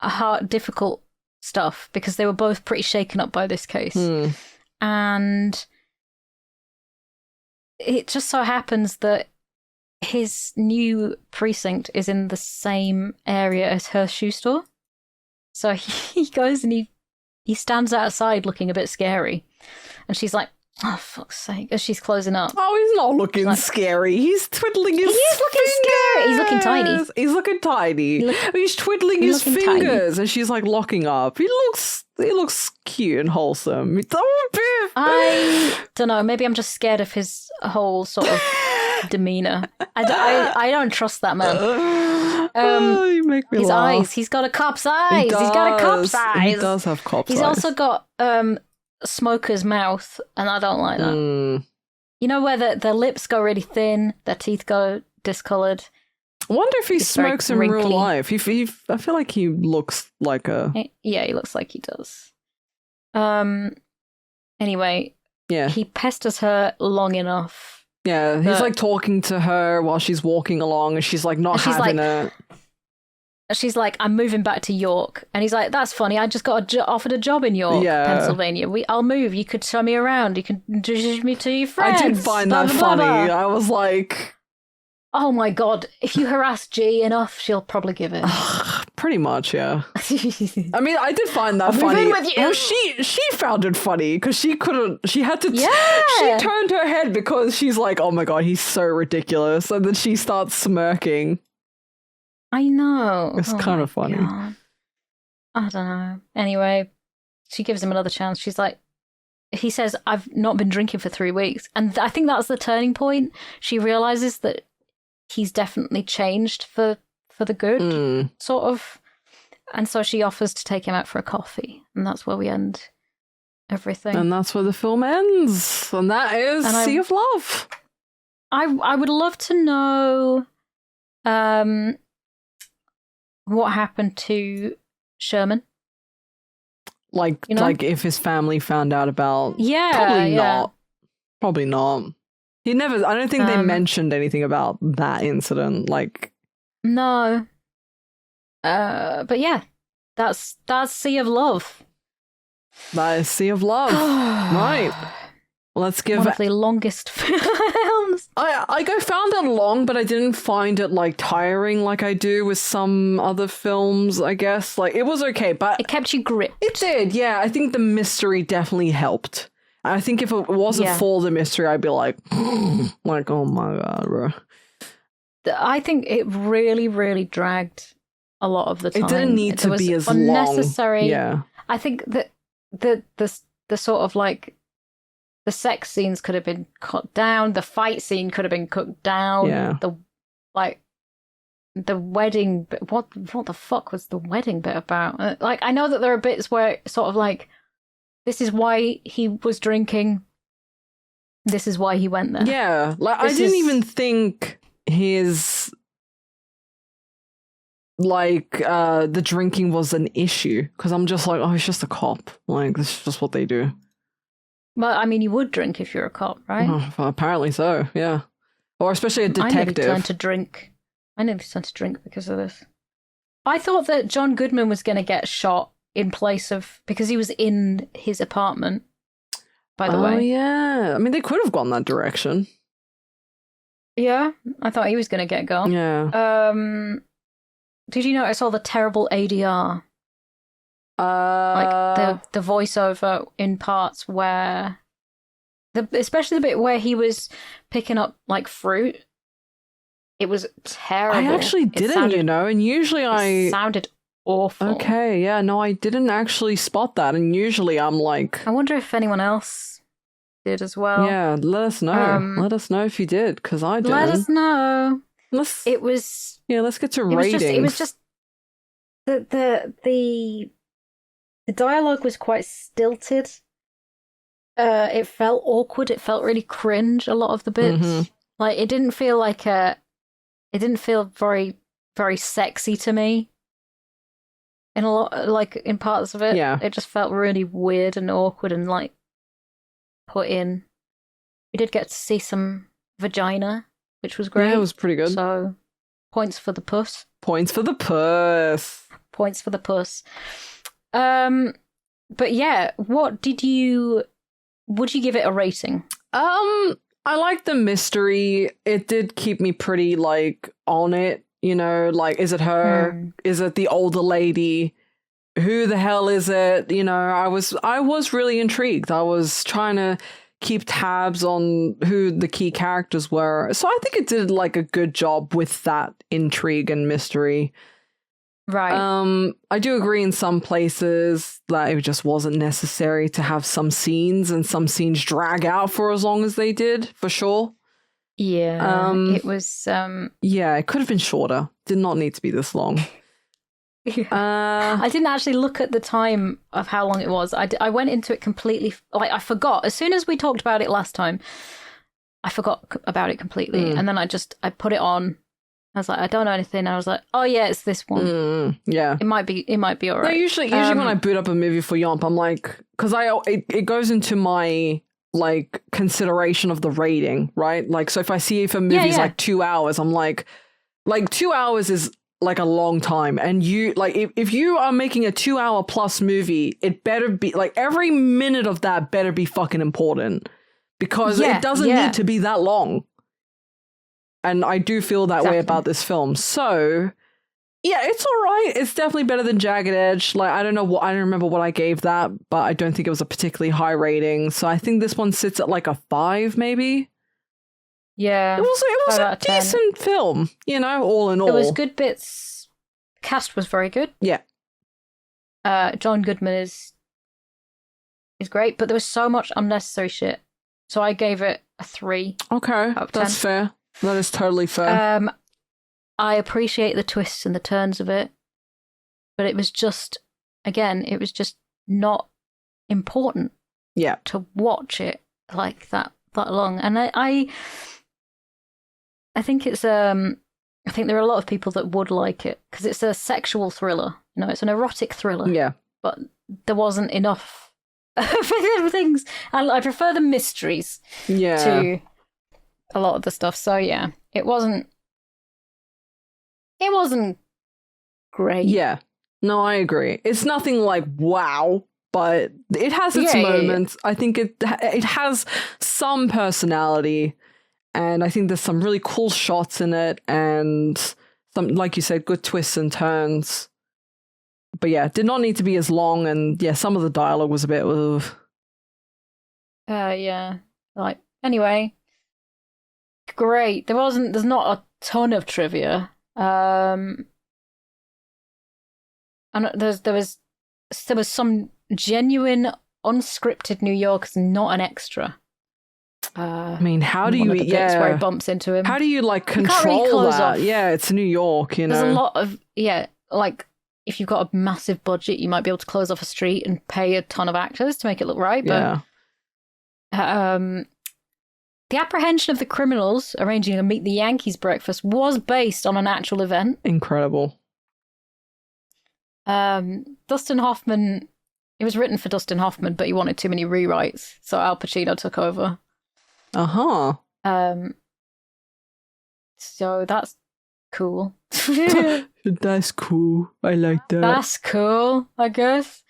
hard, difficult stuff because they were both pretty shaken up by this case. And it just so happens that his new precinct is in the same area as her shoe store. So he goes and he stands outside looking a bit scary. And she's like, oh, fuck's sake, as she's closing up. Oh, he's not looking Like- scary. He's twiddling his He is looking scary. He's looking tiny. He's looking tiny. He's twiddling his looking tiny. fingers, and she's like locking up. He looks cute and wholesome. I don't know. Maybe I'm just scared of his whole sort of demeanor. I don't trust that man. You make me His laugh. eyes. He's got a cop's eyes. He's got a cop's eyes. He does have cop's He's eyes. also got smoker's mouth, and I don't like that. You know where their lips go really thin, their teeth go discolored. I wonder if he He's very smokes in real wrinkly. life. I feel like he looks like a... Yeah, he looks like he does. Anyway, Yeah. he pesters her long enough. Yeah, he's But- like talking to her while she's walking along, and she's like not And she's having like- it. She's like, I'm moving back to York. And he's like, that's funny. I just got offered a job in York, Yeah. Pennsylvania. I'll move. You could show me around. You can introduce me to your friends. I did find blah, that blah, blah, funny. blah. I was like, Oh my God. If you harass G enough, she'll probably give it. pretty much, yeah. I mean, I did find that I'll move funny. in with you. Well, she found it funny because she couldn't. She had to. Yeah. She turned her head because she's like, "Oh my God, he's so ridiculous," and then she starts smirking. I know. It's Oh kind my of funny. God. I don't know. Anyway, she gives him another chance. She's like, he says, I've not been drinking for 3 weeks. And I think that's the turning point. She realizes that he's definitely changed for the good, sort of. And so she offers to take him out for a coffee. And that's where we end everything. And that's where the film ends. And that is And Sea of Love. I would love to know what happened to Sherman. Like, You know? like if his family found out about. Yeah, Probably yeah. not. Probably not. He never. I don't think they mentioned anything about that incident. Like, No. But yeah, that's Sea of Love. that is Sea of Love. Right. Let's give. One of the longest films. I found it long, but I didn't find it like tiring like I do with some other films. I guess like it was okay, but It kept you gripped. it did. Yeah, I think the mystery definitely helped. I think if it wasn't Yeah. for the mystery, I'd be like, like, oh my God, bro. I think it really, really dragged a lot of the time. It didn't need There to was be as unnecessary. long. Yeah. I think that the sort of like the sex scenes could have been cut down. The fight scene could have been cut down. Yeah. The wedding bit. What the fuck was the wedding bit about? Like, I know that there are bits where it's sort of like, this is why he was drinking. This is why he went there. Yeah. Like I This didn't is- even think his the drinking was an issue because I'm just like, oh, he's just a cop. Like this is just what they do. Well, I mean, you would drink if you're a cop, right? Well, apparently so, yeah. Or especially a I nearly detective. turned to drink. I nearly turned to drink because of this. I thought that John Goodman was going to get shot in place of, because he was in his apartment, by the Oh way. yeah. I mean, they could have gone that direction. Yeah, I thought he was going to get gone. Yeah. Did you notice all the terrible ADR? Like the voiceover in parts where especially the bit where he was picking up like fruit. It was terrible. I actually didn't, and usually it sounded awful. Okay, yeah, no, I didn't actually spot that, and usually I'm like... I wonder if anyone else did as well. Yeah, let us know. Let us know if you did, because I didn't. Let us know. Let's get to ratings. It was just the dialogue was quite stilted. It felt awkward. It felt really cringe. A lot of the bits, like it didn't feel like it didn't feel very very sexy to me. In a lot, like in parts of it, it just felt really weird and awkward and like put in. We did get to see some vagina, which was great. Yeah, it was pretty good. So, points for the puss. Points for the puss. Points for the puss. But yeah, would you give it a rating? I like the mystery. It did keep me pretty like on it, like is it her? Is it the older lady? Who the hell is it? I was really intrigued. I was trying to keep tabs on who the key characters were. So I think it did like a good job with that intrigue and mystery. Right. I do agree in some places that it just wasn't necessary to have some scenes, and some scenes drag out for as long as they did, for sure. Yeah. It was yeah, it could have been shorter. Did not need to be this long. I didn't actually look at the time of how long it was. I went into it completely, like I forgot. As soon as we talked about it last time, I forgot about it completely. And then I put it on. I was like, I don't know anything. I was like, oh yeah, it's this one. Yeah, it might be all right. No, usually when I boot up a movie for YOMP, I'm like, because it goes into my like consideration of the rating, right? Like, so if I see if a movie's like 2 hours, I'm like 2 hours is like a long time, and you like if you are making a 2 hour plus movie, it better be like every minute of that better be fucking important, because it doesn't need to be that long. And I do feel that way about this film. So, yeah, it's all right. It's definitely better than Jagged Edge. Like, I don't remember what I gave that, but I don't think it was a particularly high rating. So I think this one sits at like a 5, maybe. Yeah. It was a decent film, all in all. There was good bits. Cast was very good. Yeah. John Goodman is great, but there was so much unnecessary shit. So I gave it a 3. Okay, that's fair. That is totally fair. I appreciate the twists and the turns of it, but it was just not important. Yeah. To watch it like that long, and I think it's I think there are a lot of people that would like it because it's a sexual thriller. It's an erotic thriller. Yeah. But there wasn't enough things, and I prefer the mysteries. Yeah. To a lot of the stuff. So yeah, it wasn't great. Yeah. No, I agree. It's nothing like wow, but it has its moments. Yeah. I think it has some personality, and I think there's some really cool shots in it, and some, like you said, good twists and turns. But yeah, it did not need to be as long, and yeah, some of the dialogue was a bit yeah. Like, anyway, great. There's not a ton of trivia. And there was some genuine unscripted New Yorkers, not an extra. I mean, how do you where he bumps into him? How do you like control really that? off. Yeah, it's New York, There's a lot of like if you've got a massive budget, you might be able to close off a street and pay a ton of actors to make it look right. But the apprehension of the criminals arranging a Meet the Yankees breakfast was based on an actual event. Incredible. Dustin Hoffman, it was written for Dustin Hoffman, but he wanted too many rewrites, so Al Pacino took over. Uh-huh. So that's cool. That's cool. I like that. That's cool, I guess.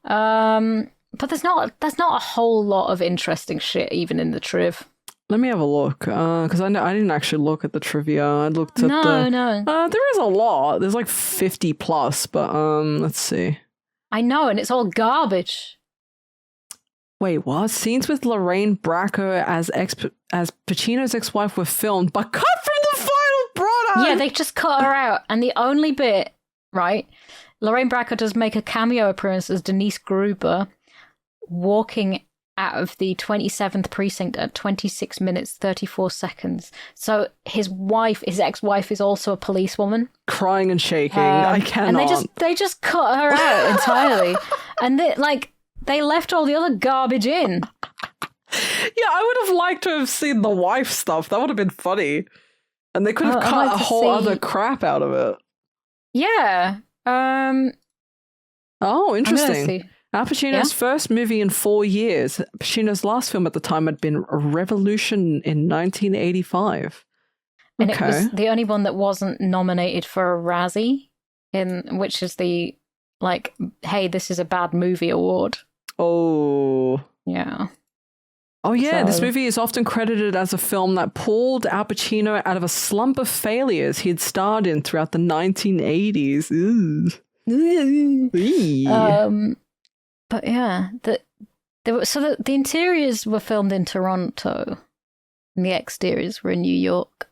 But there's not a whole lot of interesting shit even in the triv. Let me have a look, because I didn't actually look at the trivia. I looked at No. there is a lot. There's like 50 plus, but let's see. I know, and it's all garbage. Wait, what? Scenes with Lorraine Bracco as Pacino's ex-wife were filmed, but cut from the final product. Yeah, they just cut her out, and the only bit, right? Lorraine Bracco does make a cameo appearance as Denise Gruber, walking out of the 27th precinct at 26 minutes 34 seconds. So his ex-wife is also a policewoman, Crying and shaking. I cannot. And they just cut her out entirely, and they left all the other garbage in. Yeah, I would have liked to have seen the wife stuff. That would have been funny, and they could have cut a whole other crap out of it. Yeah. Oh, interesting. Al Pacino's first movie in 4 years. Pacino's last film at the time had been Revolution in 1985. And it was the only one that wasn't nominated for a Razzie, which is the, hey, this is a bad movie award. Oh. Yeah. Oh, yeah, this movie is often credited as a film that pulled Al Pacino out of a slump of failures he had starred in throughout the 1980s. Ooh. But yeah, the interiors were filmed in Toronto, and the exteriors were in New York.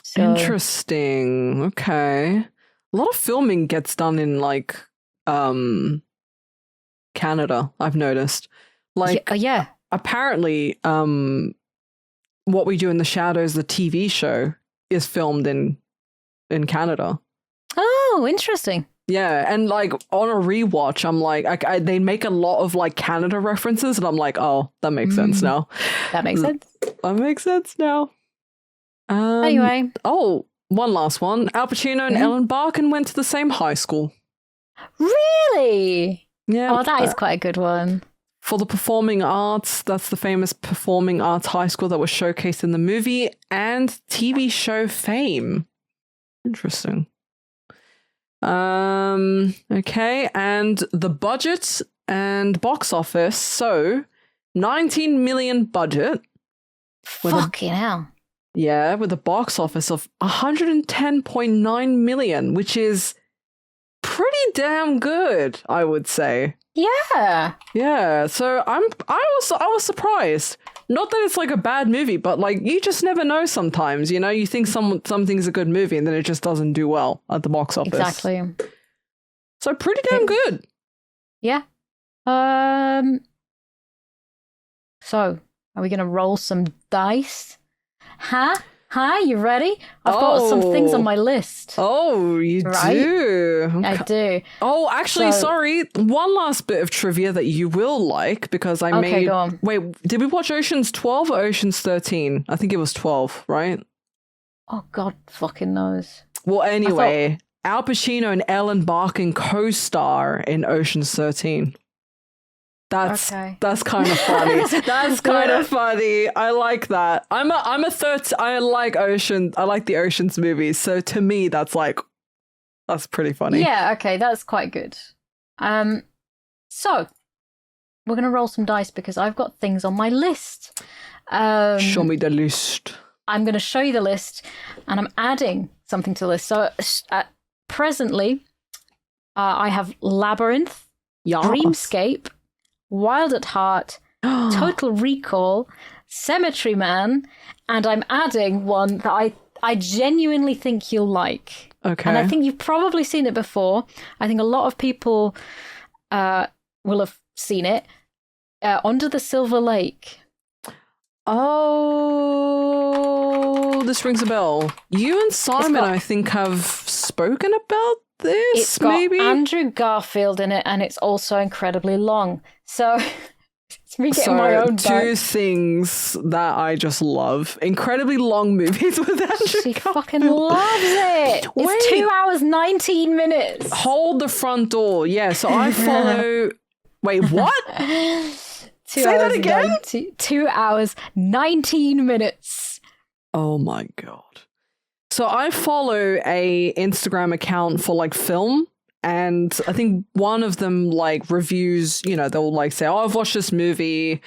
So, interesting. Okay, a lot of filming gets done in Canada. I've noticed. Yeah. Apparently, What We Do in the Shadows, the TV show, is filmed in Canada. Oh, interesting. Yeah, and on a rewatch, I'm like, they make a lot of Canada references, and I'm like, oh, that makes sense now. That makes sense. That makes sense now. Anyway. Oh, one last one. Al Pacino and Ellen Barkin went to the same high school. Really? Yeah. Oh, that is quite a good one. For the performing arts, that's the famous performing arts high school that was showcased in the movie and TV show Fame. Interesting. Okay, and the budget and box office. So, 19 million budget. Fucking hell. Yeah, with a box office of 110.9 million, which is pretty damn good, I would say. Yeah. Yeah, so I was surprised. Not that it's a bad movie, but you just never know sometimes, you think something's a good movie and then it just doesn't do well at the box office. Exactly. So pretty damn good. Yeah. So, are we going to roll some dice? Huh? You ready? I've got some things on my list. Oh, you do? I do. Oh, actually, sorry. One last bit of trivia that you will like, because I made... Go on. Wait, did we watch Ocean's 12 or Ocean's 13? I think it was 12, right? Oh, God fucking knows. Well, anyway, Al Pacino and Ellen Barkin co-star in Ocean's 13. That's kind of funny. That's kind of funny. I like that. I like the Ocean's movies. So to me, that's pretty funny. Yeah, okay, that's quite good. So we're gonna roll some dice because I've got things on my list. Show me the list. I'm gonna show you the list, and I'm adding something to the list. So presently, I have Labyrinth, Dreamscape, Wild at Heart, Total Recall, Cemetery Man, and I'm adding one that I genuinely think you'll like. Okay. And I think you've probably seen it before. I think a lot of people will have seen it. Under the Silver Lake. Oh, this rings a bell. You and Simon, I think, have spoken about this, it's got Andrew Garfield in it, and it's also incredibly long. So it's me getting my own two things that I just love. Incredibly long movies with Andrew She Garfield. fucking loves it. It's 2 hours, 19 minutes. Hold the front door. Yeah, so I follow... Wait, what? Say that again? 2 hours, 19 minutes. Oh my God. So I follow a Instagram account for film, and I think one of them reviews, they'll say, oh, I've watched this movie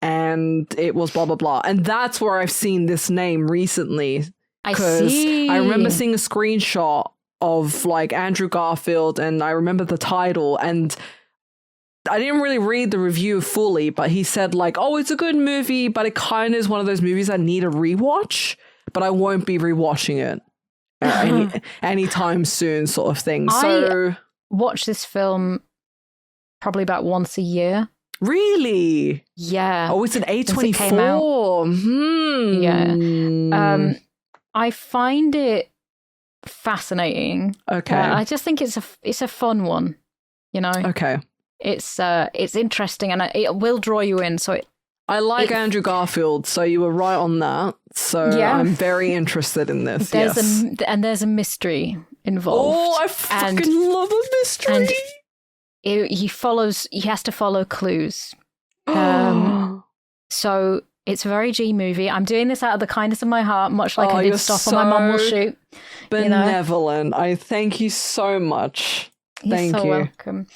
and it was blah, blah, blah. And that's where I've seen this name recently. I see. I remember seeing a screenshot of like Andrew Garfield, and I remember the title, and I didn't really read the review fully, but he said like, oh, it's a good movie, but it kind of is one of those movies that need a rewatch, but I won't be rewatching it anytime soon, sort of thing. So watch this film probably about once a year. Really? Yeah. Oh, it's an A24. Yeah. I find it fascinating. Okay. I just think it's a fun one, you know. Okay. It's interesting, and it will draw you in. So I like Andrew Garfield, so you were right on that. So yeah. I'm very interested in this. There's a mystery involved. Oh, I fucking love a mystery. And he has to follow clues. So it's a very G movie. I'm doing this out of the kindness of my heart, much like I did stuff on My Mum Will Shoot. Benevolent. You know? I thank you so much. Thank you. You're so welcome.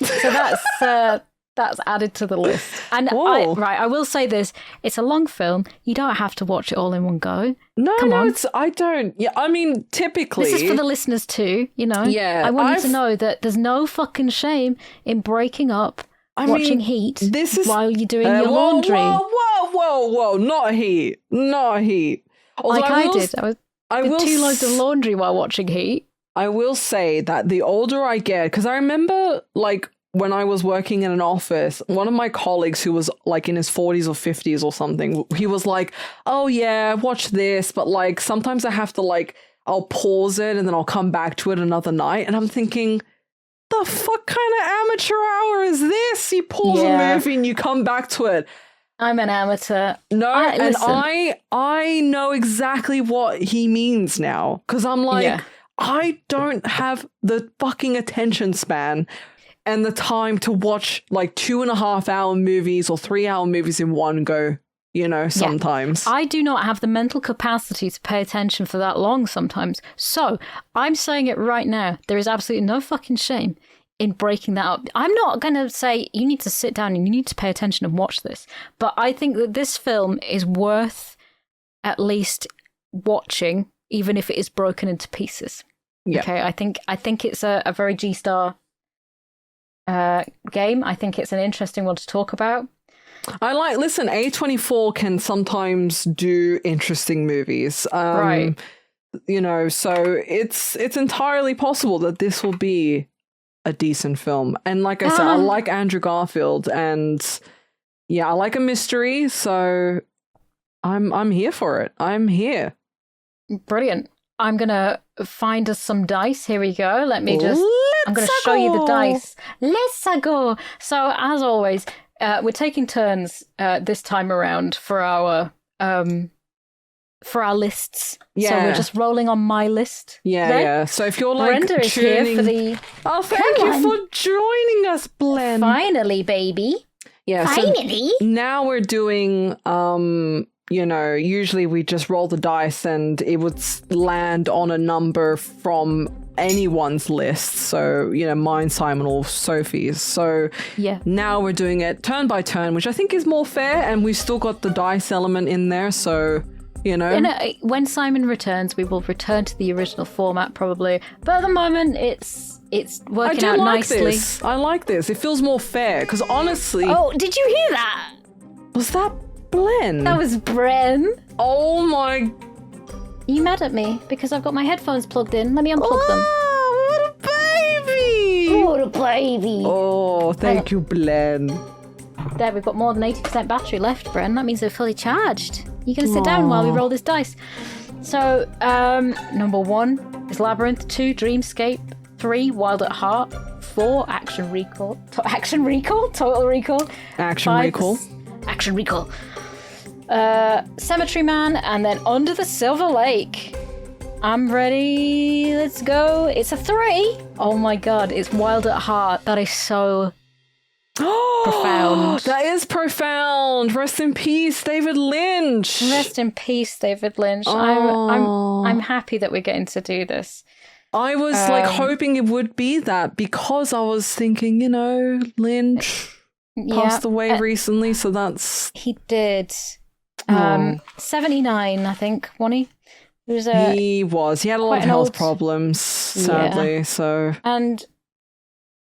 So that's added to the list. And I will say this: it's a long film. You don't have to watch it all in one go. I don't. Yeah, I mean, typically this is for the listeners too. You know. Yeah, I want you to know that there's no fucking shame in breaking up. Watching Heat while you're doing your laundry. Whoa! Not Heat. Although like I did. I did 2 loads of laundry while watching Heat. I will say that the older I get, because I remember like when I was working in an office, one of my colleagues who was like in his 40s or 50s or something, he was like, oh yeah, watch this, but like sometimes I have to like, I'll pause it and then I'll come back to it another night. And I'm thinking, the fuck kind of amateur hour is this? You pause a movie and you come back to it. I'm an amateur. No, I know exactly what he means now, because I'm like, I don't have the fucking attention span and the time to watch like 2.5-hour movies or 3-hour movies in one go, you know, sometimes. I do not have the mental capacity to pay attention for that long sometimes. So I'm saying it right now. There is absolutely no fucking shame in breaking that up. I'm not going to say you need to sit down and you need to pay attention and watch this. But I think that this film is worth at least watching, even if it is broken into pieces. Yeah. Okay, I think it's a very G-star game. I think it's an interesting one to talk about. Listen, A24 can sometimes do interesting movies. Right. You know, so it's entirely possible that this will be a decent film. And like I said, I like Andrew Garfield, and yeah, I like a mystery, so I'm here for it. I'm here. Brilliant. I'm gonna find us some dice. Here we go. I'm gonna show you the dice. Let's go. So as always, we're taking turns this time around for our lists. Yeah. So we're just rolling on my list. Yeah. So if you're like Brenda is here for the. Oh, thank you for joining us, Blen. Finally, baby. Yeah. Finally. So now we're doing you know, usually we just roll the dice and it would land on a number from anyone's list. So, you know, mine, Simon, or Sophie's. So now we're doing it turn by turn, which I think is more fair. And we've still got the dice element in there. So, you know. When Simon returns, we will return to the original format probably. But at the moment, it's working out nicely. I like this. It feels more fair because honestly. Oh, did you hear that? Was that Blen? That was Bren. Oh my. You mad at me because I've got my headphones plugged in? Let me unplug them. Oh, what a baby! What a baby! Oh, thank you, Blen. There, we've got more than 80% battery left, Bren. That means they're fully charged. You can sit down while we roll this dice. So, number 1 is Labyrinth, 2 Dreamscape, 3 Wild at Heart, 4 Action Recall, Total Recall, Action 5, Recall, Action Recall, Cemetery Man, and then Under the Silver Lake. I'm ready. Let's go. It's a 3. Oh my god, it's Wild at Heart. That is so profound. That is profound. Rest in peace, David Lynch. Rest in peace, David Lynch. I'm happy that we're getting to do this. I was like hoping it would be that because I was thinking, you know, Lynch. passed away recently, so that's... He did. 79, I think, wasn't he? He was. He had a lot of health problems, sadly, so... And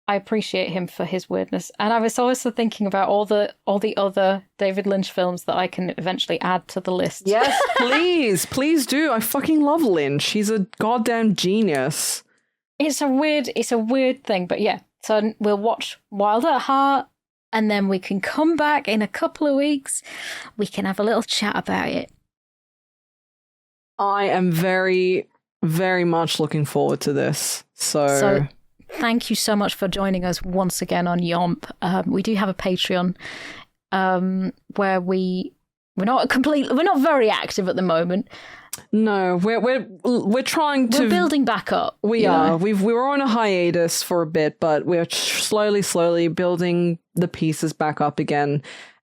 I appreciate him for his weirdness. And I was also thinking about all the other David Lynch films that I can eventually add to the list. Yes, please. Please do. I fucking love Lynch. He's a goddamn genius. It's a weird thing, but yeah. So we'll watch Wild at Heart, and then we can come back in a couple of weeks. We can have a little chat about it. I am very, very much looking forward to this. So thank you so much for joining us once again on YOMP. We do have a Patreon where we're not very active at the moment. No, we're trying to... We're building back up. We are. We were on a hiatus for a bit, but we're slowly building the pieces back up again.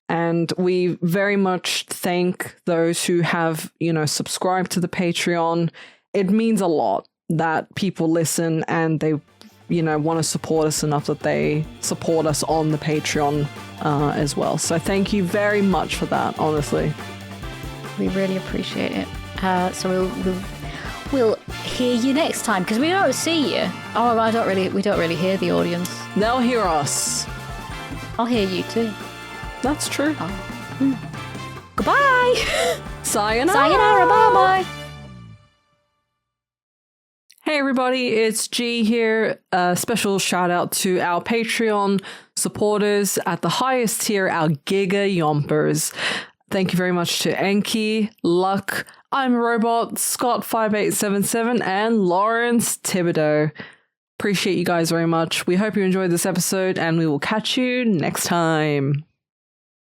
And we very much thank those who have, subscribed to the Patreon. It means a lot that people listen and they, want to support us enough that they support us on the Patreon as well. So thank you very much for that, honestly. We really appreciate it. So we'll hear you next time, because we don't see you. Oh, we don't really hear the audience. They'll hear us. I'll hear you too. That's true. Goodbye. Sayonara. Sayonara. Bye-bye. Hey everybody, it's G here. A special shout out to our Patreon supporters at the highest tier, our Giga Yompers. Thank you very much to Enki, Luck, I'm a Robot, Scott5877, and Lawrence Thibodeau. Appreciate you guys very much. We hope you enjoyed this episode, and we will catch you next time.